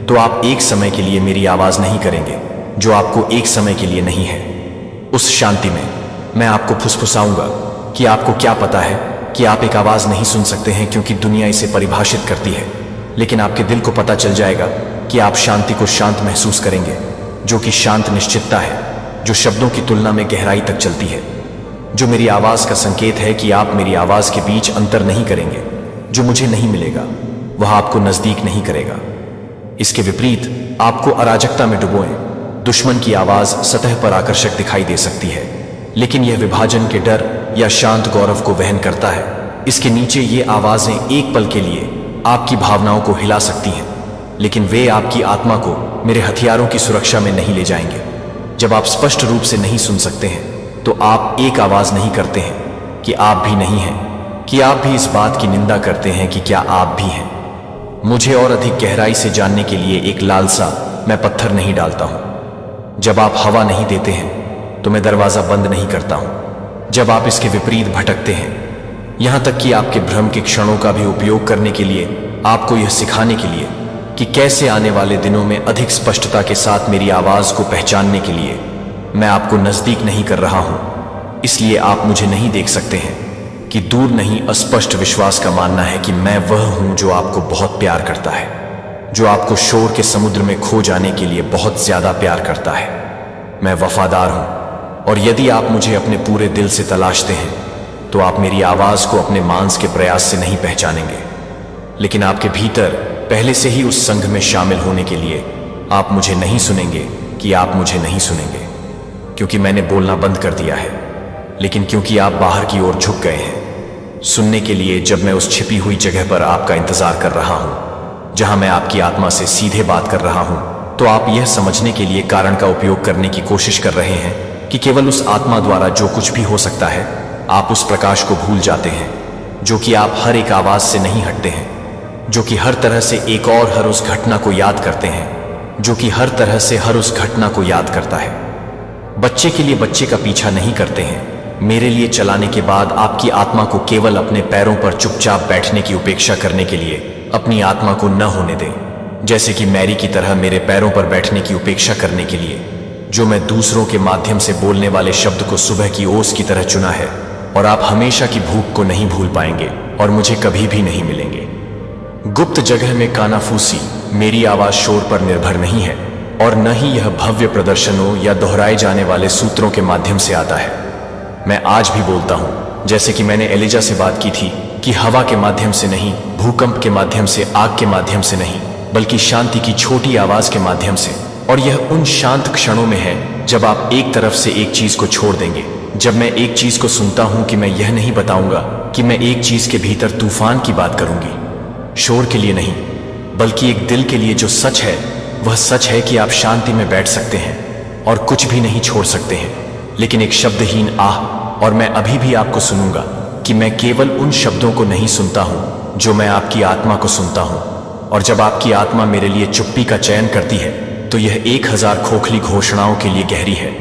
Speaker 1: तो आप एक समय के लिए मेरी आवाज नहीं करेंगे, जो आपको एक समय के लिए नहीं है। उस शांति में मैं आपको फुसफुसाऊंगा कि आपको क्या पता है कि आप एक आवाज नहीं सुन सकते हैं, क्योंकि दुनिया इसे परिभाषित करती है। लेकिन आपके दिल को पता चल जाएगा कि आप शांति को शांत महसूस करेंगे, जो कि शांत निश्चितता है, जो शब्दों की तुलना में गहराई तक चलती है, जो मेरी आवाज का संकेत है कि आप मेरी आवाज के बीच अंतर नहीं करेंगे। जो मुझे नहीं मिलेगा वह आपको नजदीक नहीं करेगा। इसके विपरीत आपको अराजकता में डुबोएं। दुश्मन की आवाज सतह पर आकर्षक दिखाई दे सकती है, लेकिन यह विभाजन के डर या शांत गौरव को वहन करता है। इसके नीचे ये आवाजें एक पल के लिए आपकी भावनाओं को हिला सकती हैं, लेकिन वे आपकी आत्मा को मेरे हथियारों की सुरक्षा में नहीं ले जाएंगे। जब आप स्पष्ट रूप से नहीं सुन सकते हैं, तो आप एक आवाज नहीं करते हैं कि आप भी नहीं हैं, कि आप भी इस बात की निंदा करते हैं कि क्या आप भी हैं। मुझे और अधिक गहराई से जानने के लिए एक लालसा, मैं पत्थर नहीं डालता हूं। जब आप हवा नहीं देते हैं तो मैं दरवाजा बंद नहीं करता हूं। जब आप इसके विपरीत भटकते हैं, यहां तक कि आपके भ्रम के क्षणों का भी उपयोग करने के लिए, आपको यह सिखाने के लिए कि कैसे आने वाले दिनों में अधिक स्पष्टता के साथ मेरी आवाज को पहचानने के लिए, मैं आपको नजदीक नहीं कर रहा हूं। इसलिए आप मुझे नहीं देख सकते हैं कि दूर नहीं, अस्पष्ट विश्वास का मानना है कि मैं वह हूं जो आपको बहुत प्यार करता है, जो आपको शोर के समुद्र में खो जाने के लिए बहुत ज्यादा प्यार करता है। मैं वफादार हूं, और यदि आप मुझे अपने पूरे दिल से तलाशते हैं, तो आप मेरी आवाज को अपने मांस के प्रयास से नहीं पहचानेंगे, लेकिन आपके भीतर पहले से ही उस संघ में शामिल होने के लिए आप मुझे नहीं सुनेंगे कि आप मुझे नहीं सुनेंगे, क्योंकि मैंने बोलना बंद कर दिया है। लेकिन क्योंकि आप बाहर की ओर झुक गए हैं सुनने के लिए, जब मैं उस छिपी हुई जगह पर आपका इंतजार कर रहा हूं, जहां मैं आपकी आत्मा से सीधे बात कर रहा हूं, तो आप यह समझने के लिए कारण का उपयोग करने की कोशिश कर रहे हैं कि केवल उस आत्मा द्वारा जो कुछ भी हो सकता है, आप उस प्रकाश को भूल जाते हैं, जो कि आप हर एक आवाज से नहीं हटते हैं, जो कि हर तरह से एक और हर उस घटना को याद करते हैं, जो कि हर तरह से हर उस घटना को याद करता है। बच्चे के लिए बच्चे का पीछा नहीं करते हैं। मेरे लिए चलाने के बाद आपकी आत्मा को केवल अपने पैरों पर चुपचाप बैठने की उपेक्षा करने के लिए अपनी आत्मा को न होने दें, जैसे कि मैरी की तरह मेरे पैरों पर बैठने की उपेक्षा करने के लिए, जो मैं दूसरों के माध्यम से बोलने वाले शब्द को सुबह की ओस की तरह चुना है। और आप हमेशा की भूख को नहीं भूल पाएंगे और मुझे कभी भी नहीं मिलेंगे। गुप्त जगह में कानाफूसी मेरी आवाज शोर पर निर्भर नहीं है, और न ही यह भव्य प्रदर्शनों या दोहराए जाने वाले सूत्रों के माध्यम से आता है। मैं आज भी बोलता हूं, जैसे कि मैंने एलिजा से बात की थी, कि हवा के माध्यम से नहीं, भूकंप के माध्यम से, आग के माध्यम से नहीं, बल्कि शांति की छोटी आवाज के माध्यम से। और यह उन शांत क्षणों में है जब आप एक तरफ से एक चीज को छोड़ देंगे। जब मैं एक चीज को सुनता हूं कि मैं यह नहीं बताऊंगा कि मैं एक चीज के भीतर तूफान की बात करूंगी, शोर के लिए नहीं, बल्कि एक दिल के लिए जो सच है, वह सच है कि आप शांति में बैठ सकते हैं और कुछ भी नहीं छोड़ सकते हैं, लेकिन एक शब्दहीन आह। और मैं अभी भी आपको सुनूंगा कि मैं केवल उन शब्दों को नहीं सुनता हूं जो मैं आपकी आत्मा को सुनता हूं। और जब आपकी आत्मा मेरे लिए चुप्पी का चयन करती है, तो यह 1000 खोखली घोषणाओं के लिए गहरी है।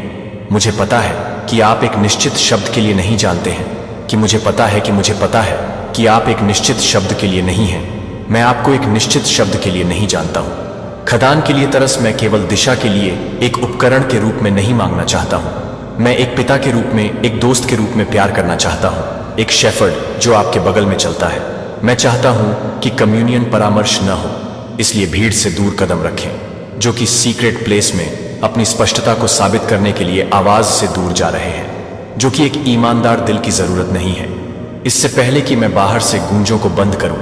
Speaker 1: मुझे पता है कि आप एक निश्चित शब्द के लिए नहीं जानते हैं, कि मुझे पता है कि मुझे पता है कि आप एक निश्चित शब्द के लिए नहीं हैं। मैं आपको एक निश्चित शब्द के लिए नहीं जानता हूं। खदान के लिए तरस मैं केवल दिशा के लिए एक उपकरण के रूप में नहीं मांगना चाहता हूं। मैं एक पिता के रूप में, एक दोस्त के रूप में प्यार करना चाहता हूं, एक शेफर्ड जो आपके बगल में चलता है। मैं चाहता हूं कि कम्युनियन परामर्श न हो, इसलिए भीड़ से दूर कदम रखें, जो कि सीक्रेट प्लेस में अपनी स्पष्टता को साबित करने के लिए आवाज से दूर जा रहे हैं, जो कि एक ईमानदार दिल की जरूरत नहीं है। इससे पहले कि मैं बाहर से गूंजों को बंद करूं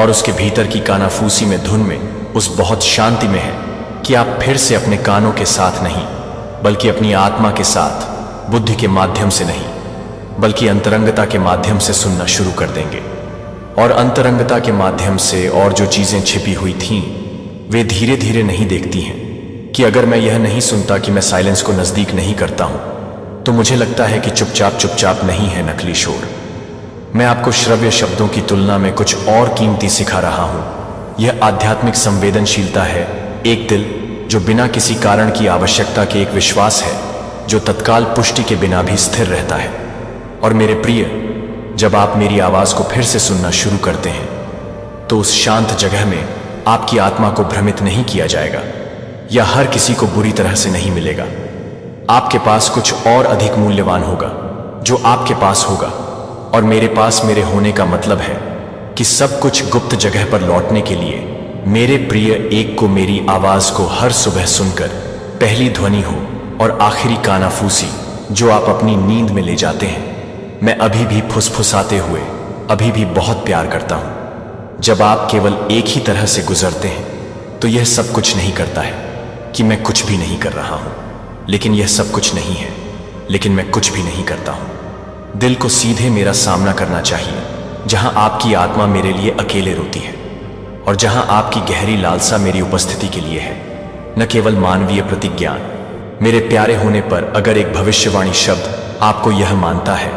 Speaker 1: और उसके भीतर की कानाफूसी में, धुन में, उस बहुत शांति में है कि आप फिर से अपने कानों के साथ नहीं, बल्कि अपनी आत्मा के साथ, बुद्धि के माध्यम से नहीं, बल्कि अंतरंगता के माध्यम से सुनना शुरू कर देंगे। और अंतरंगता के माध्यम से और जो चीजें छिपी हुई थीं, वे धीरे धीरे नहीं देखती हैं कि अगर मैं यह नहीं सुनता कि मैं साइलेंस को नजदीक नहीं करता हूं, तो मुझे लगता है कि चुपचाप चुपचाप नहीं है नकली शोर। मैं आपको श्रव्य शब्दों की तुलना में कुछ और कीमती सिखा रहा हूं। यह आध्यात्मिक संवेदनशीलता है, एक दिल जो बिना किसी कारण की आवश्यकता के, एक विश्वास है जो तत्काल पुष्टि के बिना भी स्थिर रहता है। और मेरे प्रिय, जब आप मेरी आवाज को फिर से सुनना शुरू करते हैं, तो उस शांत जगह में आपकी आत्मा को भ्रमित नहीं किया जाएगा, या हर किसी को बुरी तरह से नहीं मिलेगा। आपके पास कुछ और अधिक मूल्यवान होगा जो आपके पास होगा। और मेरे पास मेरे होने का मतलब है कि सब कुछ गुप्त जगह पर लौटने के लिए मेरे प्रिय एक को मेरी आवाज को हर सुबह सुनकर पहली ध्वनि हो और आखिरी कानाफूसी जो आप अपनी नींद में ले जाते हैं। मैं अभी भी फुसफुसाते हुए अभी भी बहुत प्यार करता हूं। जब आप केवल एक ही तरह से गुजरते हैं, तो यह सब कुछ नहीं करता है कि मैं कुछ भी नहीं कर रहा हूं, लेकिन यह सब कुछ नहीं है, लेकिन मैं कुछ भी नहीं करता हूं। दिल को सीधे मेरा सामना करना चाहिए, जहां आपकी आत्मा मेरे लिए अकेले रोती है, और जहां आपकी गहरी लालसा मेरी उपस्थिति के लिए है, न केवल मानवीय प्रतिज्ञान। मेरे प्यारे होने पर अगर एक भविष्यवाणी शब्द आपको यह मानता है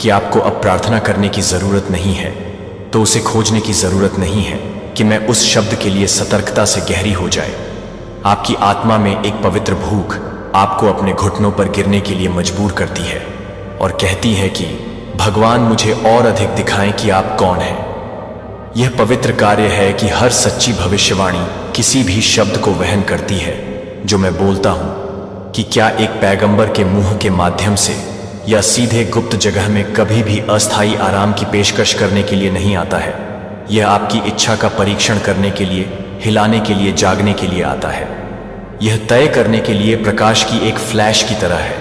Speaker 1: कि आपको अब प्रार्थना करने की जरूरत नहीं है, तो उसे खोजने की जरूरत नहीं है कि मैं उस शब्द के लिए सतर्कता से गहरी हो जाए। आपकी आत्मा में एक पवित्र भूख आपको अपने घुटनों पर गिरने के लिए मजबूर करती है और कहती है कि भगवान मुझे और अधिक दिखाएं कि आप कौन हैं। यह पवित्र कार्य है कि हर सच्ची भविष्यवाणी किसी भी शब्द को वहन करती है जो मैं बोलता हूं, कि क्या एक पैगंबर के मुंह के माध्यम से या सीधे गुप्त जगह में कभी भी अस्थायी आराम की पेशकश करने के लिए नहीं आता है। यह आपकी इच्छा का परीक्षण करने के लिए, हिलाने के लिए, जागने के लिए आता है। यह तय करने के लिए प्रकाश की एक फ्लैश की तरह है,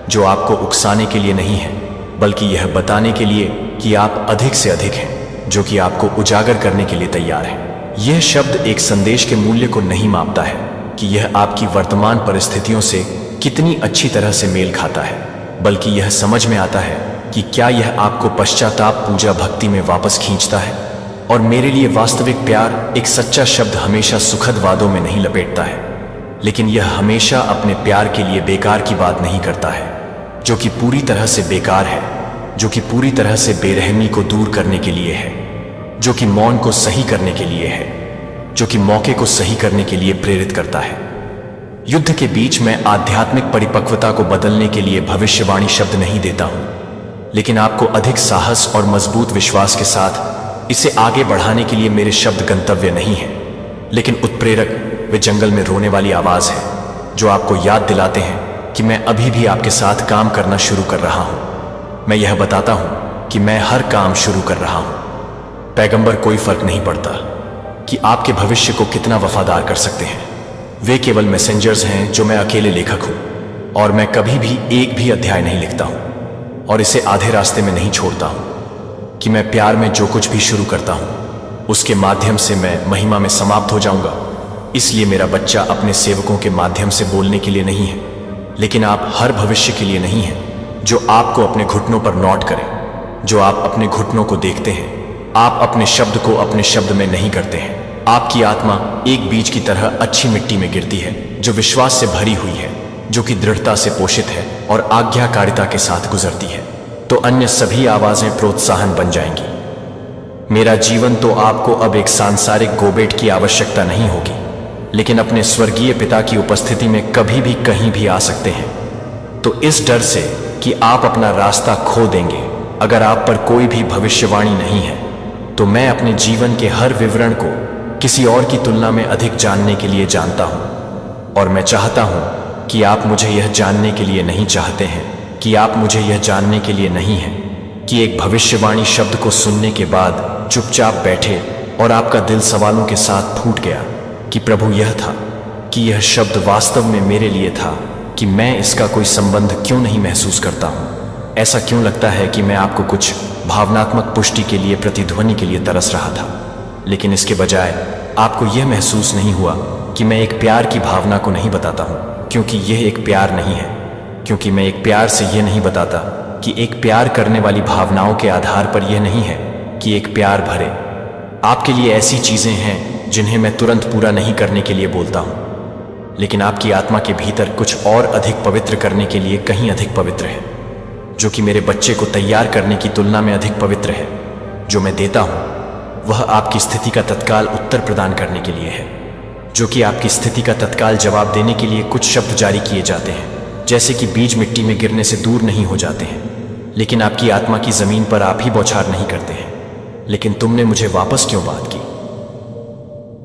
Speaker 1: जो आपको उकसाने के लिए नहीं है, बल्कि यह बताने के लिए कि आप अधिक से अधिक हैं, जो कि आपको उजागर करने के लिए तैयार है। यह शब्द एक संदेश के मूल्य को नहीं मापता है कि यह आपकी वर्तमान परिस्थितियों से कितनी अच्छी तरह से मेल खाता है, बल्कि यह समझ में आता है कि क्या यह आपको पश्चाताप, पूजा, भक्ति में वापस खींचता है। और मेरे लिए वास्तविक प्यार एक सच्चा शब्द हमेशा सुखद वादों में नहीं लपेटता है, लेकिन यह हमेशा अपने प्यार के लिए बेकार की बात नहीं करता है, जो कि पूरी तरह से बेकार है, जो कि पूरी तरह से बेरहमी को दूर करने के लिए है, जो कि मौन को सही करने के लिए है, जो कि मौके को सही करने के लिए प्रेरित करता है। युद्ध के बीच मैं आध्यात्मिक परिपक्वता को बदलने के लिए भविष्यवाणी शब्द नहीं देता हूं, लेकिन आपको अधिक साहस और मजबूत विश्वास के साथ इसे आगे बढ़ाने के लिए मेरे शब्द गंतव्य नहीं है, लेकिन उत्प्रेरक, वे जंगल में रोने वाली आवाज है जो आपको याद दिलाते हैं कि मैं अभी भी आपके साथ काम करना शुरू कर रहा हूं। मैं यह बताता हूं कि मैं हर काम शुरू कर रहा हूं। पैगंबर, कोई फर्क नहीं पड़ता कि आपके भविष्य को कितना वफादार कर सकते हैं, वे केवल मैसेंजर्स हैं जो मैं अकेले लेखक हूं, और मैं कभी भी एक भी अध्याय नहीं लिखता हूं और इसे आधे रास्ते में नहीं छोड़ता हूं कि मैं प्यार में जो कुछ भी शुरू करता हूं उसके माध्यम से मैं महिमा में समाप्त हो जाऊंगा। इसलिए मेरा बच्चा अपने सेवकों के माध्यम से बोलने के लिए नहीं है, लेकिन आप हर भविष्य के लिए नहीं हैं जो आपको अपने घुटनों पर नोट करें, जो आप अपने घुटनों को देखते हैं। आप अपने शब्द को अपने शब्द में नहीं करते हैं। आपकी आत्मा एक बीज की तरह अच्छी मिट्टी में गिरती है जो विश्वास से भरी हुई है, जो कि दृढ़ता से पोषित है और आज्ञाकारिता के साथ गुजरती है, तो अन्य सभी आवाजें प्रोत्साहन बन जाएंगी। मेरा जीवन तो आपको अब एक सांसारिक गोबेट की आवश्यकता नहीं होगी, लेकिन अपने स्वर्गीय पिता की उपस्थिति में कभी भी कहीं भी आ सकते हैं। तो इस डर से कि आप अपना रास्ता खो देंगे अगर आप पर कोई भी भविष्यवाणी नहीं है, तो मैं अपने जीवन के हर विवरण को किसी और की तुलना में अधिक जानने के लिए जानता हूं। और मैं चाहता हूं कि आप मुझे यह जानने के लिए नहीं चाहते हैं, कि आप मुझे यह जानने के लिए नहीं हैं कि एक भविष्यवाणी शब्द को सुनने के बाद चुपचाप बैठे और आपका दिल सवालों के साथ फूट गया कि प्रभु, यह था कि यह शब्द वास्तव में मेरे लिए था, कि मैं इसका कोई संबंध क्यों नहीं महसूस करता हूं। ऐसा क्यों लगता है कि मैं आपको कुछ भावनात्मक पुष्टि के लिए, प्रतिध्वनि के लिए तरस रहा था, लेकिन इसके बजाय आपको यह महसूस नहीं हुआ कि मैं एक प्यार की भावना को नहीं बताता हूं, क्योंकि यह एक प्यार नहीं है, क्योंकि मैं एक प्यार से यह नहीं बताता कि एक प्यार करने वाली भावनाओं के आधार पर यह नहीं है कि एक प्यार भरे। आपके लिए ऐसी चीजें हैं जिन्हें मैं तुरंत पूरा नहीं करने के लिए बोलता हूं, लेकिन आपकी आत्मा के भीतर कुछ और अधिक पवित्र करने के लिए कहीं अधिक पवित्र है, जो कि मेरे बच्चे को तैयार करने की तुलना में अधिक पवित्र है। जो मैं देता हूं वह आपकी स्थिति का तत्काल उत्तर प्रदान करने के लिए है, जो कि आपकी स्थिति का तत्काल जवाब देने के लिए कुछ शब्द जारी किए जाते हैं, जैसे कि बीज मिट्टी में गिरने से दूर नहीं हो जाते हैं, लेकिन आपकी आत्मा की जमीन पर आप ही बौछार नहीं करते हैं। लेकिन तुमने मुझे वापस क्यों बात की?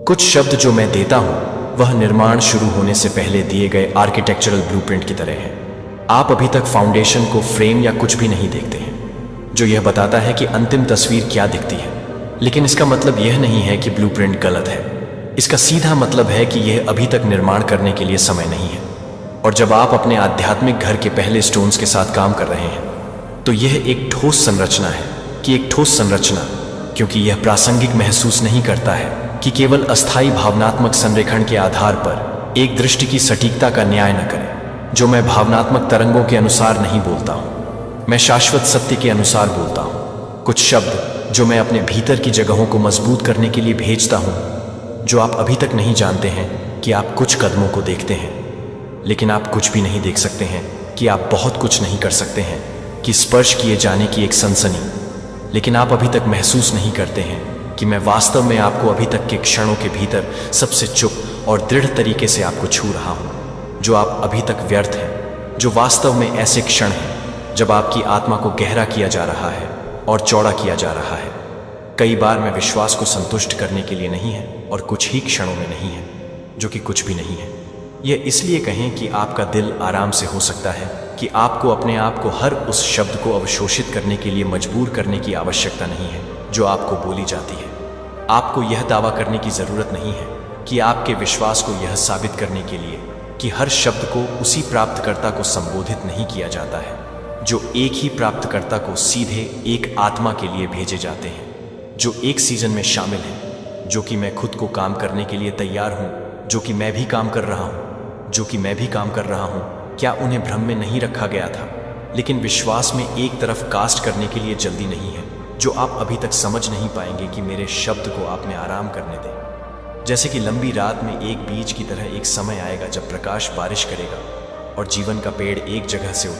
Speaker 1: कुछ शब्द जो मैं देता हूं वह निर्माण शुरू होने से पहले दिए गए आर्किटेक्चरल ब्लूप्रिंट की तरह है। आप अभी तक फाउंडेशन को, फ्रेम या कुछ भी नहीं देखते हैं जो यह बताता है कि अंतिम तस्वीर क्या दिखती है, लेकिन इसका मतलब यह नहीं है कि ब्लूप्रिंट गलत है। इसका सीधा मतलब है कि यह अभी तक निर्माण करने के लिए समय नहीं है। और जब आप अपने आध्यात्मिक घर के पहले स्टोन्स के साथ काम कर रहे हैं, तो यह एक ठोस संरचना है कि एक ठोस संरचना, क्योंकि यह प्रासंगिक महसूस नहीं करता है कि केवल अस्थायी भावनात्मक संरेखण के आधार पर एक दृष्टि की सटीकता का न्याय न करे, जो मैं भावनात्मक तरंगों के अनुसार नहीं बोलता हूं, मैं शाश्वत सत्य के अनुसार बोलता हूं। कुछ शब्द जो मैं अपने भीतर की जगहों को मजबूत करने के लिए भेजता हूं, जो आप अभी तक नहीं जानते हैं कि आप कुछ कदमों को देखते हैं, लेकिन आप कुछ भी नहीं देख सकते हैं कि आप बहुत कुछ नहीं कर सकते हैं, कि स्पर्श किए जाने की एक सनसनी, लेकिन आप अभी तक महसूस नहीं करते हैं कि मैं वास्तव में आपको अभी तक के क्षणों के भीतर सबसे चुप और दृढ़ तरीके से आपको छू रहा हूं, जो आप अभी तक व्यर्थ हैं, जो वास्तव में ऐसे क्षण हैं जब आपकी आत्मा को गहरा किया जा रहा है और चौड़ा किया जा रहा है। कई बार मैं विश्वास को संतुष्ट करने के लिए नहीं है और कुछ ही क्षणों में नहीं है, जो कि कुछ भी नहीं है। यह इसलिए कहें कि आपका दिल आराम से हो सकता है कि आपको अपने आप को हर उस शब्द को अवशोषित करने के लिए मजबूर करने की आवश्यकता नहीं है जो आपको बोली जाती है। आपको यह दावा करने की जरूरत नहीं है कि आपके विश्वास को यह साबित करने के लिए कि हर शब्द को उसी प्राप्तकर्ता को संबोधित नहीं किया जाता है, जो एक ही प्राप्तकर्ता को सीधे एक आत्मा के लिए भेजे जाते हैं, जो एक सीजन में शामिल है, जो कि मैं खुद को काम करने के लिए तैयार हूँ, जो कि मैं भी काम कर रहा हूँ, जो कि मैं भी काम कर रहा हूँ। क्या उन्हें भ्रम में नहीं रखा गया था? लेकिन विश्वास में एक तरफ कास्ट करने के लिए जल्दी नहीं है, जो आप अभी तक समझ नहीं पाएंगे कि मेरे शब्द को आप में आराम करने दें। जैसे कि लंबी रात में एक बीज की तरह एक समय आएगा जब प्रकाश बारिश करेगा और जीवन का पेड़ एक जगह से